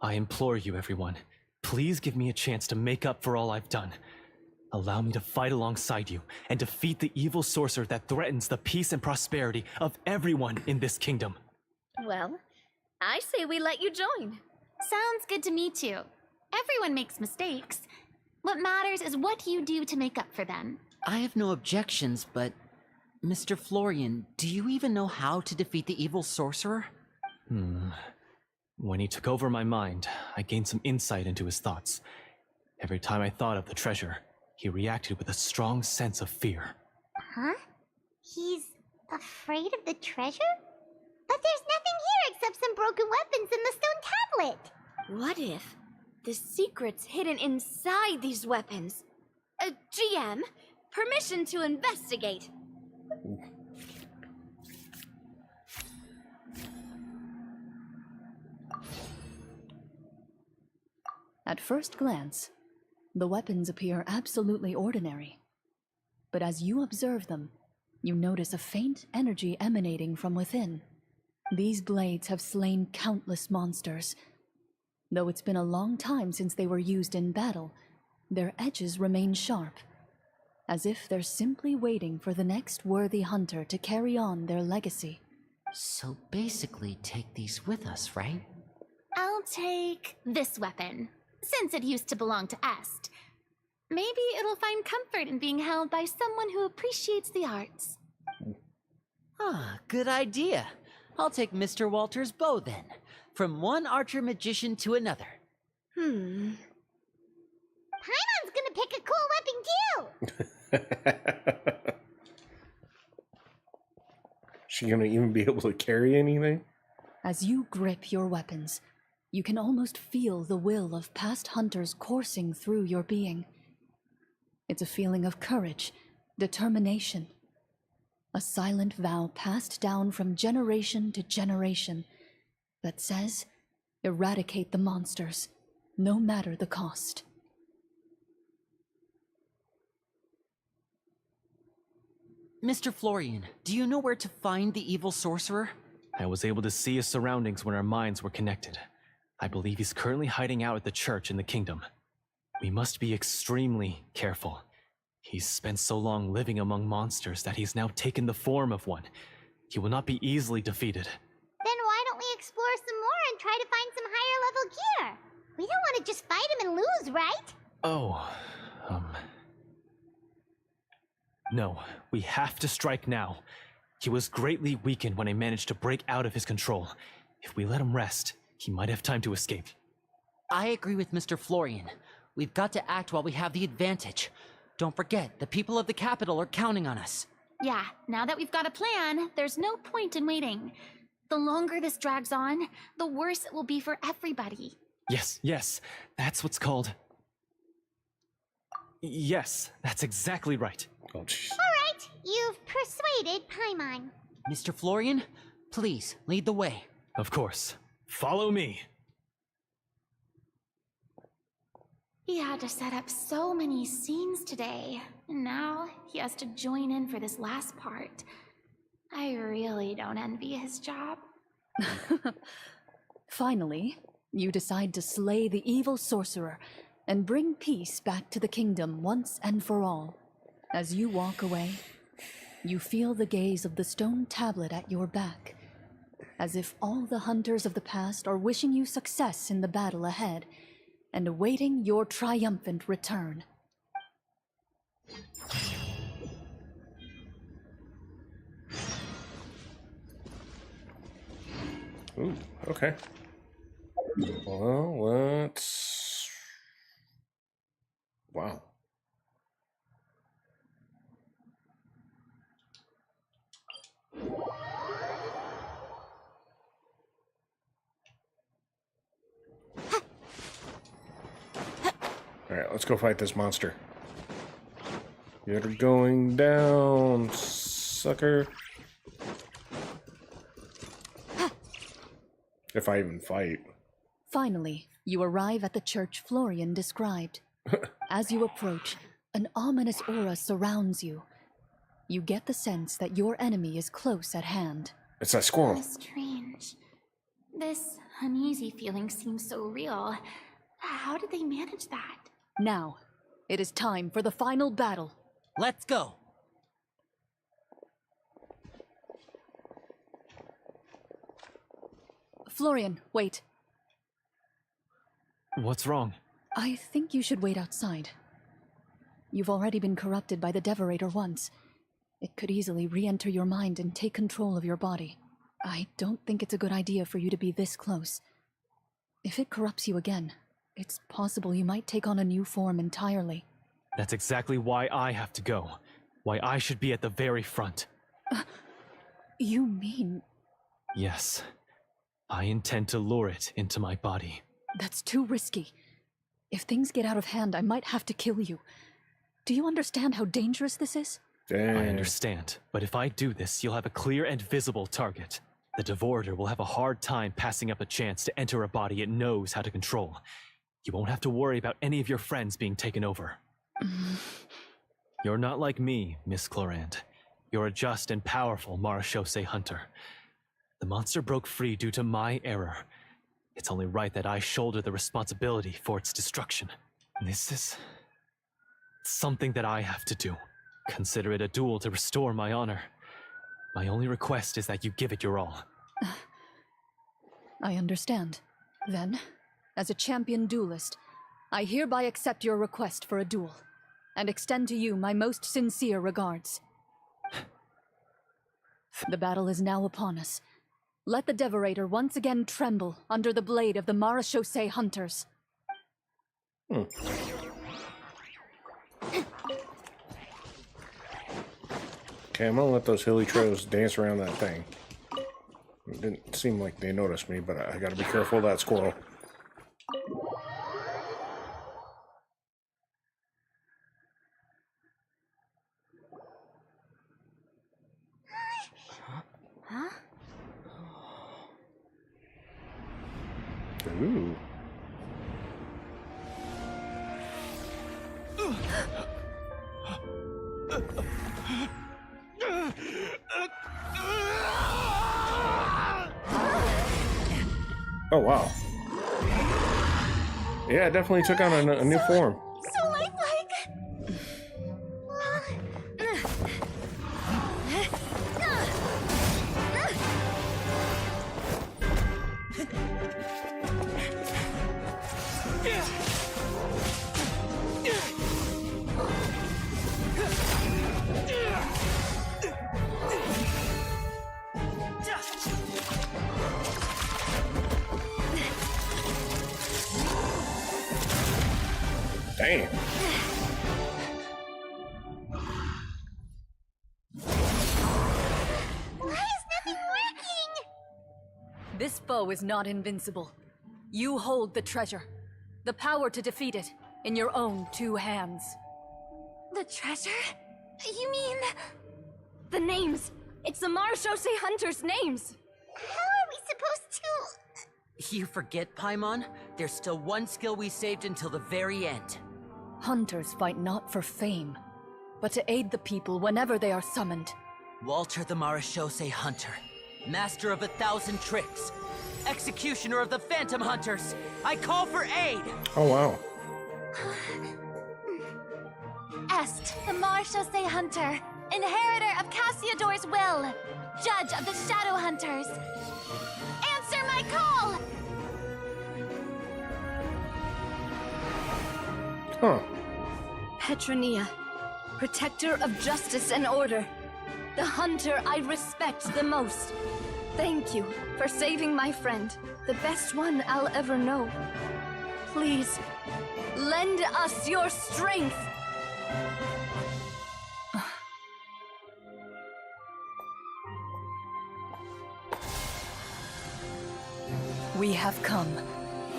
I implore you, everyone, please give me a chance to make up for all I've done. Allow me to fight alongside you and defeat the evil sorcerer that threatens the peace and prosperity of everyone in this kingdom. Well, I say we let you join. Sounds good to me too. Everyone makes mistakes. What matters is what you do to make up for them. I have no objections, but Mr. Florian, do you even know how to defeat the evil sorcerer? When he took over my mind, I gained some insight into his thoughts. Every time I thought of the treasure, he reacted with a strong sense of fear. Huh? He's afraid of the treasure? But there's nothing here except some broken weapons and the stone tablet. What if the secret's hidden inside these weapons? GM, permission to investigate. At first glance, the weapons appear absolutely ordinary. But as you observe them, you notice a faint energy emanating from within. These blades have slain countless monsters. Though it's been a long time since they were used in battle, their edges remain sharp, as if they're simply waiting for the next worthy hunter to carry on their legacy. So basically take these with us, right? I'll take this weapon, since it used to belong to Est. Maybe it'll find comfort in being held by someone who appreciates the arts. Ah, good idea. I'll take Mr. Walter's bow then. From one archer magician to another. Paimon's gonna pick a cool weapon too! She gonna even be able to carry anything? As you grip your weapons, you can almost feel the will of past hunters coursing through your being. It's a feeling of courage, determination. A silent vow passed down from generation to generation that says, eradicate the monsters, no matter the cost. Mr. Florian, do you know where to find the evil sorcerer? I was able to see his surroundings when our minds were connected. I believe he's currently hiding out at the church in the kingdom. We must be extremely careful. He's spent so long living among monsters that he's now taken the form of one. He will not be easily defeated. Then why don't we explore some more and try to find some higher level gear? We don't want to just fight him and lose, right? No, we have to strike now. He was greatly weakened when I managed to break out of his control. If we let him rest, he might have time to escape. I agree with Mr. Florian. We've got to act while we have the advantage. Don't forget, the people of the capital are counting on us. Yeah, now that we've got a plan, there's no point in waiting. The longer this drags on, the worse it will be for everybody. Yes, that's what's called... Yes, that's exactly right. Oh, jeez. Alright, you've persuaded Paimon. Mr. Florian, please, lead the way. Of course. Follow me. He had to set up so many scenes today, and now he has to join in for this last part. I really don't envy his job. Finally, you decide to slay the evil sorcerer and bring peace back to the kingdom once and for all. As you walk away, you feel the gaze of the stone tablet at your back, as if all the hunters of the past are wishing you success in the battle ahead and awaiting your triumphant return. Ooh, okay. Well, let's... Wow. Alright, let's go fight this monster. You're going down, sucker. If I even fight. Finally, you arrive at the church Florian described. As you approach, an ominous aura surrounds you. You get the sense that your enemy is close at hand. It's that squirrel. How strange. This uneasy feeling seems so real. How did they manage that? Now, It is time for the final battle. Let's go. Florian, wait. What's wrong? I think you should wait outside. You've already been corrupted by the Devorator once. It could easily re-enter your mind and take control of your body. I don't think it's a good idea for you to be this close. If it corrupts you again, it's possible you might take on a new form entirely. That's exactly why I have to go. Why I should be at the very front. You mean... Yes. I intend to lure it into my body. That's too risky. If things get out of hand, I might have to kill you. Do you understand how dangerous this is? Dang. I understand, but if I do this, you'll have a clear and visible target. The Devorator will have a hard time passing up a chance to enter a body it knows how to control. You won't have to worry about any of your friends being taken over. You're not like me, Miss Clorand. You're a just and powerful Marachose hunter. The monster broke free due to my error. It's only right that I shoulder the responsibility for its destruction. This is... something that I have to do. Consider it a duel to restore my honor. My only request is that you give it your all. I understand. Then, as a champion duelist, I hereby accept your request for a duel, and extend to you my most sincere regards. The battle is now upon us. Let the Devorator once again tremble under the blade of the Marachose hunters. Okay, I'm gonna let those hilly trails dance around that thing. It didn't seem like they noticed me, but I gotta be careful of that squirrel. Huh? Ooh. Oh, wow. Yeah, it definitely took on a new form. So lifelike! Damn. Why is nothing working? This foe is not invincible. You hold the treasure, the power to defeat it, in your own 2 hands. The treasure? You mean... the names. It's the Marachose hunters' names. How are we supposed to... You forget, Paimon? There's still one skill we saved until the very end. Hunters fight not for fame, but to aid the people whenever they are summoned. Walter the Marachose Hunter, master of 1,000 tricks, executioner of the Phantom Hunters, I call for aid! Oh, wow. Est, the Marachose Hunter, inheritor of Cassiodor's will, judge of the Shadow Hunters. Answer my call! Huh. Petronia, protector of justice and order. The hunter I respect the most. Thank you for saving my friend, the best one I'll ever know. Please, lend us your strength. We have come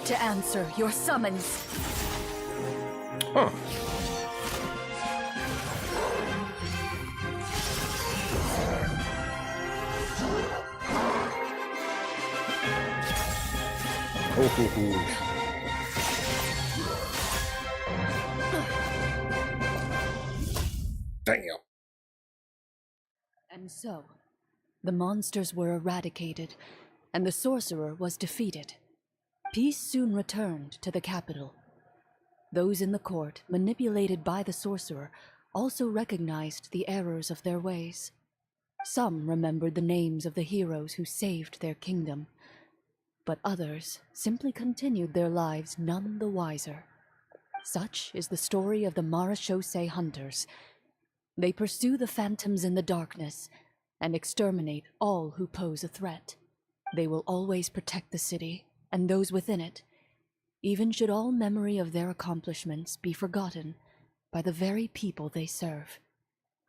to answer your summons. Huh. Damn. And so, the monsters were eradicated, and the sorcerer was defeated. Peace soon returned to the capital. Those in the court, manipulated by the sorcerer, also recognized the errors of their ways. Some remembered the names of the heroes who saved their kingdom, but others simply continued their lives none the wiser. Such is the story of the Marachose Hunters. They pursue the phantoms in the darkness and exterminate all who pose a threat. They will always protect the city and those within it, even should all memory of their accomplishments be forgotten by the very people they serve.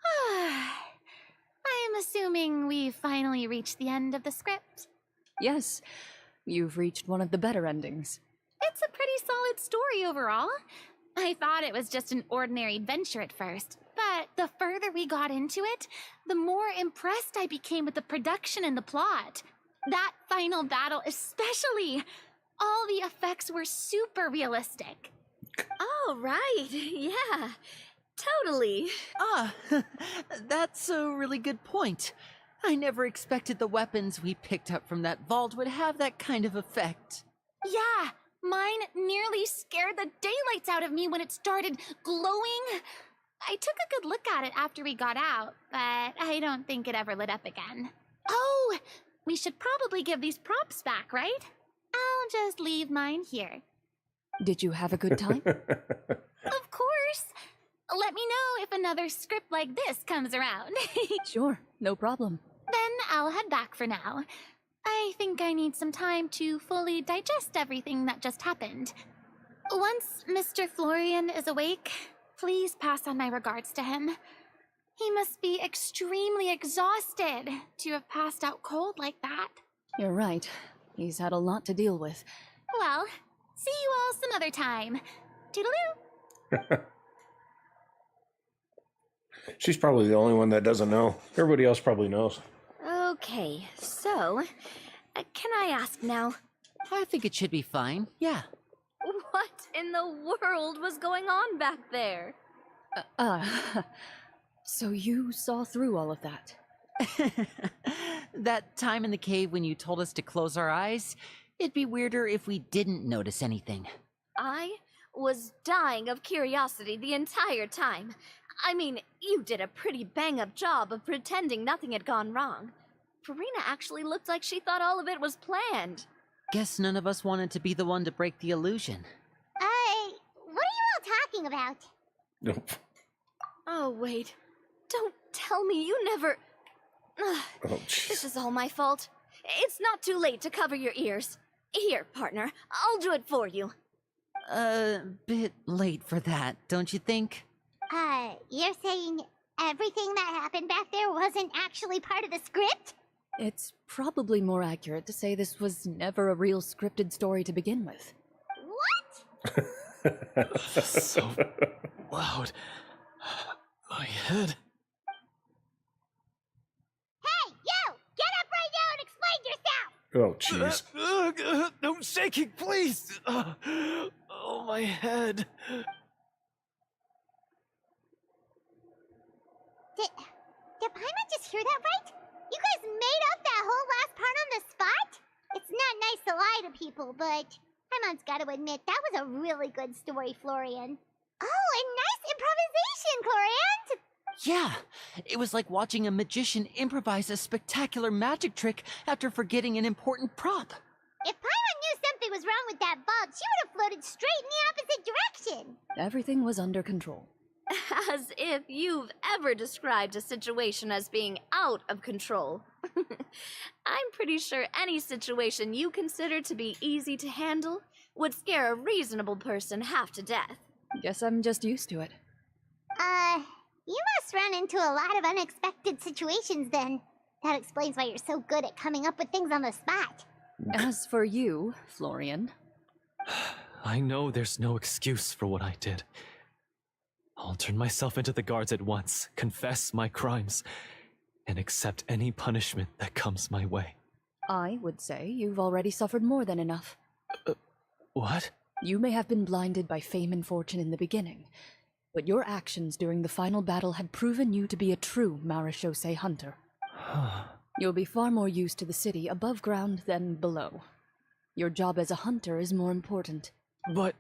I am assuming we've finally reached the end of the script. Yes, you've reached one of the better endings. It's a pretty solid story overall. I thought it was just an ordinary adventure at first, but the further we got into it, the more impressed I became with the production and the plot. That final battle especially. All the effects were super realistic. Oh, right. Yeah, totally. That's a really good point. I never expected the weapons we picked up from that vault would have that kind of effect. Yeah, mine nearly scared the daylights out of me when it started glowing. I took a good look at it after we got out, but I don't think it ever lit up again. Oh, we should probably give these props back, right? I'll just leave mine here. Did you have a good time? Of course. Let me know if another script like this comes around. Sure, no problem. Then I'll head back for now. I think I need some time to fully digest everything that just happened. Once Mr. Florian is awake, please pass on my regards to him. He must be extremely exhausted to have passed out cold like that. You're right. He's had a lot to deal with. Well, see you all some other time. Toodaloo! She's probably the only one that doesn't know. Everybody else probably knows. Okay, so, can I ask now? I think it should be fine, yeah. What in the world was going on back there? So you saw through all of that? That time in the cave when you told us to close our eyes, it'd be weirder if we didn't notice anything. I was dying of curiosity the entire time. I mean, you did a pretty bang-up job of pretending nothing had gone wrong. Farina actually looked like she thought all of it was planned. Guess none of us wanted to be the one to break the illusion. What are you all talking about? Nope. Oh, wait. Don't tell me you never... Oh, jeez. This is all my fault. It's not too late to cover your ears. Here, partner, I'll do it for you. Bit late for that, don't you think? You're saying everything that happened back there wasn't actually part of the script? It's probably more accurate to say this was never a real scripted story to begin with. What? So loud. My head. Hey, you! Get up right now and explain yourself! Oh, jeez. No shaking, please! Oh, my head. Did Paimon just hear that right? You guys made up that whole last part on the spot? It's not nice to lie to people, but Paimon's got to admit that was a really good story, Florian. Oh, and nice improvisation, Florian! Yeah, it was like watching a magician improvise a spectacular magic trick after forgetting an important prop. If Paimon knew something was wrong with that vault, she would have floated straight in the opposite direction. Everything was under control. As if you've ever described a situation as being out of control. I'm pretty sure any situation you consider to be easy to handle would scare a reasonable person half to death. Guess I'm just used to it. You must run into a lot of unexpected situations then. That explains why you're so good at coming up with things on the spot. As for you, Florian... I know there's no excuse for what I did. I'll turn myself into the guards at once, confess my crimes, and accept any punishment that comes my way. I would say you've already suffered more than enough. What? You may have been blinded by fame and fortune in the beginning, but your actions during the final battle had proven you to be a true Marachose hunter. You'll be far more used to the city above ground than below. Your job as a hunter is more important. But...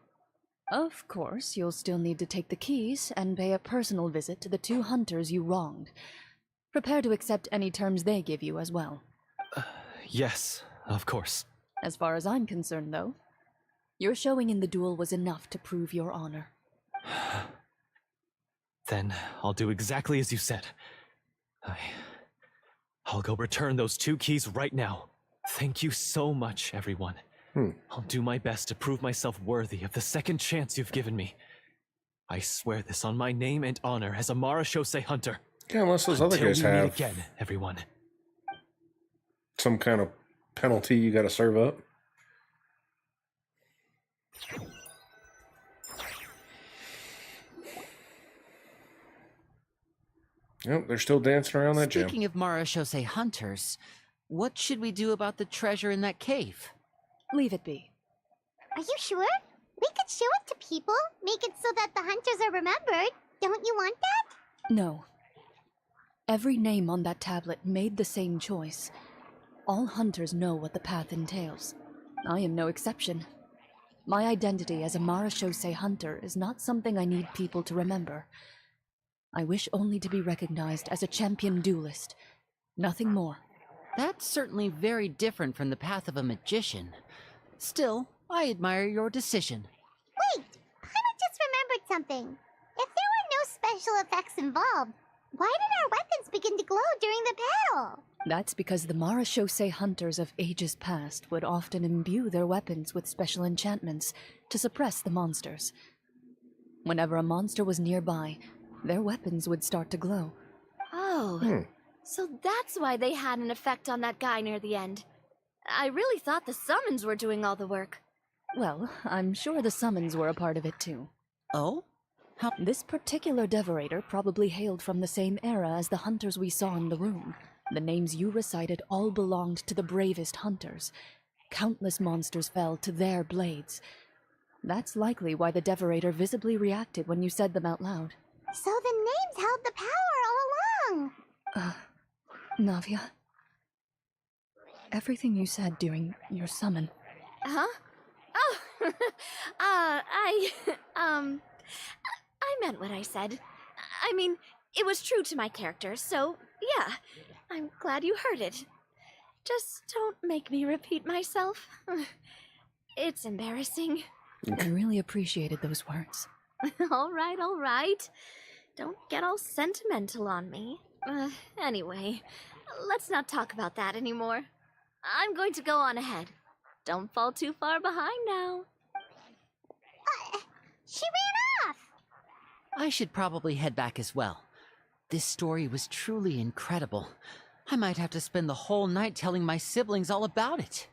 Of course, you'll still need to take the keys and pay a personal visit to the 2 hunters you wronged. Prepare to accept any terms they give you as well. Yes, of course. As far as I'm concerned, though, your showing in the duel was enough to prove your honor. Then I'll do exactly as you said. I'll go return those 2 keys right now. Thank you so much, everyone. I'll do my best to prove myself worthy of the second chance you've given me. I swear this on my name and honor as a Marashose hunter. Yeah, unless those other guys Until we meet have again, everyone. some kind of penalty you gotta serve up. Yep, they're still dancing around that gym. Speaking of Marashose hunters, what should we do about the treasure in that cave? Leave it be. Are you sure? We could show it to people, make it so that the hunters are remembered. Don't you want that? No. Every name on that tablet made the same choice. All hunters know what the path entails. I am no exception. My identity as a Marashose hunter is not something I need people to remember. I wish only to be recognized as a champion duelist. Nothing more. That's certainly very different from the path of a magician. Still, I admire your decision. Wait, I just remembered something. If there were no special effects involved, why did our weapons begin to glow during the battle? That's because the Marashose hunters of ages past would often imbue their weapons with special enchantments to suppress the monsters. Whenever a monster was nearby, their weapons would start to glow. Oh, so that's why they had an effect on that guy near the end. I really thought the summons were doing all the work. Well, I'm sure the summons were a part of it too. Oh? This particular devorator probably hailed from the same era as the hunters we saw in the room. The names you recited all belonged to the bravest hunters. Countless monsters fell to their blades. That's likely why the devorator visibly reacted when you said them out loud. So the names held the power all along. Navia. Everything you said during your summon. Huh? Oh, I meant what I said. I mean, it was true to my character, so yeah, I'm glad you heard it. Just don't make me repeat myself. It's embarrassing. I really appreciated those words. All right. Don't get all sentimental on me. Anyway, let's not talk about that anymore. I'm going to go on ahead. Don't fall too far behind now. She ran off! I should probably head back as well. This story was truly incredible. I might have to spend the whole night telling my siblings all about it.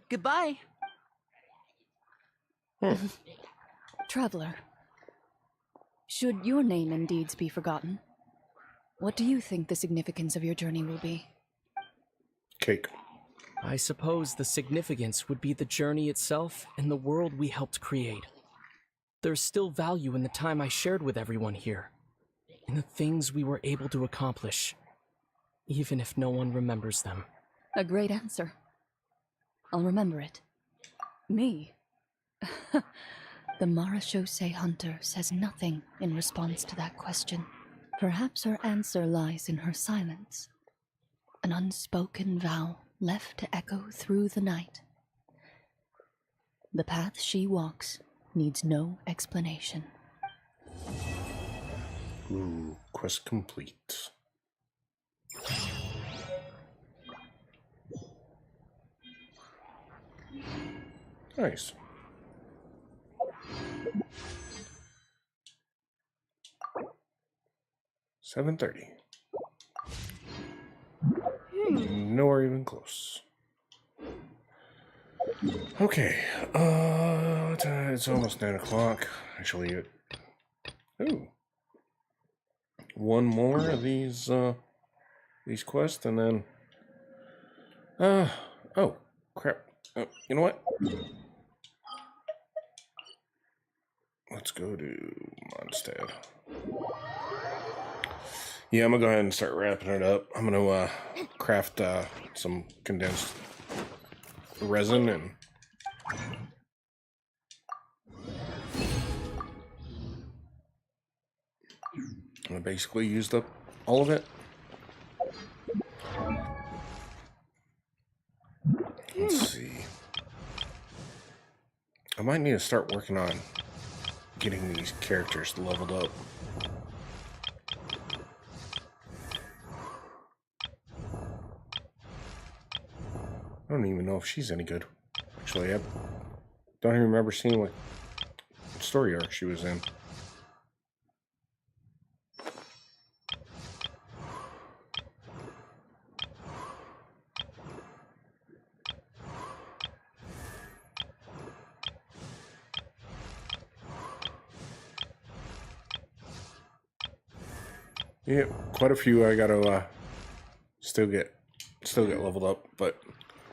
Goodbye. Traveler, should your name and deeds be forgotten, what do you think the significance of your journey will be? Cake. I suppose the significance would be the journey itself and the world we helped create. There's still value in the time I shared with everyone here, in the things we were able to accomplish, even if no one remembers them. A great answer. I'll remember it. Me? The Marashose hunter says nothing in response to that question. Perhaps her answer lies in her silence. An unspoken vow left to echo through the night. The path she walks needs no explanation. Ooh, quest complete. Nice. $7:30. Nowhere even close. Okay, it's almost 9 o'clock. Actually, ooh, one more of these quests, and then, oh, crap. You know what? Let's go to Mondstadt. Yeah, I'm gonna go ahead and start wrapping it up. I'm gonna craft some condensed resin and I basically used up all of it. Let's see. I might need to start working on getting these characters leveled up. I don't even know if she's any good. Actually, I don't even remember seeing what story arc she was in. Yeah, quite a few I gotta still get leveled up, but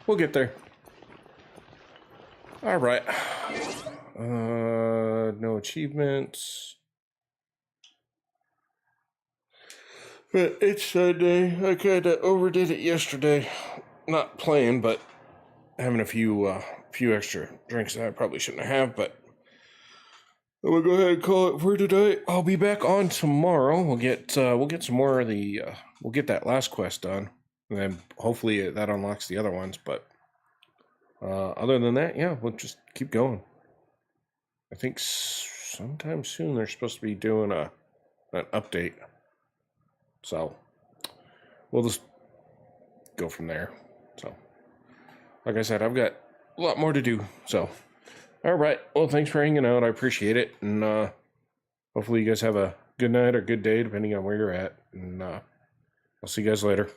we'll get there. All right. No achievements. But it's Sunday. I kinda overdid it yesterday. Not playing, but having a few extra drinks that I probably shouldn't have, but I'm gonna go ahead and call it for tonight. I'll be back on tomorrow. We'll get some more of the we'll get that last quest done, and then hopefully that unlocks the other ones. But other than that, yeah, we'll just keep going. I think sometime soon they're supposed to be doing an update, so we'll just go from there. So, like I said, I've got a lot more to do. So. All right. Well, thanks for hanging out. I appreciate it. And hopefully you guys have a good night or good day, depending on where you're at. And I'll see you guys later.